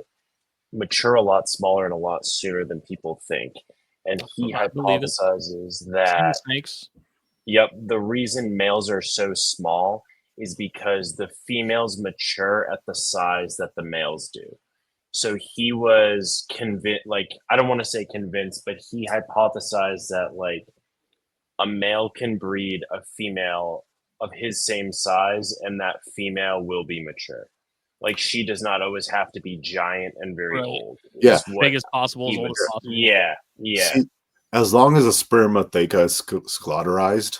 and a lot sooner than people think. And he hypothesizes that snakes. Yep, the reason males are so small is because the females mature at the size that the males do. So he was convinced, like, I don't want to say convinced, but he hypothesized that like a male can breed a female of his same size and that female will be mature. Like she does not always have to be giant and very old. Yeah, as big as possible, as old as possible. Yeah. See, as long as a spermatheca is scleroterized,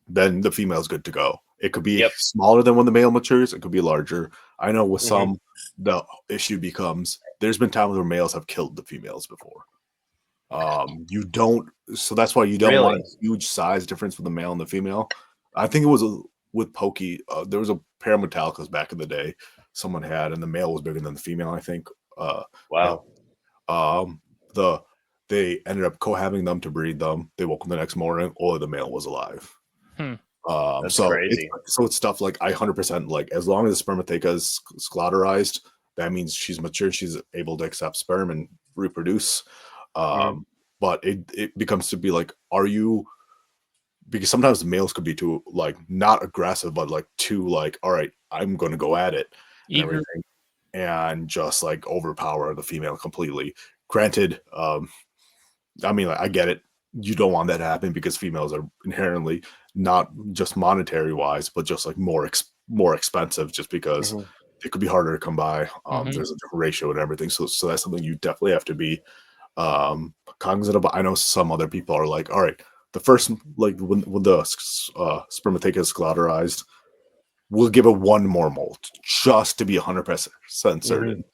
then the female is good to go. It could be smaller than when the male matures. It could be larger. I know with some, the issue becomes there's been times where males have killed the females before. You don't, so that's why you don't want a huge size difference with the male and the female. I think it was with Pokey. There was a pair of Metallicas back in the day someone had, and the male was bigger than the female, I think. Wow. They ended up cohabiting them to breed them. They woke up the next morning, or the male was alive. That's crazy. It's stuff like I 100% like, as long as the spermatheca is scleroterized, that means she's mature. She's able to accept sperm and reproduce. But it becomes to be like, are you because sometimes the males could be too like not aggressive, but like too like, all right, I'm going to go at it and Eager. everything, and just like overpower the female completely. Granted, I mean, like, I get it. You don't want that to happen because females are inherently not just monetary wise, but just like more expensive, just because Mhm. it could be harder to come by. Mhm. There's a different ratio and everything, so that's something you definitely have to be cognizant of. I know some other people are like, all right, the first like when the spermatheca is collateralized, we'll give it one more molt just to be 100% certain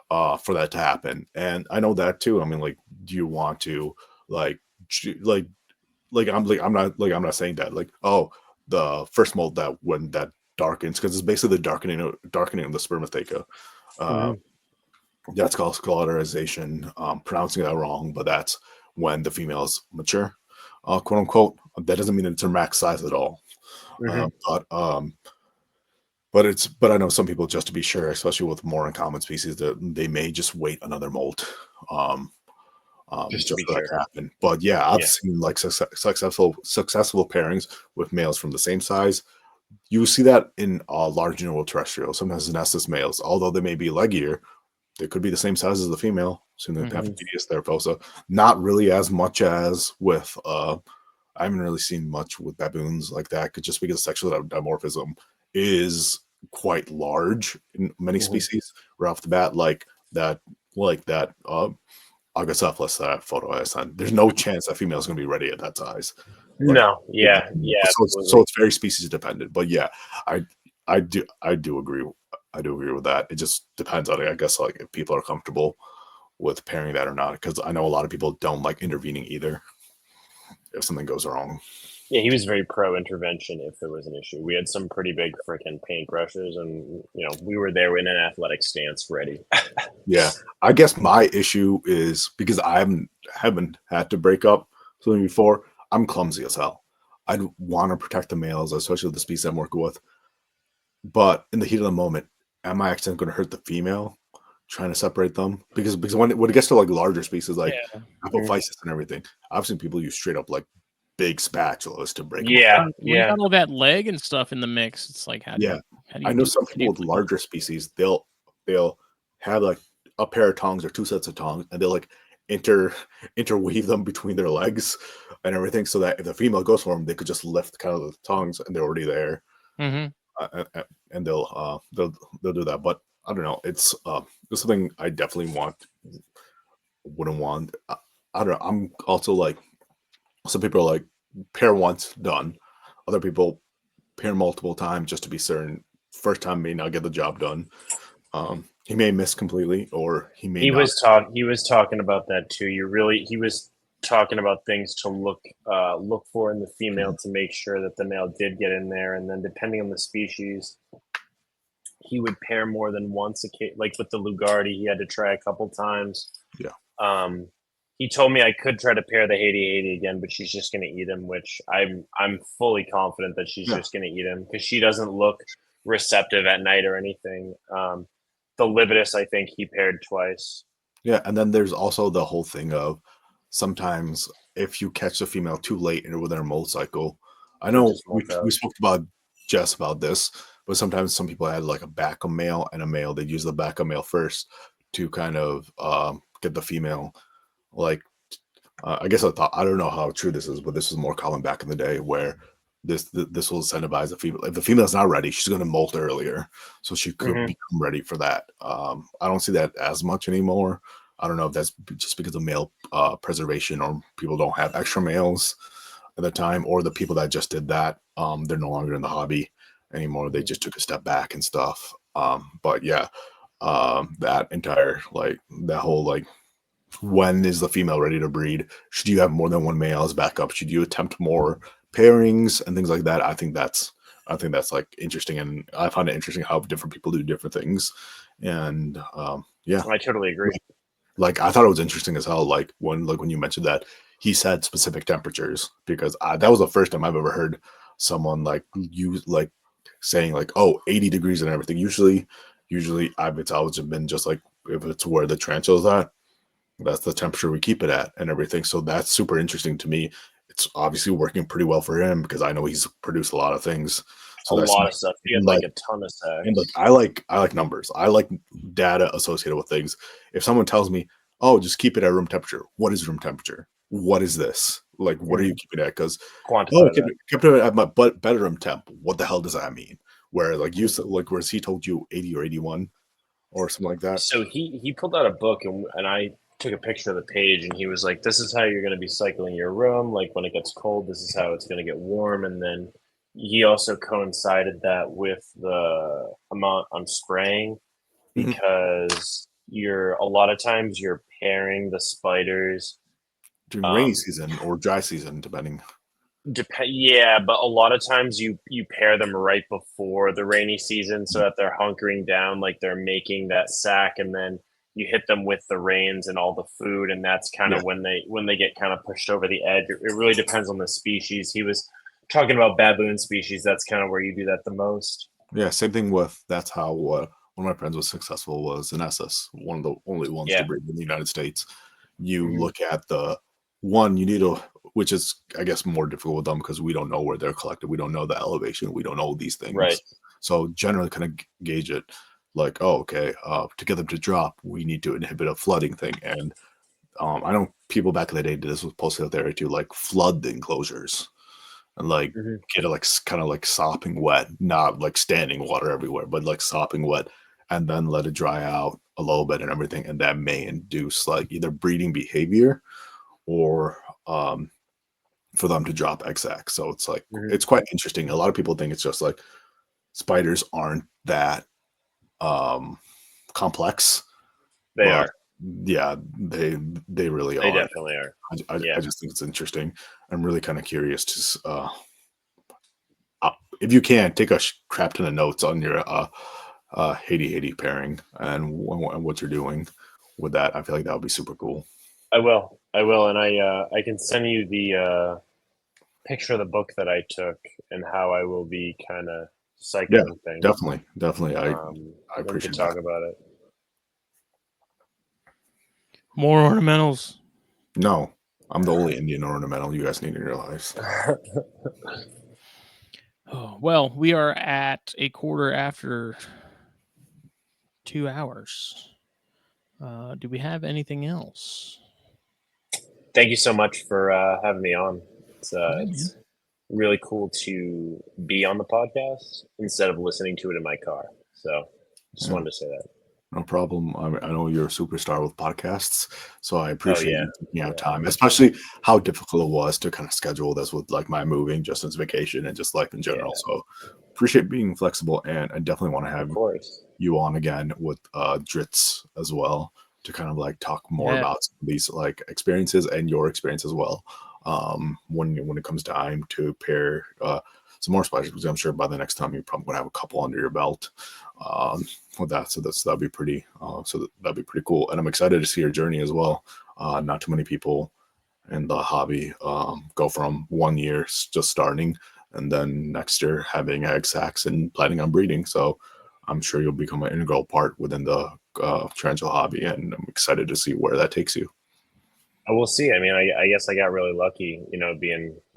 for that to happen. And I know that too. I mean, like, do you want to like like I'm not saying that like, oh, the first molt that when that darkens, because it's basically the darkening of the spermatheca. Uh, Mhm. that's called collateralization. Pronouncing that wrong, but that's when the females mature, quote unquote. That doesn't mean it's their max size at all. Mhm. But I know some people, just to be sure, especially with more uncommon species, that they may just wait another molt. Um, Just to just be for that sure. to happen. But yeah, I've Yeah. seen like successful pairings with males from the same size. You see that in large neuroterrestrial. Sometimes the nessus males, although they may be leggier, they could be the same size as the female. So they have Mhm. medius theraphosa. Not really as much as with I haven't really seen much with baboons like that, just because sexual dimorphism is quite large in many Mhm. species right off the bat, like that Agacephalus, that photo I sent. There's no chance that female is going to be ready at that size. Like, No. Yeah. Yeah. so Absolutely. it's very species dependent. But yeah, I I do agree. I do agree with that. It just depends on it, I guess, like if people are comfortable with pairing that or not. Because I know a lot of people don't like intervening either if something goes wrong. Yeah, he was very pro intervention if there was an issue. We had some pretty big freaking paintbrushes, and we were there in an athletic stance, ready. Yeah, I guess my issue is because I haven't had to break up something before. I'm clumsy as hell. I'd want to protect the males, especially the species I'm working with. But in the heat of the moment, am I accidentally going to hurt the female trying to separate them? Because when it gets to like larger species like Yeah. Mhm. apophysis and everything, I've seen people use straight up like big spatulas to break them Yeah, apart. When you yeah, got all that leg and stuff in the mix, it's like, Yeah, how do I you know do some how do people you with put larger species, they'll have like a pair of tongs or two sets of tongs, and they'll like interweave them between their legs and everything, so that if the female goes for them, they could just lift kind of the tongs, and they're already there. Mm-hmm. And they'll do that. But I don't know. It's something I definitely wouldn't want. I don't know. I'm also like, some people are like, pair once, done. Other people pair multiple times just to be certain. First time may not get the job done. He may miss completely, or he may not. He was talking about that too. He was talking about things to look for in the female to make sure that the male did get in there, and then depending on the species, he would pair more than once. Like with the Lugardi, he had to try a couple times. Yeah, Um, he told me I could try to pair the Haiti again, but she's just going to eat him, which I'm fully confident that she's yeah, just going to eat him because she doesn't look receptive at night or anything. The Lividus, I think he paired twice. yeah. And then there's also the whole thing of sometimes if you catch the female too late in with their molt cycle. I They know just we molt out. we spoke about Jess about this, but sometimes some people had like a backup male and a male. They'd use the backup male first to kind of get the female. Like, I guess I don't know how true this is, but this was more common back in the day where this will incentivize the female. If the female's not ready, she's going to molt earlier, so she could Hmm. become ready for that. I don't see that as much anymore. I don't know if that's just because of male preservation, or people don't have extra males at the time, or the people that just did that, they're no longer in the hobby anymore. They just took a step back and stuff. But yeah, that entire like that whole like, when is the female ready to breed? Should you have more than one male as backup? Should you attempt more pairings and things like that? I think that's like interesting, and I find it interesting how different people do different things. And yeah, I totally agree. like I thought it was interesting as hell. Like when you mentioned that he said specific temperatures, because that was the first time I've ever heard someone like use like saying like, oh, 80 degrees and everything. Usually it's always been just like, if it's where the tarantula's at, that's the temperature we keep it at and everything. So that's super interesting to me. it's obviously working pretty well for him because I know he's produced a lot of things. A lot of stuff. He had like a ton of and sacks. I like numbers. I like data associated with things. If someone tells me, "Oh, just keep it at room temperature," what is room temperature? What is this? Like, what are you keeping it at? Because Quantify kept it at my bedroom temp. What the hell does that mean? Where like you said, like whereas he told you 80 or 81 or something like that. So he pulled out a book and I took a picture of the page and he was like, "This is how you're going to be cycling your room. Like when it gets cold, this is how it's going to get warm." And then he also coincided that with the amount I'm spraying Mhm. because a lot of times you're pairing the spiders. During rainy season or dry season, depending. Yeah, but a lot of times you pair them right before the rainy season so that they're hunkering down, like they're making that sack, and then you hit them with the rains and all the food, and that's kind of when they get kind of pushed over the edge. It really depends on the species. He was talking about baboon species. That's kind of where you do that the most. Yeah, same thing with that's how one of my friends was successful was in SS, one of the only ones to breed in the United States. You look at the one you need to, which is I guess more difficult with them because we don't know where they're collected, we don't know the elevation, we don't know these things. Right. So generally, kind of gauge it like, oh, okay, to get them to drop, we need to inhibit a flooding thing. And I know people back in the day did this with postal area to like flood the enclosures and like get it like kind of like sopping wet, not like standing water everywhere, but like sopping wet, and then let it dry out a little bit and everything, and that may induce like either breeding behavior or for them to drop eggsack. So it's like it's quite interesting. A lot of people think it's just like spiders aren't that complex. They are. Yeah, they really They are. definitely are. I just think it's interesting. I'm really kind of curious to if you can take a crap ton of notes on your Haiti pairing and what you're doing with that. I feel like that would be super cool. I will, and I can send you the picture of the book that I took and how I will be kind of cycling things. Definitely. I appreciate talk that. about it. More ornamentals. No, I'm the only Indian ornamental you guys need in your lives. Oh, well, we are at a quarter after 2 hours. Do we have anything else? Thank you so much for having me on. It's really cool to be on the podcast instead of listening to it in my car. So just wanted to say that. No problem. I know you're a superstar with podcasts, so I appreciate you taking out time, especially how difficult it was to kind of schedule this with like my moving, Justin's vacation, and just life in general. So appreciate being flexible, and I definitely want to have you on again with Dritz as well to kind of like talk more about these like experiences and your experience as well. When it comes time to pair some more spiders, because I'm sure by the next time you're probably gonna have a couple under your belt with that. So that'd be pretty. That'd be pretty cool, and I'm excited to see your journey as well. Not too many people in the hobby go from 1 year just starting, and then next year having egg sacks and planning on breeding. So I'm sure you'll become an integral part within the tarantula hobby, and I'm excited to see where that takes you. We'll see. I mean, I guess I got really lucky,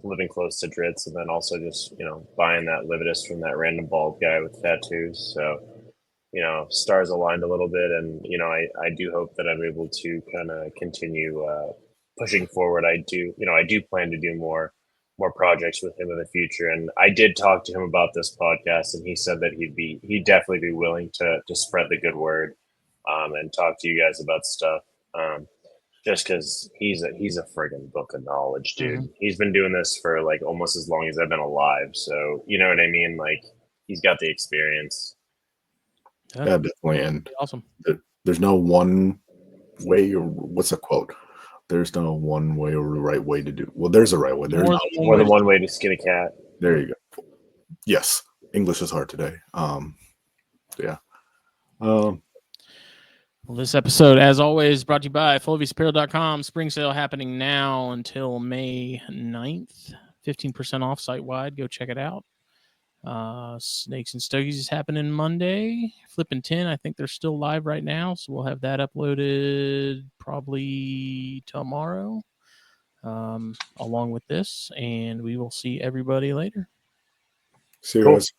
living close to Dritz, and then also just buying that Lividus from that random bald guy with tattoos. So stars aligned a little bit, and I do hope that I'm able to kind of continue pushing forward. I do plan to do more projects with him in the future, and I did talk to him about this podcast, and he said that he'd definitely be willing to spread the good word, and talk to you guys about stuff. Just because he's a friggin' book of knowledge, dude. He's been doing this for like almost as long as I've been alive, so you know what I mean. Like he's got the experience. Yeah, definitely. And awesome. There's no one way, or what's the quote? There's no one way or the right way to do. Well, there's a right way. There's more than one way to skin a cat. There you go. Yes, English is hard today. Yeah. Well, this episode, as always, brought to you by FulviusApparel.com. Spring sale happening now until May 9th. 15% off site-wide. Go check it out. Snakes and Stogies is happening Monday. Flipping 10, I think they're still live right now, so we'll have that uploaded probably tomorrow. along with this, and we will see everybody later. See you Cool. guys.